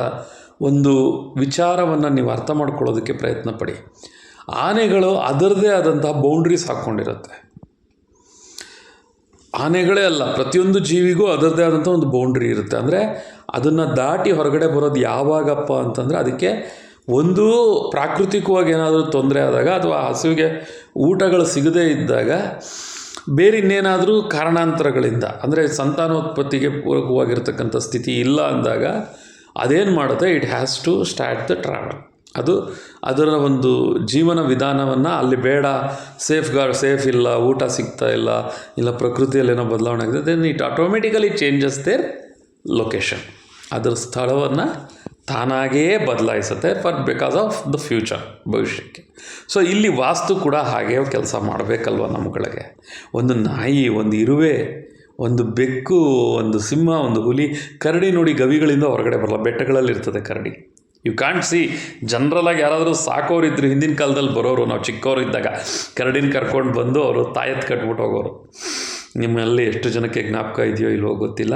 ಒಂದು ವಿಚಾರವನ್ನು ನೀವು ಅರ್ಥ ಮಾಡ್ಕೊಳ್ಳೋದಕ್ಕೆ ಪ್ರಯತ್ನ ಪಡಿ. ಆನೆಗಳು ಅದರದ್ದೇ ಆದಂತಹ ಬೌಂಡ್ರೀಸ್ ಹಾಕ್ಕೊಂಡಿರುತ್ತೆ. ಆನೆಗಳೇ ಅಲ್ಲ, ಪ್ರತಿಯೊಂದು ಜೀವಿಗೂ ಅದರದ್ದೇ ಆದಂಥ ಒಂದು ಬೌಂಡ್ರಿ ಇರುತ್ತೆ. ಅಂದರೆ ಅದನ್ನು ದಾಟಿ ಹೊರಗಡೆ ಬರೋದು ಯಾವಾಗಪ್ಪ ಅಂತಂದರೆ, ಅದಕ್ಕೆ ಒಂದು ಪ್ರಾಕೃತಿಕವಾಗಿ ಏನಾದರೂ ತೊಂದರೆ ಆದಾಗ, ಅಥವಾ ಹಸುವಿಗೆ ಊಟಗಳು ಸಿಗದೇ ಇದ್ದಾಗ, ಬೇರೆ ಇನ್ನೇನಾದರೂ ಕಾರಣಾಂತರಗಳಿಂದ, ಅಂದರೆ ಸಂತಾನೋತ್ಪತ್ತಿಗೆ ಪೂರಕವಾಗಿರ್ತಕ್ಕಂಥ ಸ್ಥಿತಿ ಇಲ್ಲ ಅಂದಾಗ ಅದೇನು ಮಾಡುತ್ತೆ, it has to start the travel. ಅದು ಅದರ ಒಂದು ಜೀವನ ವಿಧಾನವನ್ನು ಅಲ್ಲಿ ಬೇಡ, ಸೇಫ್ ಇಲ್ಲ, ಊಟ ಸಿಗ್ತಾ ಇಲ್ಲ ಪ್ರಕೃತಿಯಲ್ಲೇನೋ ಬದಲಾವಣೆ ಆಗಿದೆ, then it automatically changes their location. ಅದರ ಸ್ಥಳವನ್ನು ತಾನಾಗೇ ಬದಲಾಯಿಸುತ್ತೆ ಬಿಕಾಸ್ ಆಫ್ ದ ಫ್ಯೂಚರ್, ಭವಿಷ್ಯಕ್ಕೆ. ಸೊ ಇಲ್ಲಿ ವಾಸ್ತು ಕೂಡ ಹಾಗೇ ಕೆಲಸ ಮಾಡಬೇಕಲ್ವ ನಮ್ಮಗಳಿಗೆ. ಒಂದು ನಾಯಿ, ಒಂದು ಇರುವೆ, ಒಂದು ಬೆಕ್ಕು, ಒಂದು ಸಿಂಹ, ಒಂದು ಹುಲಿ, ಕರಡಿ ನೋಡಿ ಗವಿಗಳಿಂದ ಹೊರಗಡೆ ಬರಲ್ಲ. ಬೆಟ್ಟಗಳಲ್ಲಿ ಇರ್ತದೆ ಕರಡಿ. You can't see. ಜನರಲಾಗಿ ಯಾರಾದರೂ ಸಾಕೋರಿದ್ರು ಹಿಂದಿನ ಕಾಲದಲ್ಲಿ ಬರೋರು, ನಾವು ಚಿಕ್ಕವರಿದ್ದಾಗ ಕರಡಿನ ಕರ್ಕೊಂಡು ಬಂದು ಅವರು ತಾಯತ್ ಕಟ್ಬಿಟ್ಟು ಹೋಗೋರು. ನಿಮ್ಮಲ್ಲಿ ಎಷ್ಟು ಜನಕ್ಕೆ ಜ್ಞಾಪಕ ಇದೆಯೋ ಇಲ್ವೋ ಗೊತ್ತಿಲ್ಲ.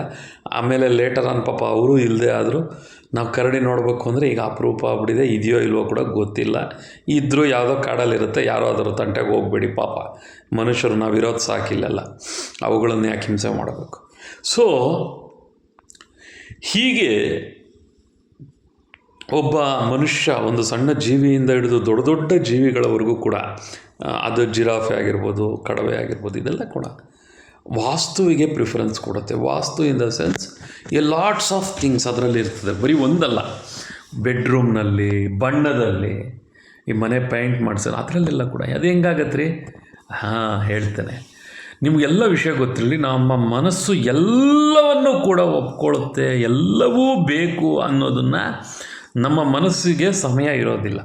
ಆಮೇಲೆ ಲೇಟರ್ ಆನ್ ಪಾಪ ಅವರು ಇಲ್ಲದೆ ಆದರೂ ನಾವು ಕರಡಿ ನೋಡಬೇಕು ಅಂದರೆ ಈಗ ಅಪರೂಪ ಆಗ್ಬಿಟ್ಟಿದೆ, ಇದೆಯೋ ಇಲ್ವೋ ಕೂಡ ಗೊತ್ತಿಲ್ಲ. ಇದ್ದರೂ ಯಾವುದೋ ಕಾಡಲ್ಲಿರುತ್ತೆ, ಯಾರೋ ಅದರ ತಂಟೆಗೆ ಹೋಗಬೇಡಿ ಪಾಪ. ಮನುಷ್ಯರು ನಾವಿರೋದು ಸಾಕಿಲ್ಲಲ್ಲ, ಅವುಗಳನ್ನು ಯಾಕೆ ಹಿಂಸೆ ಮಾಡಬೇಕು. ಸೊ ಹೀಗೆ ಒಬ್ಬ ಮನುಷ್ಯ ಒಂದು ಸಣ್ಣ ಜೀವಿಯಿಂದ ಹಿಡಿದು ದೊಡ್ಡ ದೊಡ್ಡ ಜೀವಿಗಳವರೆಗೂ ಕೂಡ, ಅದು ಜಿರಾಫೆ ಆಗಿರ್ಬೋದು, ಕಡವೆ ಆಗಿರ್ಬೋದು, ಇದೆಲ್ಲ ಕೂಡ ವಾಸ್ತುವಿಗೆ ಪ್ರಿಫರೆನ್ಸ್ ಕೊಡುತ್ತೆ. Vastu in the sense lots of things ಅದರಲ್ಲಿ ಇರ್ತದೆ. ಬರೀ ಒಂದಲ್ಲ, ಬೆಡ್ರೂಮ್ನಲ್ಲಿ, ಬಣ್ಣದಲ್ಲಿ, ಈ ಮನೆ ಪೇಂಟ್ ಮಾಡಿಸೋದು, ಅದರಲ್ಲೆಲ್ಲ ಕೂಡ. ಅದು ಹೆಂಗಾಗತ್ತೆ ರೀ? ಹೇಳ್ತೇನೆ. ನಿಮಗೆಲ್ಲ ವಿಷಯ ಗೊತ್ತಿರಲಿ, ನಮ್ಮ ಮನಸ್ಸು ಎಲ್ಲವನ್ನೂ ಕೂಡ ಒಪ್ಕೊಳ್ಳುತ್ತೆ. ಎಲ್ಲವೂ ಬೇಕು ಅನ್ನೋದನ್ನು ನಮ್ಮ ಮನಸ್ಸಿಗೆ ಸಮಯ ಇರೋದಿಲ್ಲ.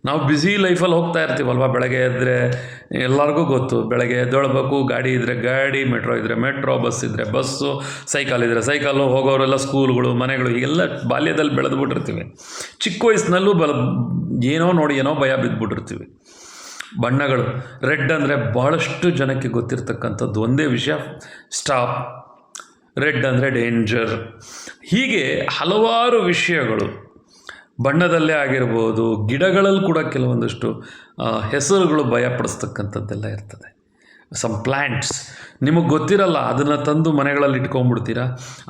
ನಾವು ಬ್ಯುಸಿ ಲೈಫಲ್ಲಿ ಹೋಗ್ತಾ ಇರ್ತೀವಲ್ವ. ಬೆಳಗ್ಗೆ ಎದ್ದರೆ ಎಲ್ಲರಿಗೂ ಗೊತ್ತು, ಬೆಳಗ್ಗೆ ಎದ್ದೇಳಬೇಕು, ಗಾಡಿ ಇದ್ದರೆ ಗಾಡಿ, ಮೆಟ್ರೋ ಇದ್ದರೆ ಮೆಟ್ರೋ, ಬಸ್ ಇದ್ದರೆ ಬಸ್ಸು, ಸೈಕಲ್ ಇದ್ದರೆ ಸೈಕಲ್ಲು, ಹೋಗೋರೆಲ್ಲ ಸ್ಕೂಲ್ಗಳು, ಮನೆಗಳು, ಹೀಗೆಲ್ಲ ಬಾಲ್ಯದಲ್ಲಿ ಬೆಳೆದ್ಬಿಟ್ಟಿರ್ತೀವಿ. ಚಿಕ್ಕ ವಯಸ್ಸಿನಲ್ಲೂ ಏನೋ ಭಯ ಬಿದ್ದುಬಿಟ್ಟಿರ್ತೀವಿ. ಬಣ್ಣಗಳು, ರೆಡ್ ಅಂದರೆ ಭಾಳಷ್ಟು ಜನಕ್ಕೆ ಗೊತ್ತಿರ್ತಕ್ಕಂಥದ್ದು ಒಂದೇ ವಿಷಯ, ಸ್ಟಾಪ್. ರೆಡ್ ಅಂದರೆ ಡೇಂಜರ್. ಹೀಗೆ ಹಲವಾರು ವಿಷಯಗಳು ಬಣ್ಣದಲ್ಲೇ ಆಗಿರ್ಬೋದು, ಗಿಡಗಳಲ್ಲಿ ಕೂಡ ಕೆಲವೊಂದಷ್ಟು ಹೆಸರುಗಳು ಭಯಪಡಿಸ್ತಕ್ಕಂಥದ್ದೆಲ್ಲ ಇರ್ತದೆ. ಸಮ್ ಪ್ಲ್ಯಾಂಟ್ಸ್ ನಿಮಗೆ ಗೊತ್ತಿರಲ್ಲ, ಅದನ್ನು ತಂದು ಮನೆಗಳಲ್ಲಿ ಇಟ್ಕೊಂಡ್ಬಿಡ್ತೀರಾ.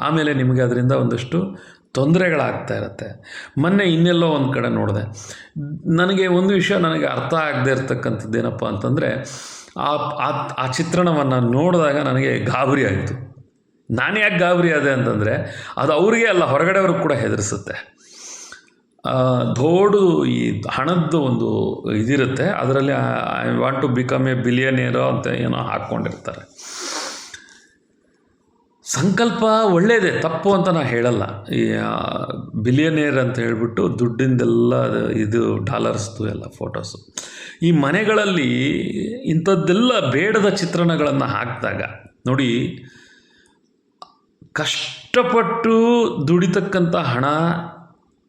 ಆಮೇಲೆ ನಿಮಗೆ ಅದರಿಂದ ಒಂದಷ್ಟು ತೊಂದರೆಗಳಾಗ್ತಾ ಇರುತ್ತೆ. ಮೊನ್ನೆ ಇನ್ನೆಲ್ಲೋ ಒಂದು ಕಡೆ ನೋಡಿದೆ, ನನಗೆ ಒಂದು ವಿಷಯ ನನಗೆ ಅರ್ಥ ಆಗದೆ ಇರ್ತಕ್ಕಂಥದ್ದು ಏನಪ್ಪ ಅಂತಂದರೆ, ಆ ಚಿತ್ರಣವನ್ನು ನೋಡಿದಾಗ ನನಗೆ ಗಾಬರಿ ಆಯಿತು. ನಾನು ಯಾಕೆ ಗಾಬರಿ ಆದೆ ಅಂತಂದರೆ, ಅದು ಅವರಿಗೆ ಅಲ್ಲ, ಹೊರಗಡೆಯವ್ರಿಗೆ ಕೂಡ ಹೆದರಿಸುತ್ತೆ. ದೊಡ್ಡ ಈ ಹಣದ್ದು ಒಂದು ಇದಿರುತ್ತೆ, ಅದರಲ್ಲಿ I want to become a ಬಿಲಿಯನೇರೋ ಅಂತ ಏನೋ ಹಾಕ್ಕೊಂಡಿರ್ತಾರೆ. ಸಂಕಲ್ಪ ಒಳ್ಳೆಯದೇ, ತಪ್ಪು ಅಂತ ನಾನು ಹೇಳಲ್ಲ. ಈ ಬಿಲಿಯನೇರ್ ಅಂತ ಹೇಳಿಬಿಟ್ಟು ದುಡ್ಡಿಂದೆಲ್ಲ ಇದು ಡಾಲರ್ಸ್ದು ಎಲ್ಲ ಫೋಟೋಸು, ಈ ಮನೆಗಳಲ್ಲಿ ಇಂಥದ್ದೆಲ್ಲ ಬೇಡದ ಚಿತ್ರಣಗಳನ್ನು ಹಾಕಿದಾಗ ನೋಡಿ, ಕಷ್ಟಪಟ್ಟು ದುಡಿತಕ್ಕಂಥ ಹಣ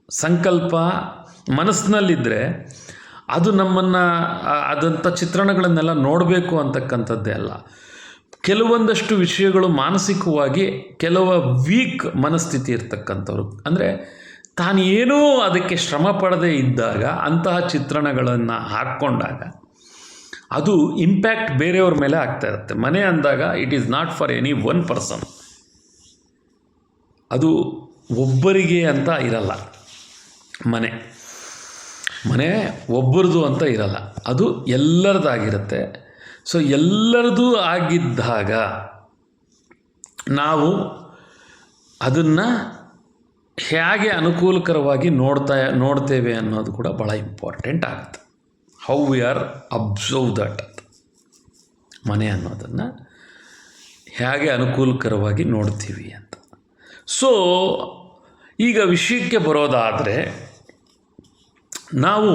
ಸಂಕಲ್ಪ ಮನಸ್ಸಿನಲ್ಲಿದ್ದರೆ ಅದು ನಮ್ಮನ್ನು ಅದಂಥ ಚಿತ್ರಣಗಳನ್ನೆಲ್ಲ ನೋಡಬೇಕು ಅಂತಕ್ಕಂಥದ್ದೇ ಅಲ್ಲ. ಕೆಲವೊಂದಷ್ಟು ವಿಷಯಗಳು ಮಾನಸಿಕವಾಗಿ ಕೆಲವು ವೀಕ್ ಮನಸ್ಥಿತಿ ಇರ್ತಕ್ಕಂಥವ್ರು, ಅಂದರೆ ತಾನು ಏನೂ ಅದಕ್ಕೆ ಶ್ರಮ ಪಡದೇ ಇದ್ದಾಗ ಅಂತಹ ಚಿತ್ರಣಗಳನ್ನು ಹಾಕ್ಕೊಂಡಾಗ ಅದು ಇಂಪ್ಯಾಕ್ಟ್ ಬೇರೆಯವ್ರ ಮೇಲೆ ಆಗ್ತಾ ಇರುತ್ತೆ. ಮನೆ ಅಂದಾಗ it is not for any one person, ಅದು ಒಬ್ಬರಿಗೆ ಅಂತ ಇರಲ್ಲ. ಮನೆ ಒಬ್ಬರದು ಅಂತ ಇರಲ್ಲ, ಅದು ಎಲ್ಲರದಾಗಿರುತ್ತೆ. ಸೊ ಎಲ್ಲರದೂ ಆಗಿದ್ದಾಗ ನಾವು ಅದನ್ನು ಹೇಗೆ ಅನುಕೂಲಕರವಾಗಿ ನೋಡ್ತೇವೆ ಅನ್ನೋದು ಕೂಡ ಭಾಳ ಇಂಪಾರ್ಟೆಂಟ್ ಆಗುತ್ತೆ. How we are observe that ಅಂತ, ಮನೆ ಅನ್ನೋದನ್ನು ಹೇಗೆ ಅನುಕೂಲಕರವಾಗಿ ನೋಡ್ತೀವಿ ಅಂತ. ಸೊ ಈಗ ವಿಷಯಕ್ಕೆ ಬರೋದಾದರೆ, ನಾವು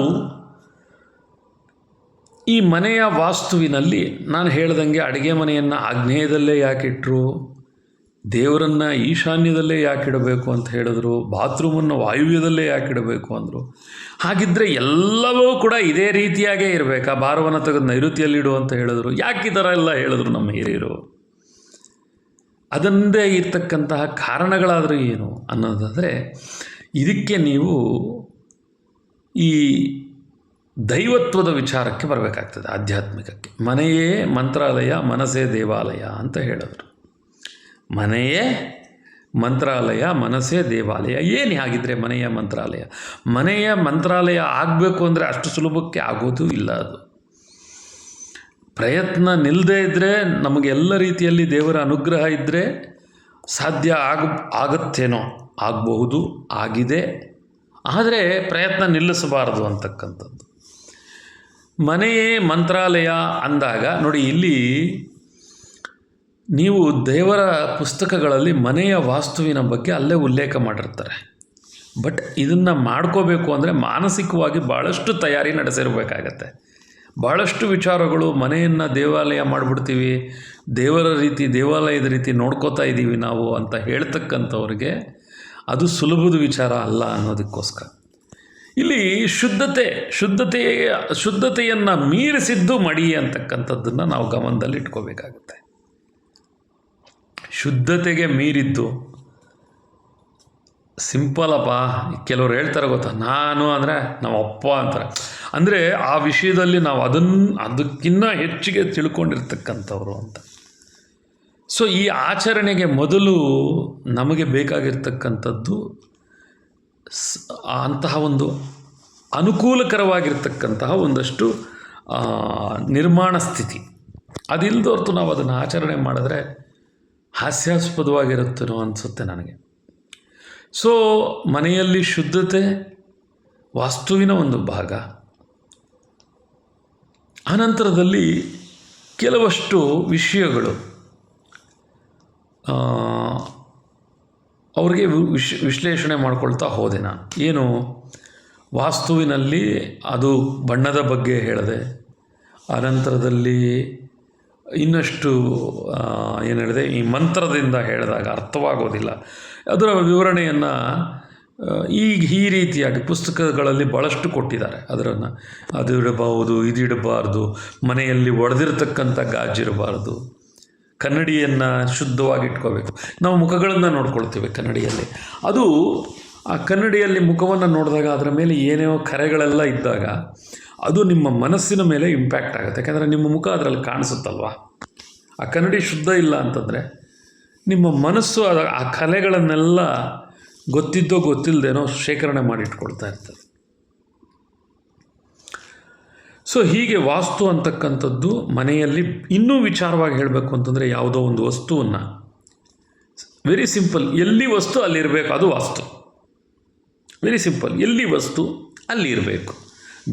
ಈ ಮನೆಯ ವಾಸ್ತುವಿನಲ್ಲಿ ನಾನು ಹೇಳ್ದಂಗೆ ಅಡುಗೆ ಮನೆಯನ್ನು ಆಗ್ನೇಯದಲ್ಲೇ ಯಾಕಿಟ್ರು, ದೇವರನ್ನು ಈಶಾನ್ಯದಲ್ಲೇ ಯಾಕಿಡಬೇಕು ಅಂತ ಹೇಳಿದ್ರು, ಬಾತ್ರೂಮನ್ನು ವಾಯುವ್ಯದಲ್ಲೇ ಯಾಕಿಡಬೇಕು ಅಂದರು. ಹಾಗಿದ್ದರೆ ಎಲ್ಲವೂ ಕೂಡ ಇದೇ ರೀತಿಯಾಗೇ ಇರಬೇಕಾ? ಭಾರವನ್ನು ತೆಗೆದು ನೈಋತ್ಯಲ್ಲಿಡು ಅಂತ ಹೇಳಿದ್ರು. ಯಾಕೆ ಈ ಥರ ಎಲ್ಲ ಹೇಳಿದ್ರು ನಮ್ಮ ಹಿರಿಯರು? ಅದನ್ನೇ ಇರ್ತಕ್ಕಂತಹ ಕಾರಣಗಳಾದರೂ ಏನು ಅನ್ನೋದಾದರೆ, ಇದಕ್ಕೆ ನೀವು ಈ ದೈವತ್ವದ ವಿಚಾರಕ್ಕೆ ಬರಬೇಕಾಗ್ತದೆ, ಆಧ್ಯಾತ್ಮಿಕಕ್ಕೆ. ಮನೆಯೇ ಮಂತ್ರಾಲಯ, ಮನಸ್ಸೇ ದೇವಾಲಯ ಅಂತ ಹೇಳಿದ್ರು. ಮನೆಯೇ ಮಂತ್ರಾಲಯ, ಮನಸ್ಸೇ ದೇವಾಲಯ. ಏನು ಹಾಗಿದ್ರೆ ಮನೆಯ ಮಂತ್ರಾಲಯ ಆಗಬೇಕು ಅಂದರೆ ಅಷ್ಟು ಸುಲಭಕ್ಕೆ ಆಗೋದು ಇಲ್ಲ. ಅದು ಪ್ರಯತ್ನ ನಿಲ್ಲದೇ ಇದ್ದರೆ, ನಮಗೆಲ್ಲ ರೀತಿಯಲ್ಲಿ ದೇವರ ಅನುಗ್ರಹ ಇದ್ದರೆ ಸಾಧ್ಯ ಆಗುತ್ತೇನೋ, ಆಗಬಹುದು, ಆಗಿದೆ. ಆದರೆ ಪ್ರಯತ್ನ ನಿಲ್ಲಿಸಬಾರದು ಅಂತಕ್ಕಂಥದ್ದು. ಮನೆಯೇ ಮಂತ್ರಾಲಯ ಅಂದಾಗ ನೋಡಿ, ಇಲ್ಲಿ ನೀವು ದೇವರ ಪುಸ್ತಕಗಳಲ್ಲಿ ಮನೆಯ ವಾಸ್ತುವಿನ ಬಗ್ಗೆ ಅಲ್ಲೇ ಉಲ್ಲೇಖ ಮಾಡಿರ್ತಾರೆ. ಬಟ್ ಇದನ್ನು ಮಾಡ್ಕೋಬೇಕು ಅಂದರೆ ಮಾನಸಿಕವಾಗಿ ಭಾಳಷ್ಟು ತಯಾರಿ ನಡೆಸಿರಬೇಕಾಗತ್ತೆ. ಭಾಳಷ್ಟು ವಿಚಾರಗಳು, ಮನೆಯನ್ನು ದೇವಾಲಯ ಮಾಡಿಬಿಡ್ತೀವಿ, ದೇವಾಲಯದ ರೀತಿ ನೋಡ್ಕೋತಾ ಇದ್ದೀವಿ ನಾವು ಅಂತ ಹೇಳ್ತಕ್ಕಂಥವ್ರಿಗೆ ಅದು ಸುಲಭದ ವಿಚಾರ ಅಲ್ಲ ಅನ್ನೋದಕ್ಕೋಸ್ಕರ ಇಲ್ಲಿ ಶುದ್ಧತೆಯನ್ನು ಮೀರಿಸಿದ್ದು ಮಡಿ ಅಂತಕ್ಕಂಥದ್ದನ್ನು ನಾವು ಗಮನದಲ್ಲಿ ಇಟ್ಕೋಬೇಕಾಗುತ್ತೆ. ಶುದ್ಧತೆಗೆ ಮೀರಿದ್ದು ಸಿಂಪಲಪ್ಪ. ಕೆಲವ್ರು ಹೇಳ್ತಾರೆ ಗೊತ್ತಾ, ನಾನು ಅಂದರೆ ನಮ್ಮ ಅಪ್ಪ ಅಂತಾರೆ. ಅಂದರೆ ಆ ವಿಷಯದಲ್ಲಿ ನಾವು ಅದಕ್ಕಿಂತ ಹೆಚ್ಚಿಗೆ ತಿಳ್ಕೊಂಡಿರ್ತಕ್ಕಂಥವ್ರು ಅಂತ. ಸೊ ಈ ಆಚರಣೆಗೆ ಮೊದಲು ನಮಗೆ ಬೇಕಾಗಿರ್ತಕ್ಕಂಥದ್ದು ಅಂತಹ ಒಂದು ಅನುಕೂಲಕರವಾಗಿರ್ತಕ್ಕಂತಹ ಒಂದಷ್ಟು ನಿರ್ಮಾಣ ಸ್ಥಿತಿ. ಅದಿಲ್ಲದೊರ್ತು ನಾವು ಅದನ್ನು ಆಚರಣೆ ಮಾಡಿದ್ರೆ ಹಾಸ್ಯಾಸ್ಪದವಾಗಿರುತ್ತೇನೋ ಅನಿಸುತ್ತೆ ನನಗೆ. ಸೊ ಮನೆಯಲ್ಲಿ ಶುದ್ಧತೆ ವಾಸ್ತುವಿನ ಒಂದು ಭಾಗ. ಅನಂತರದಲ್ಲಿ ಕೆಲವಷ್ಟು ವಿಷಯಗಳು ಅವ್ರಿಗೆ ವಿಶ್ಲೇಷಣೆ ಮಾಡ್ಕೊಳ್ತಾ ಹೋದೆ ನಾನು. ಏನು ವಾಸ್ತುವಿನಲ್ಲಿ ಅದು ಬಣ್ಣದ ಬಗ್ಗೆ ಹೇಳಿದೆ. ಅನಂತರದಲ್ಲಿ ಇನ್ನಷ್ಟು ಏನು ಹೇಳಿದೆ, ಈ ಮಂತ್ರದಿಂದ ಹೇಳಿದಾಗ ಅರ್ಥವಾಗೋದಿಲ್ಲ, ಅದರ ವಿವರಣೆಯನ್ನು ಈ ರೀತಿಯಾಗಿ ಪುಸ್ತಕಗಳಲ್ಲಿ ಭಾಳಷ್ಟು ಕೊಟ್ಟಿದ್ದಾರೆ. ಅದನ್ನು ಅದು ಇಡಬಹುದು, ಇದು ಇಡಬಾರ್ದು, ಮನೆಯಲ್ಲಿ ಒಡೆದಿರ್ತಕ್ಕಂಥ ಗಾಜಿರಬಾರ್ದು, ಕನ್ನಡಿಯನ್ನು ಶುದ್ಧವಾಗಿ ಇಟ್ಕೋಬೇಕು. ನಾವು ಮುಖಗಳನ್ನು ನೋಡ್ಕೊಳ್ತೇವೆ ಕನ್ನಡಿಯಲ್ಲಿ. ಅದು ಆ ಕನ್ನಡಿಯಲ್ಲಿ ಮುಖವನ್ನು ನೋಡಿದಾಗ ಅದರ ಮೇಲೆ ಏನೇನೋ ಕರೆಗಳೆಲ್ಲ ಇದ್ದಾಗ ಅದು ನಿಮ್ಮ ಮನಸ್ಸಿನ ಮೇಲೆ ಇಂಪ್ಯಾಕ್ಟ್ ಆಗುತ್ತೆ. ಯಾಕೆಂದರೆ ನಿಮ್ಮ ಮುಖ ಅದರಲ್ಲಿ ಕಾಣಿಸುತ್ತಲ್ವ. ಆ ಕನ್ನಡಿ ಶುದ್ಧ ಇಲ್ಲ ಅಂತಂದರೆ ನಿಮ್ಮ ಮನಸ್ಸು ಆ ಕಲೆಗಳನ್ನೆಲ್ಲ ಗೊತ್ತಿದ್ದೋ ಗೊತ್ತಿಲ್ಲದೇನೋ ಶೇಖರಣೆ ಮಾಡಿಟ್ಕೊಳ್ತಾ ಇರ್ತದೆ. ಸೊ ಹೀಗೆ ವಾಸ್ತು ಅಂತಕ್ಕಂಥದ್ದು ಮನೆಯಲ್ಲಿ ಇನ್ನೂ ವಿಚಾರವಾಗಿ ಹೇಳಬೇಕು ಅಂತಂದರೆ ಯಾವುದೋ ಒಂದು ವಸ್ತುವನ್ನು ವೆರಿ ಸಿಂಪಲ್, ಎಲ್ಲಿ ವಸ್ತು ಅಲ್ಲಿರಬೇಕು, ಅದು ವಾಸ್ತು. ವೆರಿ ಸಿಂಪಲ್, ಎಲ್ಲಿ ವಸ್ತು ಅಲ್ಲಿ ಇರಬೇಕು.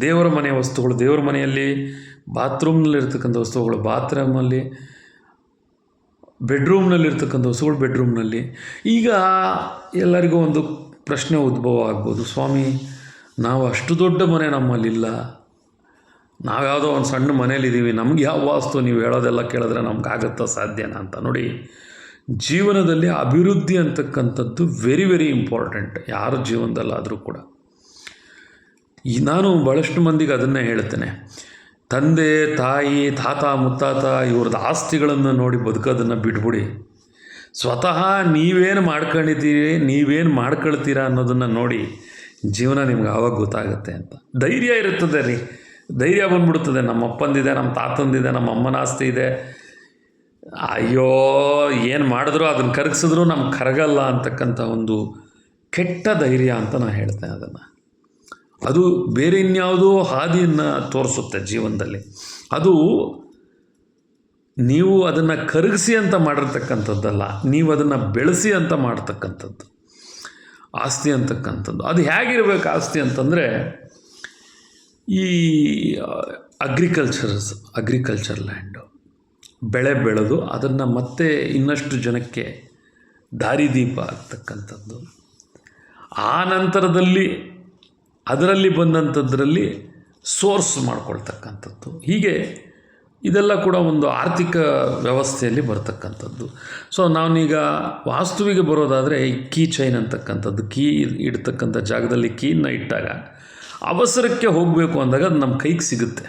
ದೇವರ ಮನೆಯ ವಸ್ತುಗಳು ದೇವರ ಮನೆಯಲ್ಲಿ, ಬಾತ್ರೂಮ್ನಲ್ಲಿರ್ತಕ್ಕಂಥ ವಸ್ತುಗಳು ಬಾತ್ರೂಮಲ್ಲಿ, ಬೆಡ್ರೂಮ್ನಲ್ಲಿರ್ತಕ್ಕಂಥ ವಸ್ತುಗಳು ಬೆಡ್ರೂಮ್ನಲ್ಲಿ. ಈಗ ಎಲ್ಲರಿಗೂ ಒಂದು ಪ್ರಶ್ನೆ ಉದ್ಭವ ಆಗ್ಬೋದು, ಸ್ವಾಮಿ ನಾವು ಅಷ್ಟು ದೊಡ್ಡ ಮನೆ ನಮ್ಮಲ್ಲಿಲ್ಲ, ನಾವು ಯಾವುದೋ ಒಂದು ಸಣ್ಣ ಮನೇಲಿದ್ದೀವಿ, ನಮ್ಗೆ ಯಾವ ವಾಸ್ತು ನೀವು ಹೇಳೋದೆಲ್ಲ ಕೇಳಿದ್ರೆ ನಮ್ಗಾಗತ್ತಾ, ಸಾಧ್ಯನಾ ಅಂತ. ನೋಡಿ, ಜೀವನದಲ್ಲಿ ಅಭಿವೃದ್ಧಿ ಅಂತಕ್ಕಂಥದ್ದು ವೆರಿ ವೆರಿ ಇಂಪಾರ್ಟೆಂಟ್, ಯಾರ ಜೀವನದಲ್ಲಾದರೂ ಕೂಡ. ನಾನು ಭಾಳಷ್ಟು ಮಂದಿಗೆ ಅದನ್ನೇ ಹೇಳ್ತೇನೆ, ತಂದೆ ತಾಯಿ ತಾತ ಮುತ್ತಾತ ಇವ್ರದ್ದು ಆಸ್ತಿಗಳನ್ನು ನೋಡಿ ಬದುಕೋದನ್ನು ಬಿಟ್ಬಿಡಿ. ಸ್ವತಃ ನೀವೇನು ಮಾಡ್ಕೊಂಡಿದ್ದೀರಿ, ನೀವೇನು ಮಾಡ್ಕೊಳ್ತೀರಾ ಅನ್ನೋದನ್ನು ನೋಡಿ ಜೀವನ ನಿಮ್ಗೆ ಆವಾಗ ಗೊತ್ತಾಗುತ್ತೆ ಅಂತ. ಧೈರ್ಯ ಇರುತ್ತದೆ ರೀ, ಧೈರ್ಯ ಬಂದ್ಬಿಡ್ತದೆ. ನಮ್ಮ ಅಪ್ಪಂದಿದೆ, ನಮ್ಮ ತಾತಂದಿದೆ, ನಮ್ಮ ಅಮ್ಮನ ಆಸ್ತಿ ಇದೆ, ಅಯ್ಯೋ ಏನು ಮಾಡಿದ್ರು ಅದನ್ನು ಕರಗಿಸಿದ್ರು ನಮ್ಗೆ ಕರಗಲ್ಲ ಅಂತಕ್ಕಂಥ ಒಂದು ಕೆಟ್ಟ ಧೈರ್ಯ ಅಂತ ನಾನು ಹೇಳ್ತೇನೆ ಅದನ್ನು. ಅದು ಬೇರೆ ಇನ್ಯಾವುದೋ ಹಾದಿಯನ್ನು ತೋರಿಸುತ್ತೆ ಜೀವನದಲ್ಲಿ. ಅದು ನೀವು ಅದನ್ನು ಕರಗಿಸಿ ಅಂತ ಮಾಡಿರ್ತಕ್ಕಂಥದ್ದಲ್ಲ, ನೀವು ಅದನ್ನು ಬೆಳೆಸಿ ಅಂತ ಮಾಡ್ತಕ್ಕಂಥದ್ದು ಆಸ್ತಿ ಅಂತಕ್ಕಂಥದ್ದು. ಅದು ಹೇಗಿರಬೇಕು ಆಸ್ತಿ ಅಂತಂದರೆ, ಈ ಅಗ್ರಿಕಲ್ಚರ್ ಲ್ಯಾಂಡು, ಬೆಳೆ ಬೆಳೆದು ಅದನ್ನು ಮತ್ತೆ ಇನ್ನಷ್ಟು ಜನಕ್ಕೆ ದಾರಿದೀಪ ಆಗ್ತಕ್ಕಂಥದ್ದು. ಆ ನಂತರದಲ್ಲಿ ಅದರಲ್ಲಿ ಬಂದಂಥದ್ರಲ್ಲಿ ಸೋರ್ಸ್ ಮಾಡ್ಕೊಳ್ತಕ್ಕಂಥದ್ದು. ಹೀಗೆ ಇದೆಲ್ಲ ಕೂಡ ಒಂದು ಆರ್ಥಿಕ ವ್ಯವಸ್ಥೆಯಲ್ಲಿ ಬರ್ತಕ್ಕಂಥದ್ದು. ಸೊ ನಾನೀಗ ವಾಸ್ತುವಿಗೆ ಬರೋದಾದರೆ ಈ ಕೀ ಚೈನ್ ಅಂತಕ್ಕಂಥದ್ದು, ಕೀ ಇಡ್ತಕ್ಕಂಥ ಜಾಗದಲ್ಲಿ ಕೀನ ಇಟ್ಟಾಗ ಅವಸರಕ್ಕೆ ಹೋಗಬೇಕು ಅಂದಾಗ ಅದು ನಮ್ಮ ಕೈಗೆ ಸಿಗುತ್ತೆ.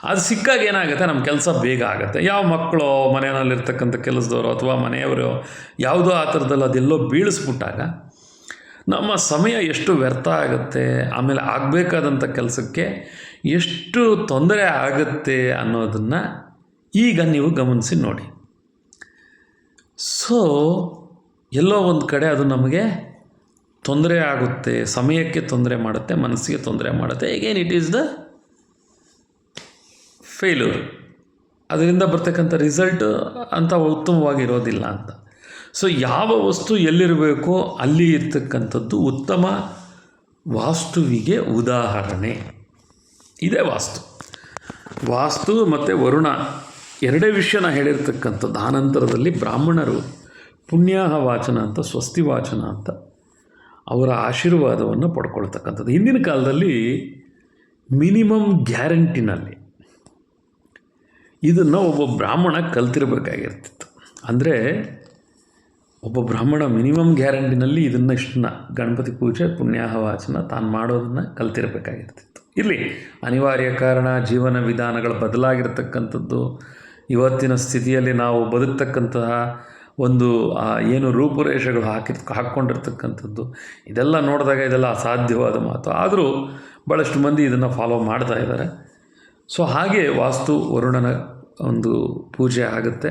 ಅದು ಸಿಕ್ಕಾಗ ಏನಾಗುತ್ತೆ, ನಮ್ಮ ಕೆಲಸ ಬೇಗ ಆಗುತ್ತೆ. ಯಾವ ಮಕ್ಕಳು ಮನೆಯಲ್ಲಿರ್ತಕ್ಕಂಥ ಕೆಲಸದವರು ಅಥವಾ ಮನೆಯವರು ಯಾವುದೋ ಆ ಥರದಲ್ಲಿ ಅದೆಲ್ಲೋ ಬೀಳಿಸ್ಬಿಟ್ಟಾಗ ನಮ್ಮ ಸಮಯ ಎಷ್ಟು ವ್ಯರ್ಥ ಆಗುತ್ತೆ, ಆಮೇಲೆ ಆಗಬೇಕಾದಂಥ ಕೆಲಸಕ್ಕೆ ಎಷ್ಟು ತೊಂದರೆ ಆಗುತ್ತೆ ಅನ್ನೋದನ್ನು ಈಗ ನೀವು ಗಮನಿಸಿ ನೋಡಿ. ಸೊ ಎಲ್ಲೋ ಒಂದು ಕಡೆ ಅದು ನಮಗೆ ತೊಂದರೆ ಆಗುತ್ತೆ, ಸಮಯಕ್ಕೆ ತೊಂದರೆ ಮಾಡುತ್ತೆ, ಮನಸ್ಸಿಗೆ ತೊಂದರೆ ಮಾಡುತ್ತೆ. Again it is the failure. ಅದರಿಂದ ಬರ್ತಕ್ಕಂಥ ರಿಸಲ್ಟ್ ಅಂತ ಉತ್ತಮವಾಗಿರೋದಿಲ್ಲ ಅಂತ. ಸೊ ಯಾವ ವಸ್ತು ಎಲ್ಲಿರಬೇಕೋ ಅಲ್ಲಿ ಇರ್ತಕ್ಕಂಥದ್ದು ಉತ್ತಮ ವಾಸ್ತುವಿಗೆ ಉದಾಹರಣೆ. ಇದೇ ವಾಸ್ತು ಮತ್ತು ವರುಣ ಎರಡೇ ವಿಷಯನ ಹೇಳಿರ್ತಕ್ಕಂಥದ್ದು. ಆನಂತರದಲ್ಲಿ ಬ್ರಾಹ್ಮಣರು ಪುಣ್ಯಾಹ ವಾಚನ ಅಂತ, ಸ್ವಸ್ತಿ ವಾಚನ ಅಂತ ಅವರ ಆಶೀರ್ವಾದವನ್ನು ಪಡ್ಕೊಳ್ತಕ್ಕಂಥದ್ದು. ಹಿಂದಿನ ಕಾಲದಲ್ಲಿ ಮಿನಿಮಮ್ ಗ್ಯಾರಂಟಿನಲ್ಲಿ ಇದನ್ನು ಒಬ್ಬ ಬ್ರಾಹ್ಮಣ ಕಲ್ತಿರಬೇಕಾಗಿರ್ತಿತ್ತು. ಅಂದರೆ ಒಬ್ಬ ಬ್ರಾಹ್ಮಣ ಮಿನಿಮಮ್ ಗ್ಯಾರಂಟಿನಲ್ಲಿ ಇದನ್ನು ಇಷ್ಟನ್ನ ಗಣಪತಿ ಪೂಜೆ, ಪುಣ್ಯಾಹ ವಾಚನ ತಾನು ಮಾಡೋದನ್ನು ಕಲ್ತಿರಬೇಕಾಗಿರ್ತಿತ್ತು. ಇಲ್ಲಿ ಅನಿವಾರ್ಯ ಕಾರಣ, ಜೀವನ ವಿಧಾನಗಳು ಬದಲಾಗಿರ್ತಕ್ಕಂಥದ್ದು, ಇವತ್ತಿನ ಸ್ಥಿತಿಯಲ್ಲಿ ನಾವು ಬದುಕ್ತಕ್ಕಂತಹ ಒಂದು ಏನು ರೂಪುರೇಷೆಗಳು ಹಾಕ್ಕೊಂಡಿರ್ತಕ್ಕಂಥದ್ದು, ಇದೆಲ್ಲ ನೋಡಿದಾಗ ಇದೆಲ್ಲ ಅಸಾಧ್ಯವಾದ ಮಾತು. ಆದರೂ ಭಾಳಷ್ಟು ಮಂದಿ ಇದನ್ನು ಫಾಲೋ ಮಾಡ್ತಾ ಇದ್ದಾರೆ. ಸೊ ಹಾಗೆ ವಾಸ್ತು ವರುಣನ ಒಂದು ಪೂಜೆ ಆಗುತ್ತೆ.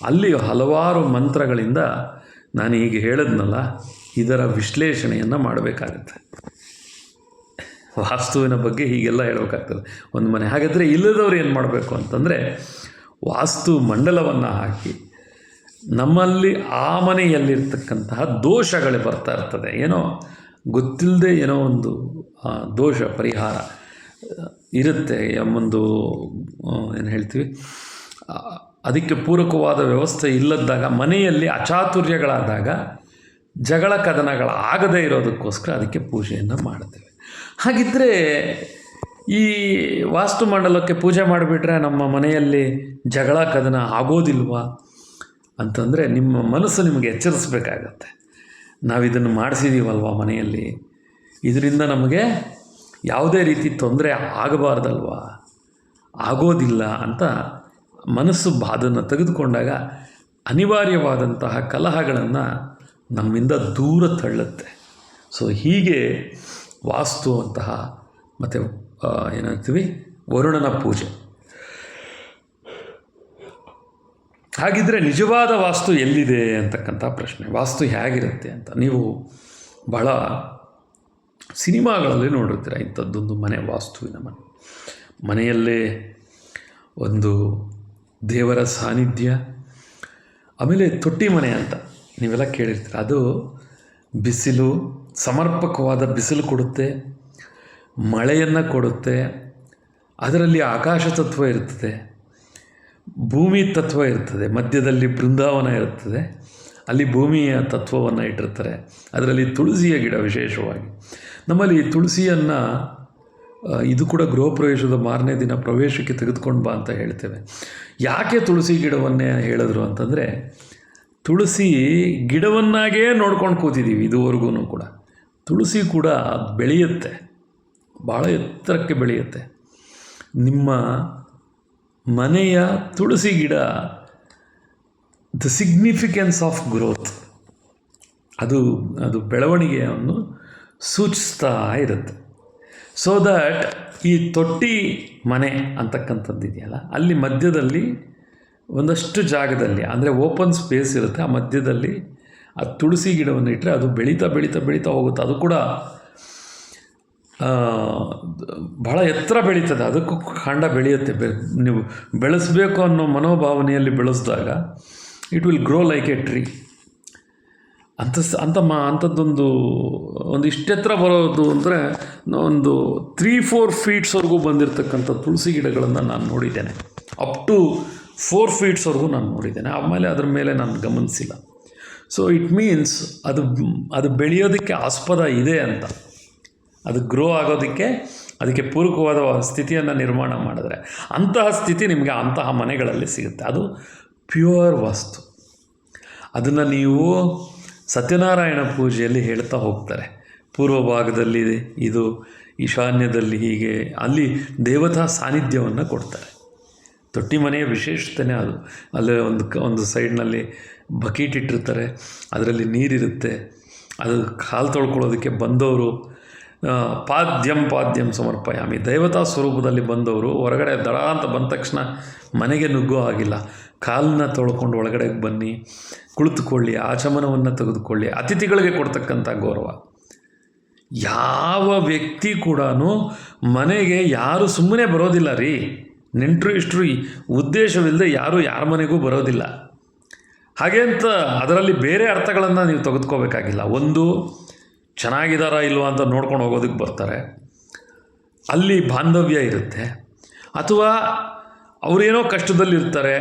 ಅಲ್ಲಿ ಹಲವಾರು ಮಂತ್ರಗಳಿಂದ ನಾನು ಹೀಗೆ ಹೇಳಿದ್ನಲ್ಲ, ಇದರ ವಿಶ್ಲೇಷಣೆಯನ್ನು ಮಾಡಬೇಕಾಗತ್ತೆ. ವಾಸ್ತುವಿನ ಬಗ್ಗೆ ಹೀಗೆಲ್ಲ ಹೇಳಬೇಕಾಗ್ತದೆ ಒಂದು ಮನೆ. ಹಾಗಾದರೆ ಇಲ್ಲದವ್ರು ಏನು ಮಾಡಬೇಕು ಅಂತಂದರೆ, ವಾಸ್ತು ಮಂಡಲವನ್ನು ಹಾಕಿ ನಮ್ಮಲ್ಲಿ ಆ ಮನೆಯಲ್ಲಿರ್ತಕ್ಕಂತಹ ದೋಷಗಳು ಬರ್ತಾ ಇರ್ತದೆ, ಏನೋ ಗೊತ್ತಿಲ್ಲದೆ ಏನೋ ಒಂದು ದೋಷ ಪರಿಹಾರ ಇರುತ್ತೆ, ಒಂದು ಏನು ಹೇಳ್ತೀವಿ, ಅದಕ್ಕೆ ಪೂರಕವಾದ ವ್ಯವಸ್ಥೆ ಇಲ್ಲದಾಗ, ಮನೆಯಲ್ಲಿ ಅಚಾತುರ್ಯಗಳಾದಾಗ, ಜಗಳ ಕದನಗಳಾಗದೇ ಇರೋದಕ್ಕೋಸ್ಕರ ಅದಕ್ಕೆ ಪೂಜೆಯನ್ನು ಮಾಡ್ತೇವೆ. ಹಾಗಿದ್ದರೆ ಈ ವಾಸ್ತು ಮಂಡಲಕ್ಕೆ ಪೂಜೆ ಮಾಡಿಬಿಟ್ರೆ ನಮ್ಮ ಮನೆಯಲ್ಲಿ ಜಗಳ ಕದನ ಆಗೋದಿಲ್ವಾ ಅಂತಂದರೆ, ನಿಮ್ಮ ಮನಸ್ಸು ನಿಮಗೆ ಎಚ್ಚರಿಸಬೇಕಾಗತ್ತೆ. ನಾವಿದನ್ನು ಮಾಡಿಸಿದ್ದೀವಲ್ವ ಮನೆಯಲ್ಲಿ, ಇದರಿಂದ ನಮಗೆ ಯಾವುದೇ ರೀತಿ ತೊಂದರೆ ಆಗಬಾರ್ದಲ್ವಾ, ಆಗೋದಿಲ್ಲ ಅಂತ ಮನಸ್ಸು ಅದನ್ನು ತೆಗೆದುಕೊಂಡಾಗ ಅನಿವಾರ್ಯವಾದಂತಹ ಕಲಹಗಳನ್ನು ನಮ್ಮಿಂದ ದೂರ ತಳ್ಳುತ್ತೆ. ಸೊ ಹೀಗೆ ವಾಸ್ತು ಅಂತಹ ಮತ್ತು ಏನಂತೀವಿ ವರುಣನ ಪೂಜೆ. ಹಾಗಿದ್ದರೆ ನಿಜವಾದ ವಾಸ್ತು ಎಲ್ಲಿದೆ ಅಂತಕ್ಕಂಥ ಪ್ರಶ್ನೆ. ವಾಸ್ತು ಹೇಗಿರುತ್ತೆ ಅಂತ ನೀವು ಬಹಳ ಸಿನಿಮಾಗಳಲ್ಲಿ ನೋಡಿರ್ತೀರ. ಇಂಥದ್ದೊಂದು ಮನೆ, ವಾಸ್ತುವಿನ ಮನೆಯಲ್ಲೇ ಒಂದು ದೇವರ ಸಾನ್ನಿಧ್ಯ. ಆಮೇಲೆ ತೊಟ್ಟಿ ಮನೆ ಅಂತ ನೀವೆಲ್ಲ ಕೇಳಿರ್ತೀರ. ಅದು ಬಿಸಿಲು, ಸಮರ್ಪಕವಾದ ಬಿಸಿಲು ಕೊಡುತ್ತೆ, ಮಳೆಯನ್ನು ಕೊಡುತ್ತೆ, ಅದರಲ್ಲಿ ಆಕಾಶ ತತ್ವ ಇರ್ತದೆ, ಭೂಮಿ ತತ್ವ ಇರ್ತದೆ, ಮಧ್ಯದಲ್ಲಿ ಬೃಂದಾವನ ಇರ್ತದೆ, ಅಲ್ಲಿ ಭೂಮಿಯ ತತ್ವವನ್ನು ಇಟ್ಟಿರ್ತಾರೆ. ಅದರಲ್ಲಿ ತುಳಸಿಯ ಗಿಡ ವಿಶೇಷವಾಗಿ. ನಮ್ಮಲ್ಲಿ ತುಳಸಿಯನ್ನು ಇದು ಕೂಡ ಗೃಹ ಪ್ರವೇಶದ ಮಾರನೇ ದಿನ ಪ್ರವೇಶಕ್ಕೆ ತೆಗೆದುಕೊಂಡು ಬಾ ಅಂತ ಹೇಳ್ತೇವೆ. ಯಾಕೆ ತುಳಸಿ ಗಿಡವನ್ನೇ ಹೇಳಿದ್ರು ಅಂತಂದರೆ, ತುಳಸಿ ಗಿಡವನ್ನಾಗೇ ನೋಡ್ಕೊಂಡು ಕೂತಿದ್ದೀವಿ ಇದುವರೆಗೂ ಕೂಡ. ತುಳಸಿ ಕೂಡ ಬೆಳೆಯುತ್ತೆ, ಭಾಳ ಎತ್ತರಕ್ಕೆ ಬೆಳೆಯುತ್ತೆ. ನಿಮ್ಮ ಮನೆಯ ತುಳಸಿ ಗಿಡ ದ ಸಿಗ್ನಿಫಿಕೆನ್ಸ್ ಆಫ್ ಗ್ರೋತ್, ಅದು ಬೆಳವಣಿಗೆಯನ್ನು ಸೂಚಿಸ್ತಾ ಇರುತ್ತೆ. ಸೊ ದ್ಯಾಟ್ ಈ ತೊಟ್ಟಿ ಮನೆ ಅಂತಕ್ಕಂಥದ್ದು ಇದೆಯಲ್ಲ, ಅಲ್ಲಿ ಮಧ್ಯದಲ್ಲಿ ಒಂದಷ್ಟು ಜಾಗದಲ್ಲಿ ಅಂದರೆ ಓಪನ್ ಸ್ಪೇಸ್ ಇರುತ್ತೆ. ಆ ಮಧ್ಯದಲ್ಲಿ ಆ ತುಳಸಿ ಗಿಡವನ್ನು ಇಟ್ಟರೆ ಅದು ಬೆಳೀತಾ ಬೆಳೀತಾ ಬೆಳೀತಾ ಹೋಗುತ್ತೆ. ಅದು ಕೂಡ ಬಹಳ ಎತ್ತರ ಬೆಳೀತದೆ. ಅದಕ್ಕೂ ಕಾಂಡ ಬೆಳೆಯುತ್ತೆ. ನೀವು ಬೆಳೆಸಬೇಕು ಅನ್ನೋ ಮನೋಭಾವನೆಯಲ್ಲಿ ಬೆಳೆಸಿದಾಗ it will grow like A tree. ಅಂಥದ್ದೊಂದು ಇಷ್ಟೆತ್ತರ ಬರೋದು ಅಂದರೆ ಒಂದು 3-4 ಫೀಟ್ಸ್ವರೆಗೂ ಬಂದಿರತಕ್ಕಂಥ ತುಳಸಿ ಗಿಡಗಳನ್ನು ನಾನು ನೋಡಿದ್ದೇನೆ. ಅಪ್ ಟು 4 ಫೀಟ್ಸ್ವರೆಗೂ ನಾನು ನೋಡಿದ್ದೇನೆ. ಆಮೇಲೆ ಅದ್ರ ಮೇಲೆ ನಾನು ಗಮನಿಸಿಲ್ಲ. ಸೊ ಇಟ್ ಮೀನ್ಸ್ ಅದು ಬೆಳೆಯೋದಕ್ಕೆ ಆಸ್ಪದ ಇದೆ ಅಂತ, ಅದು ಗ್ರೋ ಆಗೋದಕ್ಕೆ ಅದಕ್ಕೆ ಪೂರಕವಾದ ಸ್ಥಿತಿಯನ್ನು ನಿರ್ಮಾಣ ಮಾಡಿದ್ರೆ ಅಂತಹ ಸ್ಥಿತಿ ನಿಮಗೆ ಅಂತಹ ಮನೆಗಳಲ್ಲಿ ಸಿಗುತ್ತೆ. ಅದು ಪ್ಯೂರ್ ವಾಸ್ತು. ಅದನ್ನು ನೀವು ಸತ್ಯನಾರಾಯಣ ಪೂಜೆಯಲ್ಲಿ ಹೇಳ್ತಾ ಹೋಗ್ತಾರೆ. ಪೂರ್ವ ಭಾಗದಲ್ಲಿ ಇದು, ಈಶಾನ್ಯದಲ್ಲಿ ಹೀಗೆ, ಅಲ್ಲಿ ದೇವತಾ ಸಾನ್ನಿಧ್ಯವನ್ನು ಕೊಡ್ತಾರೆ. ತೊಟ್ಟಿ ಮನೆಯ ವಿಶೇಷತೆಯೇ ಅದು. ಅಲ್ಲೇ ಒಂದು ಸೈಡ್ನಲ್ಲಿ ಬಕೀಟ್ ಇಟ್ಟಿರ್ತಾರೆ, ಅದರಲ್ಲಿ ನೀರಿರುತ್ತೆ. ಅದು ಕಾಲು ತೊಳ್ಕೊಳ್ಳೋದಕ್ಕೆ ಬಂದವರು ಪಾದ್ಯಂ ಸಮರ್ಪಯಾಮಿ, ದೇವತಾ ಸ್ವರೂಪದಲ್ಲಿ ಬಂದವರು ಹೊರಗಡೆ ದಡ ಅಂತ ಬಂದ ತಕ್ಷಣ ಮನೆಗೆ ನುಗ್ಗೋ ಆಗಿಲ್ಲ. ಕಾಲನ್ನ ತೊಳ್ಕೊಂಡು ಒಳಗಡೆ ಬನ್ನಿ, ಕುಳಿತುಕೊಳ್ಳಿ, ಆಚಮನವನ್ನು ತೆಗೆದುಕೊಳ್ಳಿ. ಅತಿಥಿಗಳಿಗೆ ಕೊಡ್ತಕ್ಕಂಥ ಗೌರವ. ಯಾವ ವ್ಯಕ್ತಿ ಕೂಡ ಮನೆಗೆ ಯಾರು ಸುಮ್ಮನೆ ಬರೋದಿಲ್ಲ ರೀ. ನೆಂಟರು ಇಷ್ಟರು ಉದ್ದೇಶವಿಲ್ಲದೆ ಯಾರು ಯಾರ ಮನೆಗೂ ಬರೋದಿಲ್ಲ. ಹಾಗೆ ಅಂತ ಅದರಲ್ಲಿ ಬೇರೆ ಅರ್ಥಗಳನ್ನು ನೀವು ತೆಗೆದುಕೋಬೇಕಾಗಿಲ್ಲ. ಒಂದು, ಚೆನ್ನಾಗಿದ್ದಾರಾ ಇಲ್ವಾ ಅಂತ ನೋಡ್ಕೊಂಡು ಹೋಗೋದಕ್ಕೆ ಬರ್ತಾರೆ, ಅಲ್ಲಿ ಬಾಂಧವ್ಯ ಇರುತ್ತೆ. ಅಥವಾ ಅವರೇನೋ ಕಷ್ಟದಲ್ಲಿರ್ತಾರೆ,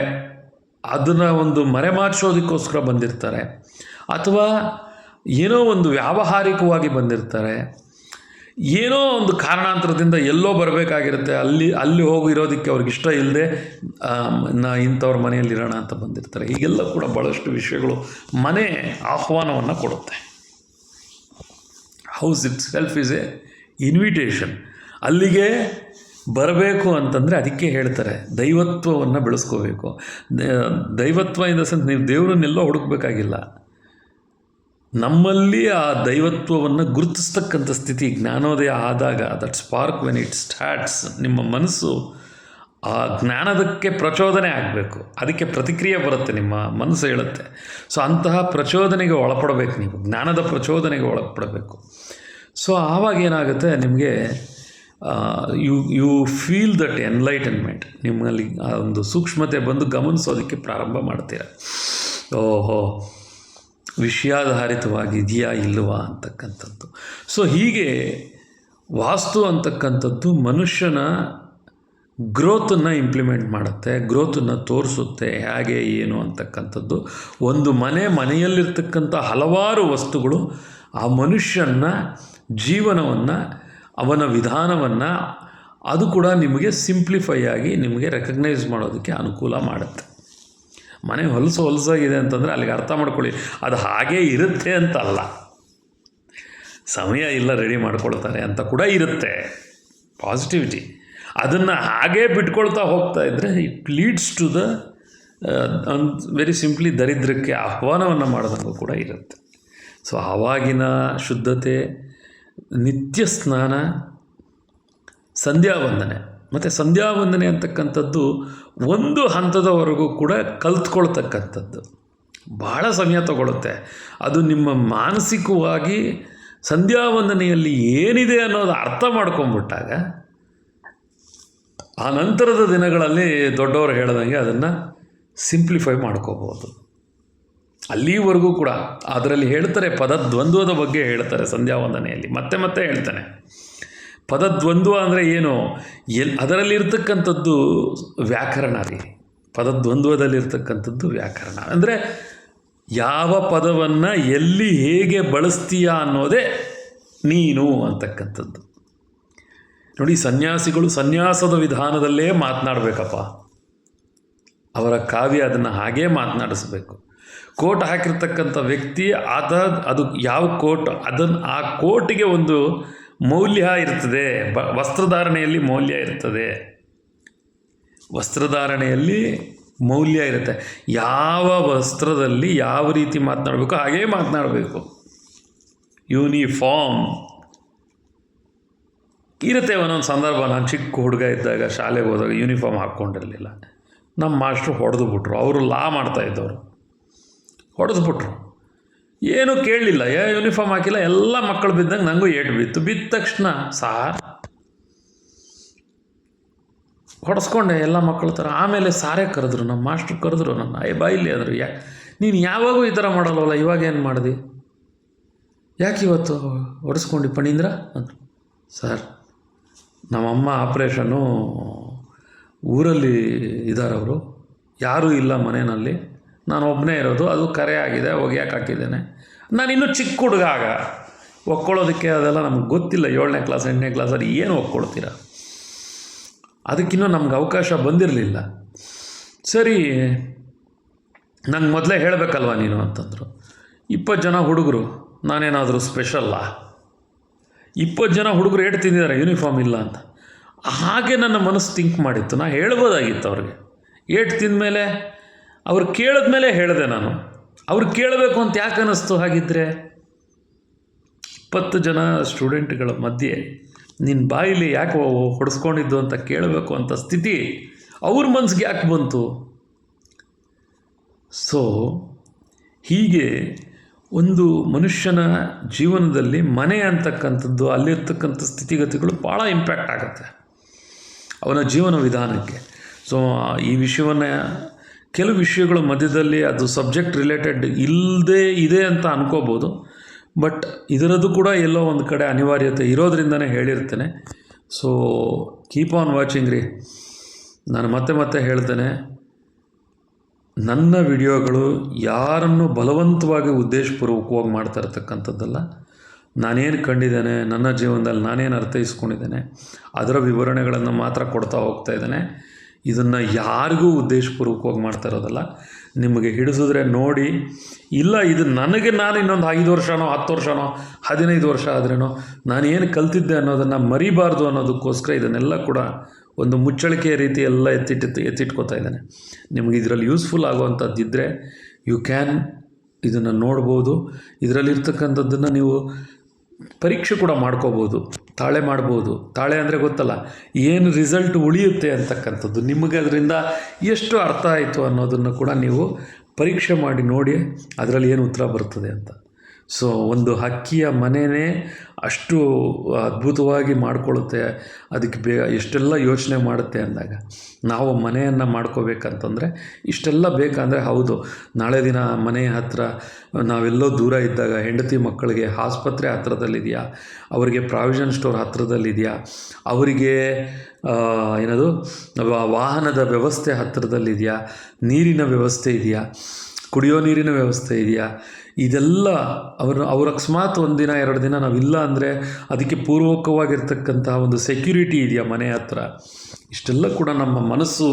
ಅದನ್ನು ಒಂದು ಮರೆಮಾಚೋದಕ್ಕೋಸ್ಕರ ಬಂದಿರ್ತಾರೆ. ಅಥವಾ ಏನೋ ಒಂದು ವ್ಯಾವಹಾರಿಕವಾಗಿ ಬಂದಿರ್ತಾರೆ. ಏನೋ ಒಂದು ಕಾರಣಾಂತರದಿಂದ ಎಲ್ಲೋ ಬರಬೇಕಾಗಿರುತ್ತೆ, ಅಲ್ಲಿ ಹೋಗಿರೋದಕ್ಕೆ ಅವ್ರಿಗೆ ಇಷ್ಟ ಇಲ್ಲದೆ ಇಂಥವ್ರ ಮನೆಯಲ್ಲಿರೋಣ ಅಂತ ಬಂದಿರ್ತಾರೆ. ಹೀಗೆಲ್ಲ ಕೂಡ ಭಾಳಷ್ಟು ವಿಷಯಗಳು ಮನೆ ಆಹ್ವಾನವನ್ನು ಕೊಡುತ್ತೆ. House it self is A invitation. ಅಲ್ಲಿಗೆ ಬರಬೇಕು ಅಂತಂದರೆ ಅದಕ್ಕೆ ಹೇಳ್ತಾರೆ ದೈವತ್ವವನ್ನು ಬೆಳೆಸ್ಕೋಬೇಕು. ದೈವತ್ವ ಇನ್ ದ ಸೆನ್ಸ್ ನೀವು ದೇವರನ್ನೆಲ್ಲೋ ಹುಡುಕಬೇಕಾಗಿಲ್ಲ. ನಮ್ಮಲ್ಲಿ ಆ ದೈವತ್ವವನ್ನು ಗುರುತಿಸ್ತಕ್ಕಂಥ ಸ್ಥಿತಿ ಜ್ಞಾನೋದಯ ಆದಾಗ, that spark when it starts, ನಿಮ್ಮ ಮನಸ್ಸು ಆ ಜ್ಞಾನದಕ್ಕೆ ಪ್ರಚೋದನೆ ಆಗಬೇಕು. ಅದಕ್ಕೆ ಪ್ರತಿಕ್ರಿಯೆ ಬರುತ್ತೆ, ನಿಮ್ಮ ಮನಸ್ಸು ಹೇಳುತ್ತೆ. ಸೊ ಅಂತಹ ಪ್ರಚೋದನೆಗೆ ಒಳಪಡಬೇಕು, ನೀವು ಜ್ಞಾನದ ಪ್ರಚೋದನೆಗೆ ಒಳಪಡಬೇಕು. ಸೊ ಆವಾಗ ಏನಾಗುತ್ತೆ, ನಿಮಗೆ ಯು ಫೀಲ್ ದಟ್ ಎನ್ಲೈಟನ್ಮೆಂಟ್. ನಿಮ್ಮಲ್ಲಿ ಆ ಒಂದು ಸೂಕ್ಷ್ಮತೆ ಬಂದು ಗಮನಿಸೋದಕ್ಕೆ ಪ್ರಾರಂಭ ಮಾಡ್ತೀರ. ಓಹೋ, ವಿಷಯಾಧಾರಿತವಾಗಿದೆಯಾ ಇಲ್ಲವಾ ಅಂತಕ್ಕಂಥದ್ದು. ಸೊ ಹೀಗೆ ವಾಸ್ತು ಅಂತಕ್ಕಂಥದ್ದು ಮನುಷ್ಯನ ಗ್ರೋತನ್ನು ಇಂಪ್ಲಿಮೆಂಟ್ ಮಾಡುತ್ತೆ, ಗ್ರೋತನ್ನು ತೋರಿಸುತ್ತೆ, ಹೇಗೆ ಏನು ಅಂತಕ್ಕಂಥದ್ದು. ಒಂದು ಮನೆಯಲ್ಲಿರ್ತಕ್ಕಂಥ ಹಲವಾರು ವಸ್ತುಗಳು ಆ ಮನುಷ್ಯನ ಜೀವನವನ್ನು, ಅವನ ವಿಧಾನವನ್ನು, ಅದು ಕೂಡ ನಿಮಗೆ ಸಿಂಪ್ಲಿಫೈ ಆಗಿ ನಿಮಗೆ ರೆಕಗ್ನೈಸ್ ಮಾಡೋದಕ್ಕೆ ಅನುಕೂಲ ಮಾಡುತ್ತೆ. ಮನೆ ಹೊಲಸಾಗಿದೆ ಅಂತಂದರೆ ಅಲ್ಲಿಗೆ ಅರ್ಥ ಮಾಡ್ಕೊಳ್ಳಿ, ಅದು ಹಾಗೇ ಇರುತ್ತೆ ಅಂತ ಅಲ್ಲ, ಸಮಯ ಇಲ್ಲ ರೆಡಿ ಮಾಡ್ಕೊಳ್ತಾರೆ ಅಂತ ಕೂಡ ಇರುತ್ತೆ. ಪಾಸಿಟಿವಿಟಿ. ಅದನ್ನು ಹಾಗೇ ಬಿಟ್ಕೊಳ್ತಾ ಹೋಗ್ತಾ ಇದ್ದರೆ it leads to the very simply ದರಿದ್ರಕ್ಕೆ ಆಹ್ವಾನವನ್ನು ಮಾಡೋದಂಗೂ ಕೂಡ ಇರುತ್ತೆ. ಸೊ ಆವಾಗಿನ ಶುದ್ಧತೆ, ನಿತ್ಯ ಸ್ನಾನ, ಸಂಧ್ಯಾ ವಂದನೆ. ಮತ್ತು ಸಂಧ್ಯಾ ವಂದನೆ ಅಂತಕ್ಕಂಥದ್ದು ಒಂದು ಹಂತದವರೆಗೂ ಕೂಡ ಕಲ್ತ್ಕೊಳ್ತಕ್ಕಂಥದ್ದು, ಭಾಳ ಸಮಯ ತಗೊಳುತ್ತೆ. ಅದು ನಿಮ್ಮ ಮಾನಸಿಕವಾಗಿ ಸಂಧ್ಯಾ ವಂದನೆಯಲ್ಲಿ ಏನಿದೆ ಅನ್ನೋದು ಅರ್ಥ ಮಾಡ್ಕೊಂಬಿಟ್ಟಾಗ ಆ ನಂತರದ ದಿನಗಳಲ್ಲಿ ದೊಡ್ಡವರು ಹೇಳ್ದಂಗೆ ಅದನ್ನು ಸಿಂಪ್ಲಿಫೈ ಮಾಡ್ಕೋಬೋದು. ಅಲ್ಲಿವರೆಗೂ ಕೂಡ ಅದರಲ್ಲಿ ಹೇಳ್ತಾರೆ, ಪದದ್ವಂದ್ವದ ಬಗ್ಗೆ ಹೇಳ್ತಾರೆ ಸಂಧ್ಯಾ ವಂದನೆಯಲ್ಲಿ. ಮತ್ತೆ ಮತ್ತೆ ಹೇಳ್ತಾನೆ, ಪದದ್ವಂದ್ವ ಅಂದರೆ ಏನು, ಅದರಲ್ಲಿರ್ತಕ್ಕಂಥದ್ದು ವ್ಯಾಕರಣ ರೀ. ಪದದ್ವಂದ್ವದಲ್ಲಿರ್ತಕ್ಕಂಥದ್ದು ವ್ಯಾಕರಣ ಅಂದರೆ ಯಾವ ಪದವನ್ನು ಎಲ್ಲಿ ಹೇಗೆ ಬಳಸ್ತೀಯ ಅನ್ನೋದೇ ನೀನು ಅಂತಕ್ಕಂಥದ್ದು. ನೋಡಿ, ಸನ್ಯಾಸಿಗಳು ಸನ್ಯಾಸದ ವಿಧಾನದಲ್ಲೇ ಮಾತನಾಡಬೇಕಪ್ಪ. ಅವರ ಕಾವ್ಯ ಅದನ್ನು ಹಾಗೇ ಮಾತನಾಡಿಸ್ಬೇಕು. ಕೋಟ್ ಹಾಕಿರ್ತಕ್ಕಂಥ ವ್ಯಕ್ತಿ ಅದು ಯಾವ ಕೋಟ್, ಆ ಕೋಟಿಗೆ ಒಂದು ಮೌಲ್ಯ ಇರ್ತದೆ. ವಸ್ತ್ರಧಾರಣೆಯಲ್ಲಿ ಮೌಲ್ಯ ಇರ್ತದೆ. ವಸ್ತ್ರಧಾರಣೆಯಲ್ಲಿ ಮೌಲ್ಯ ಇರುತ್ತೆ. ಯಾವ ವಸ್ತ್ರದಲ್ಲಿ ಯಾವ ರೀತಿ ಮಾತನಾಡಬೇಕು ಹಾಗೇ ಮಾತನಾಡಬೇಕು. ಯೂನಿಫಾರ್ಮ್ ಇರುತ್ತೆ. ಒಂದೊಂದು ಸಂದರ್ಭ, ನಾನು ಚಿಕ್ಕ ಹುಡುಗ ಇದ್ದಾಗ ಶಾಲೆಗೆ ಹೋದಾಗ ಯೂನಿಫಾರ್ಮ್ ಹಾಕ್ಕೊಂಡಿರಲಿಲ್ಲ. ನಮ್ಮ ಮಾಸ್ಟ್ರು ಹೊಡೆದು ಬಿಟ್ರು. ಅವರು ಲಾ ಮಾಡ್ತಾಯಿದ್ದವರು, ಹೊಡೆದ್ಬಿಟ್ರು. ಏನೂ ಕೇಳಲಿಲ್ಲ, ಯೂನಿಫಾರ್ಮ್ ಹಾಕಿಲ್ಲ. ಎಲ್ಲ ಮಕ್ಕಳು ಬಿದ್ದಂಗೆ ನನಗೂ ಏಟು ಬಿತ್ತು. ಬಿದ್ದ ತಕ್ಷಣ ಸಾರ್ ಹೊಡೆಸ್ಕೊಂಡೆ ಎಲ್ಲ ಮಕ್ಕಳ ಥರ. ಆಮೇಲೆ ಸಾರೇ ಕರೆದ್ರು, ನಮ್ಮ ಮಾಸ್ಟ್ರು ಕರೆದ್ರು ನನ್ನ. ಬಾಯಿಲಿ ಅಂದರು, ನೀನು ಯಾವಾಗೂ ಈ ಥರ ಮಾಡಲ್ವಲ್ಲ, ಇವಾಗ ಏನು ಮಾಡಿದೆ, ಯಾಕೆ ಇವತ್ತು ಹೊಡೆಸ್ಕೊಂಡು ಪಣೀಂದ್ರ ಅಂದರು. ಸರ್, ನಮ್ಮಮ್ಮ ಆಪ್ರೇಷನ್ನು, ಊರಲ್ಲಿ ಇದ್ದಾರವರು, ಯಾರೂ ಇಲ್ಲ ಮನೆಯಲ್ಲಿ, ನಾನು ಒಬ್ಬನೇ ಇರೋದು, ಅದು ಕರೆ ಆಗಿದೆ, ಒಗ್ಯಾಕೆ ಹಾಕಿದ್ದೇನೆ. ನಾನಿನ್ನೂ ಚಿಕ್ಕ ಹುಡುಗ, ಆಗ ಒಕ್ಕೊಳ್ಳೋದಕ್ಕೆ ಅದೆಲ್ಲ ನಮ್ಗೆ ಗೊತ್ತಿಲ್ಲ. 7ನೇ ಕ್ಲಾಸ್ 8ನೇ ಕ್ಲಾಸಲ್ಲಿ ಏನು ಒಕ್ಕೊಳ್ತೀರ, ಅದಕ್ಕಿನ್ನೂ ನಮ್ಗೆ ಅವಕಾಶ ಬಂದಿರಲಿಲ್ಲ. ಸರಿ, ನಂಗೆ ಮೊದಲೇ ಹೇಳಬೇಕಲ್ವ ನೀನು ಅಂತಂದರು. 20 ಜನ ಹುಡುಗರು, ನಾನೇನಾದರೂ ಸ್ಪೆಷಲ್ಲ? 20 ಜನ ಹುಡುಗರು ಏಟು ತಿಂದಿದ್ದಾರೆ, ಯೂನಿಫಾರ್ಮ್ ಇಲ್ಲ ಅಂತ. ಹಾಗೆ ನನ್ನ ಮನಸ್ಸು ಥಿಂಕ್ ಮಾಡಿತ್ತು. ನಾನು ಹೇಳ್ಬೋದಾಗಿತ್ತು ಅವ್ರಿಗೆ. ಏಟು ತಿಂದಮೇಲೆ ಅವ್ರು ಕೇಳಿದ್ಮೇಲೆ ಹೇಳಿದೆ ನಾನು. ಅವ್ರು ಕೇಳಬೇಕು ಅಂತ ಯಾಕೆ ಅನ್ನಿಸ್ತು? ಹಾಗಿದ್ದರೆ 20 ಜನ ಸ್ಟೂಡೆಂಟ್ಗಳ ಮಧ್ಯೆ ನಿನ್ನ ಬಾಯಿಲಿ ಯಾಕೆ ಹೊಡೆಸ್ಕೊಂಡಿದ್ದು ಅಂತ ಕೇಳಬೇಕು ಅಂತ ಸ್ಥಿತಿ ಅವ್ರ ಮನಸ್ಸಿಗೆ ಯಾಕೆ ಬಂತು? ಸೊ ಹೀಗೆ ಒಂದು ಮನುಷ್ಯನ ಜೀವನದಲ್ಲಿ ಮನೆ ಅಂತಕ್ಕಂಥದ್ದು, ಅಲ್ಲಿರ್ತಕ್ಕಂಥ ಸ್ಥಿತಿಗತಿಗಳು ಭಾಳ ಇಂಪ್ಯಾಕ್ಟ್ ಆಗುತ್ತೆ ಅವನ ಜೀವನ ವಿಧಾನಕ್ಕೆ. ಸೊ ಈ ವಿಷಯವನ್ನು, ಕೆಲವು ವಿಷಯಗಳ ಮಧ್ಯದಲ್ಲಿ ಅದು ಸಬ್ಜೆಕ್ಟ್ ರಿಲೇಟೆಡ್ ಇಲ್ಲದೆ ಇದೆ ಅಂತ ಅನ್ಕೋಬೋದು, ಬಟ್ ಇದರದ್ದು ಕೂಡ ಎಲ್ಲೋ ಒಂದು ಕಡೆ ಅನಿವಾರ್ಯತೆ ಇರೋದ್ರಿಂದನೇ ಹೇಳಿರ್ತೇನೆ. ಸೊ ಕೀಪ್ ಆನ್ ವಾಚಿಂಗ್ ರೀ. ನಾನು ಮತ್ತೆ ಮತ್ತೆ ಹೇಳ್ತೇನೆ, ನನ್ನ ವಿಡಿಯೋಗಳು ಯಾರನ್ನು ಬಲವಂತವಾಗಿ ಉದ್ದೇಶಪೂರ್ವಕವಾಗಿ ಮಾಡ್ತಾ ಇರ್ತಕ್ಕಂಥದ್ದಲ್ಲ. ನಾನೇನು ಕಂಡಿದ್ದೇನೆ, ನನ್ನ ಜೀವನದಲ್ಲಿ ನಾನೇನು ಅರ್ಥೈಸ್ಕೊಂಡಿದ್ದೇನೆ, ಅದರ ವಿವರಣೆಗಳನ್ನು ಮಾತ್ರ ಕೊಡ್ತಾ ಹೋಗ್ತಾ ಇದ್ದೇನೆ. ಇದನ್ನು ಯಾರಿಗೂ ಉದ್ದೇಶಪೂರ್ವಕವಾಗಿ ಮಾಡ್ತಾ ಇರೋದಲ್ಲ. ನಿಮಗೆ ಹಿಡಿಸಿದ್ರೆ ನೋಡಿ, ಇಲ್ಲ ಇದು ನನಗೆ ನಾನು ಇನ್ನೊಂದು 5 ವರ್ಷನೋ 10 ವರ್ಷನೋ 15 ವರ್ಷ ಆದ್ರೇನೋ ನಾನು ಏನು ಕಲ್ತಿದ್ದೆ ಅನ್ನೋದನ್ನು ಮರಿಬಾರ್ದು ಅನ್ನೋದಕ್ಕೋಸ್ಕರ ಇದನ್ನೆಲ್ಲ ಕೂಡ ಒಂದು ಮುಚ್ಚಳಿಕೆಯ ರೀತಿ ಎಲ್ಲ ಎತ್ತಿಟ್ಕೋತಾ ಇದ್ದಾನೆ. ನಿಮಗೆ ಇದರಲ್ಲಿ ಯೂಸ್ಫುಲ್ ಆಗುವಂಥದ್ದಿದ್ದರೆ ಯು ಕ್ಯಾನ್ ಇದನ್ನು ನೋಡ್ಬೋದು. ಇದರಲ್ಲಿರ್ತಕ್ಕಂಥದ್ದನ್ನು ನೀವು ಪರೀಕ್ಷೆ ಕೂಡ ಮಾಡ್ಕೋಬೋದು, ತಾಳೆ ಮಾಡ್ಬೋದು. ತಾಳೆ ಅಂದರೆ ಗೊತ್ತಲ್ಲ, ಏನು ರಿಸಲ್ಟ್ ಉಳಿಯುತ್ತೆ ಅಂತಕ್ಕಂಥದ್ದು, ನಿಮಗೆ ಅದರಿಂದ ಎಷ್ಟು ಅರ್ಥ ಆಯಿತು ಅನ್ನೋದನ್ನು ಕೂಡ ನೀವು ಪರೀಕ್ಷೆ ಮಾಡಿ ನೋಡಿ, ಅದರಲ್ಲಿ ಏನು ಉತ್ತರ ಬರ್ತದೆ ಅಂತ. ಸೊ ಒಂದು ಹಕ್ಕಿಯ ಮನೆಯೇ ಅಷ್ಟು ಅದ್ಭುತವಾಗಿ ಮಾಡಿಕೊಳ್ಳುತ್ತೆ, ಅದಕ್ಕೆ ಎಷ್ಟೆಲ್ಲ ಯೋಚನೆ ಮಾಡುತ್ತೆ ಅಂದಾಗ ನಾವು ಮನೆಯನ್ನು ಮಾಡ್ಕೋಬೇಕಂತಂದರೆ ಇಷ್ಟೆಲ್ಲ ಬೇಕಂದರೆ, ಹೌದು ನಾಳೆ ದಿನ ಮನೆ ಹತ್ತಿರ ನಾವೆಲ್ಲೋ ದೂರ ಇದ್ದಾಗ ಹೆಂಡತಿ ಮಕ್ಕಳಿಗೆ ಆಸ್ಪತ್ರೆ ಹತ್ತಿರದಲ್ಲಿದೆಯಾ, ಅವರಿಗೆ ಪ್ರಾವಿಷನ್ ಸ್ಟೋರ್ ಹತ್ತಿರದಲ್ಲಿದೆಯಾ, ಅವರಿಗೆ ಏನದು ವಾಹನದ ವ್ಯವಸ್ಥೆ ಹತ್ತಿರದಲ್ಲಿದೆಯಾ, ನೀರಿನ ವ್ಯವಸ್ಥೆ ಇದೆಯಾ, ಕುಡಿಯೋ ನೀರಿನ ವ್ಯವಸ್ಥೆ ಇದೆಯಾ, ಇದೆಲ್ಲ ಅವ್ರ ಅಕಸ್ಮಾತ್ 1 ದಿನ 2 ದಿನ ನಾವಿಲ್ಲ ಅಂದರೆ ಅದಕ್ಕೆ ಪೂರ್ವಕವಾಗಿರ್ತಕ್ಕಂಥ ಒಂದು ಸೆಕ್ಯೂರಿಟಿ ಇದೆಯಾ ಮನೆ ಹತ್ರ, ಇಷ್ಟೆಲ್ಲ ಕೂಡ ನಮ್ಮ ಮನಸ್ಸು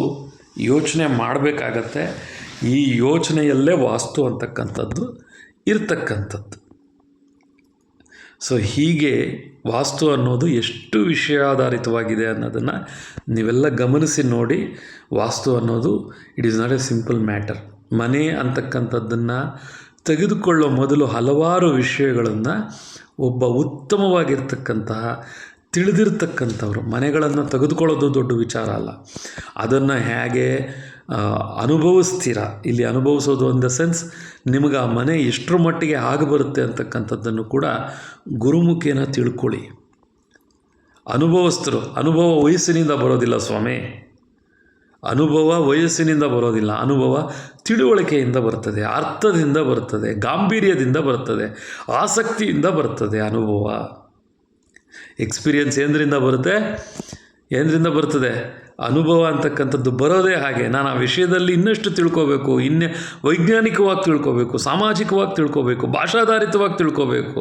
ಯೋಚನೆ ಮಾಡಬೇಕಾಗತ್ತೆ. ಈ ಯೋಚನೆಯಲ್ಲೇ ವಾಸ್ತು ಅಂತಕ್ಕಂಥದ್ದು ಇರ್ತಕ್ಕಂಥದ್ದು. ಸೊ ಹೀಗೆ ವಾಸ್ತು ಅನ್ನೋದು ಎಷ್ಟು ವಿಷಯಾಧಾರಿತವಾಗಿದೆ ಅನ್ನೋದನ್ನು ನೀವೆಲ್ಲ ಗಮನಿಸಿ ನೋಡಿ. ವಾಸ್ತು ಅನ್ನೋದು it is not A simple matter. ಮನೆ ಅಂತಕ್ಕಂಥದ್ದನ್ನು ತೆಗೆದುಕೊಳ್ಳೋ ಮೊದಲು ಹಲವಾರು ವಿಷಯಗಳನ್ನು ಒಬ್ಬ ಉತ್ತಮವಾಗಿರ್ತಕ್ಕಂತಹ ತಿಳಿದಿರ್ತಕ್ಕಂಥವ್ರು. ಮನೆಗಳನ್ನು ತೆಗೆದುಕೊಳ್ಳೋದು ದೊಡ್ಡ ವಿಚಾರ ಅಲ್ಲ, ಅದನ್ನು ಹೇಗೆ ಅನುಭವಿಸ್ತೀರ. ಇಲ್ಲಿ ಅನುಭವಿಸೋದು ಇನ್ ದ ಸೆನ್ಸ್ ನಿಮಗೆ ಆ ಮನೆ ಎಷ್ಟರ ಮಟ್ಟಿಗೆ ಆಗಬರುತ್ತೆ ಅಂತಕ್ಕಂಥದ್ದನ್ನು ಕೂಡ ಗುರುಮುಖೇನ ತಿಳ್ಕೊಳ್ಳಿ. ಅನುಭವಸ್ಥರು, ಅನುಭವ ವಯಸ್ಸಿನಿಂದ ಬರೋದಿಲ್ಲ ಸ್ವಾಮಿ, ಅನುಭವ ವಯಸ್ಸಿನಿಂದ ಬರೋದಿಲ್ಲ, ಅನುಭವ ತಿಳುವಳಿಕೆಯಿಂದ ಬರ್ತದೆ, ಅರ್ಥದಿಂದ ಬರ್ತದೆ, ಗಾಂಭೀರ್ಯದಿಂದ ಬರ್ತದೆ, ಆಸಕ್ತಿಯಿಂದ ಬರ್ತದೆ ಅನುಭವ. ಎಕ್ಸ್ಪೀರಿಯನ್ಸ್ ಏನರಿಂದ ಬರ್ತದೆ? ಅನುಭವ ಅಂತಕ್ಕಂಥದ್ದು ಬರೋದೇ ಹಾಗೆ. ನಾನು ಆ ವಿಷಯದಲ್ಲಿ ಇನ್ನಷ್ಟು ತಿಳ್ಕೋಬೇಕು, ವೈಜ್ಞಾನಿಕವಾಗಿ ತಿಳ್ಕೋಬೇಕು, ಸಾಮಾಜಿಕವಾಗಿ ತಿಳ್ಕೋಬೇಕು, ಭಾಷಾಧಾರಿತವಾಗಿ ತಿಳ್ಕೋಬೇಕು,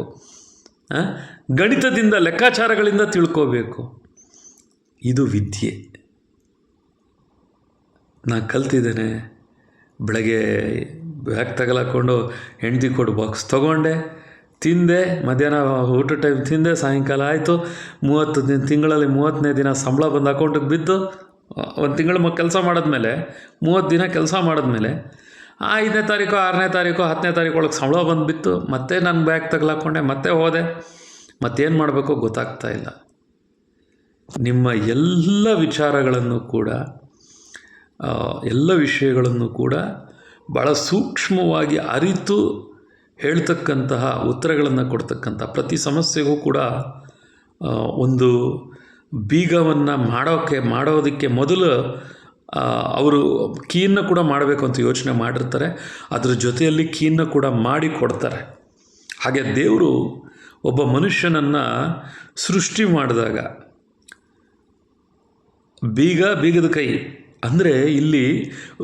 ಗಣಿತದಿಂದ ಲೆಕ್ಕಾಚಾರಗಳಿಂದ ತಿಳ್ಕೋಬೇಕು. ಇದು ವಿದ್ಯೆ. ನಾನು ಕಲ್ತಿದ್ದೇನೆ. ಬೆಳಗ್ಗೆ ಬ್ಯಾಗ್ ತಗಲಾಕೊಂಡು ಹೆಂಡ್ತಿ ಕೊಡು ಬಾಕ್ಸ್ ತೊಗೊಂಡೆ, ತಿಂದೆ, ಮಧ್ಯಾಹ್ನ ಊಟ ಟೈಮ್ ತಿಂದೆ, ಸಾಯಂಕಾಲ ಆಯಿತು. ತಿಂಗಳಲ್ಲಿ 30ನೇ ದಿನ ಸಂಬಳ ಬಂದು ಅಕೌಂಟಿಗೆ ಬಿದ್ದು, ಒಂದು ತಿಂಗಳು ಕೆಲಸ ಮಾಡಿದ್ಮೇಲೆ 30 ದಿನ ಕೆಲಸ ಮಾಡಿದ್ಮೇಲೆ 5ನೇ ತಾರೀಕು 6ನೇ ತಾರೀಕು 10ನೇ ತಾರೀಕು ಒಳಗೆ ಸಂಬಳ ಬಂದುಬಿತ್ತು. ಮತ್ತೆ ನಾನು ಬ್ಯಾಗ್ ತಗಲಾಕೊಂಡೆ, ಮತ್ತೆ ಹೋದೆ. ಮತ್ತೇನು ಮಾಡಬೇಕು ಗೊತ್ತಾಗ್ತಾ ಇಲ್ಲ. ನಿಮ್ಮ ಎಲ್ಲ ವಿಚಾರಗಳನ್ನು ಕೂಡ, ಎಲ್ಲ ವಿಷಯಗಳನ್ನು ಕೂಡ ಭಾಳ ಸೂಕ್ಷ್ಮವಾಗಿ ಅರಿತು ಹೇಳ್ತಕ್ಕಂತಹ ಉತ್ತರಗಳನ್ನು ಕೊಡ್ತಕ್ಕಂಥ, ಪ್ರತಿ ಸಮಸ್ಯೆಗೂ ಕೂಡ ಒಂದು ಬೀಗವನ್ನು ಮಾಡೋದಕ್ಕೆ ಮೊದಲು ಅವರು ಕೀಯನ್ನು ಕೂಡ ಮಾಡಬೇಕು ಅಂತ ಯೋಚನೆ ಮಾಡಿರ್ತಾರೆ. ಅದ್ರ ಜೊತೆಯಲ್ಲಿ ಕೀಯನ್ನು ಕೂಡ ಮಾಡಿ ಕೊಡ್ತಾರೆ. ಹಾಗೆ ದೇವರು ಒಬ್ಬ ಮನುಷ್ಯನನ್ನು ಸೃಷ್ಟಿ ಮಾಡಿದಾಗ ಬೀಗದ ಕೈ ಅಂದರೆ ಇಲ್ಲಿ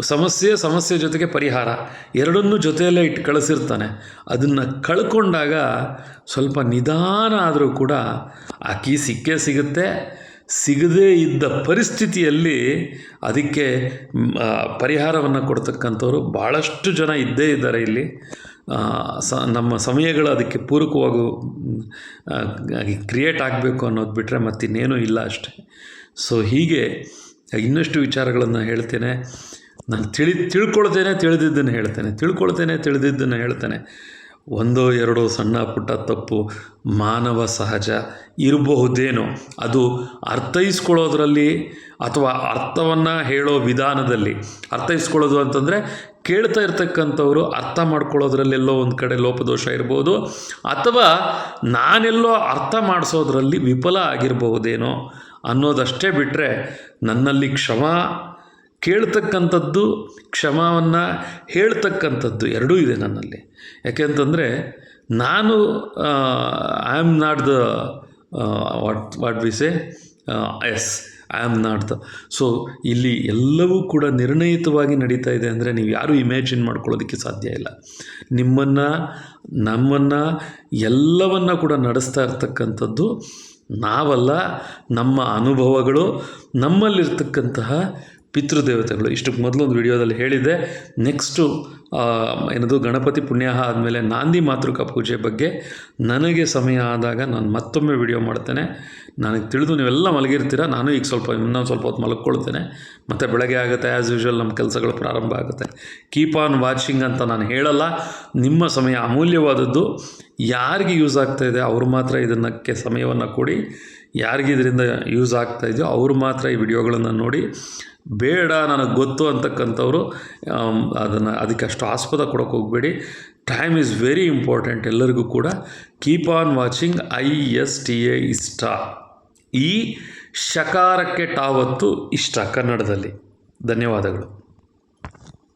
ಸಮಸ್ಯೆ ಜೊತೆಗೆ ಪರಿಹಾರ ಎರಡನ್ನೂ ಜೊತೆಯಲ್ಲೇ ಇಟ್ಟು ಕಳಿಸಿರ್ತಾನೆ. ಅದನ್ನು ಕಳ್ಕೊಂಡಾಗ ಸ್ವಲ್ಪ ನಿಧಾನ ಆದರೂ ಕೂಡ ಆ ಕೀ ಸಿಗುತ್ತೆ. ಸಿಗದೇ ಇದ್ದ ಪರಿಸ್ಥಿತಿಯಲ್ಲಿ ಅದಕ್ಕೆ ಪರಿಹಾರವನ್ನು ಕೊಡ್ತಕ್ಕಂಥವ್ರು ಭಾಳಷ್ಟು ಜನ ಇದ್ದೇ ಇದ್ದಾರೆ ಇಲ್ಲಿ. ನಮ್ಮ ಸಮಯಗಳು ಅದಕ್ಕೆ ಪೂರಕವಾಗಿ ಕ್ರಿಯೇಟ್ ಆಗಬೇಕು ಅನ್ನೋದು ಬಿಟ್ಟರೆ ಮತ್ತಿನ್ನೇನೂ ಇಲ್ಲ ಅಷ್ಟೆ. ಸೊ ಹೀಗೆ ಇನ್ನಷ್ಟು ವಿಚಾರಗಳನ್ನು ಹೇಳ್ತೇನೆ. ನಾನು ತಿಳ್ಕೊಳ್ತೇನೆ, ತಿಳಿದಿದ್ದನ್ನು ಹೇಳ್ತೇನೆ. ಒಂದೋ ಎರಡೋ ಸಣ್ಣ ಪುಟ್ಟ ತಪ್ಪು ಮಾನವ ಸಹಜ ಇರಬಹುದೇನೋ, ಅದು ಅರ್ಥೈಸ್ಕೊಳ್ಳೋದ್ರಲ್ಲಿ ಅಥವಾ ಅರ್ಥವನ್ನು ಹೇಳೋ ವಿಧಾನದಲ್ಲಿ. ಅರ್ಥೈಸ್ಕೊಳ್ಳೋದು ಅಂತಂದರೆ ಕೇಳ್ತಾ ಇರ್ತಕ್ಕಂಥವ್ರು ಅರ್ಥ ಮಾಡ್ಕೊಳ್ಳೋದ್ರಲ್ಲೆಲ್ಲೋ ಒಂದು ಕಡೆ ಲೋಪದೋಷ ಇರ್ಬೋದು, ಅಥವಾ ನಾನೆಲ್ಲೋ ಅರ್ಥ ಮಾಡಿಸೋದ್ರಲ್ಲಿ ವಿಫಲ ಆಗಿರಬಹುದೇನೋ ಅನ್ನೋದಷ್ಟೇ ಬಿಟ್ಟರೆ, ನನ್ನಲ್ಲಿ ಕೇಳ್ತಕ್ಕಂಥದ್ದು, ಕ್ಷಮವನ್ನು ಹೇಳ್ತಕ್ಕಂಥದ್ದು ಎರಡೂ ಇದೆ ನನ್ನಲ್ಲಿ. ಯಾಕೆಂತಂದರೆ ನಾನು I am not the what we say I am not the. So ಇಲ್ಲಿ ಎಲ್ಲವೂ ಕೂಡ ನಿರ್ಣಯಿತವಾಗಿ ನಡೀತಾ ಇದೆ ಅಂದರೆ ನೀವು ಯಾರೂ ಇಮ್ಯಾಜಿನ್ ಮಾಡ್ಕೊಳ್ಳೋದಕ್ಕೆ ಸಾಧ್ಯ ಇಲ್ಲ. ನಮ್ಮನ್ನು ಎಲ್ಲವನ್ನ ಕೂಡ ನಡೆಸ್ತಾ ಇರ್ತಕ್ಕಂಥದ್ದು ನಾವಲ್ಲ, ನಮ್ಮ ಅನುಭವಗಳು, ನಮ್ಮಲ್ಲಿರ್ತಕ್ಕಂತಹ ಪಿತೃದೇವತೆಗಳು. ಇಷ್ಟಕ್ಕೆ ಮೊದಲೊಂದು ವಿಡಿಯೋದಲ್ಲಿ ಹೇಳಿದ್ದೆ. ನೆಕ್ಸ್ಟು ಗಣಪತಿ ಪುಣ್ಯಾಹ ಆದಮೇಲೆ ನಾಂದಿ ಮಾತೃಕಾ ಪೂಜೆ ಬಗ್ಗೆ ನನಗೆ ಸಮಯ ಆದಾಗ ನಾನು ಮತ್ತೊಮ್ಮೆ ವಿಡಿಯೋ ಮಾಡ್ತೇನೆ. ನನಗೆ ತಿಳಿದು ನೀವೆಲ್ಲ ಮಲಗಿರ್ತೀರ, ನಾನು ಈಗ ಇನ್ನೊಂದು ಸ್ವಲ್ಪ ಹೊತ್ತು ಮಲಗ್ಕೊಳ್ತೇನೆ. ಮತ್ತು ಬೆಳಗ್ಗೆ ಆಗುತ್ತೆ, ಆ್ಯಸ್ ಯೂಶ್ವಲ್ ನಮ್ಮ ಕೆಲಸಗಳು ಪ್ರಾರಂಭ ಆಗುತ್ತೆ. ಕೀಪ್ ಆನ್ ವಾಚಿಂಗ್ ಅಂತ ನಾನು ಹೇಳಲ್ಲ. ನಿಮ್ಮ ಸಮಯ ಅಮೂಲ್ಯವಾದದ್ದು. ಯಾರಿಗೆ ಯೂಸ್ ಆಗ್ತಾಯಿದೆ ಅವರು ಮಾತ್ರ ಇದಕ್ಕೆ ಸಮಯವನ್ನು ಕೊಡಿ. ಯಾರಿಗೆ ಇದರಿಂದ ಯೂಸ್ ಆಗ್ತಾಯಿದೆಯೋ ಅವರು ಮಾತ್ರ ಈ ವಿಡಿಯೋಗಳನ್ನು ನೋಡಿ. ಬೇಡ ನನಗೆ ಗೊತ್ತು ಅಂತಕ್ಕಂಥವ್ರು ಅದಕ್ಕೆ ಅಷ್ಟು ಆಸ್ಪದ ಕೊಡೋಕೆ ಹೋಗಬೇಡಿ. ಟೈಮ್ ಈಸ್ ವೆರಿ ಇಂಪಾರ್ಟೆಂಟ್ ಎಲ್ಲರಿಗೂ ಕೂಡ. Keep on watching. ISTA ಇಷ್ಟ. ಈ ಶಕಾರಕ್ಕೆ ಟಾವತ್ತು ಇಷ್ಟ ಕನ್ನಡದಲ್ಲಿ. ಧನ್ಯವಾದಗಳು.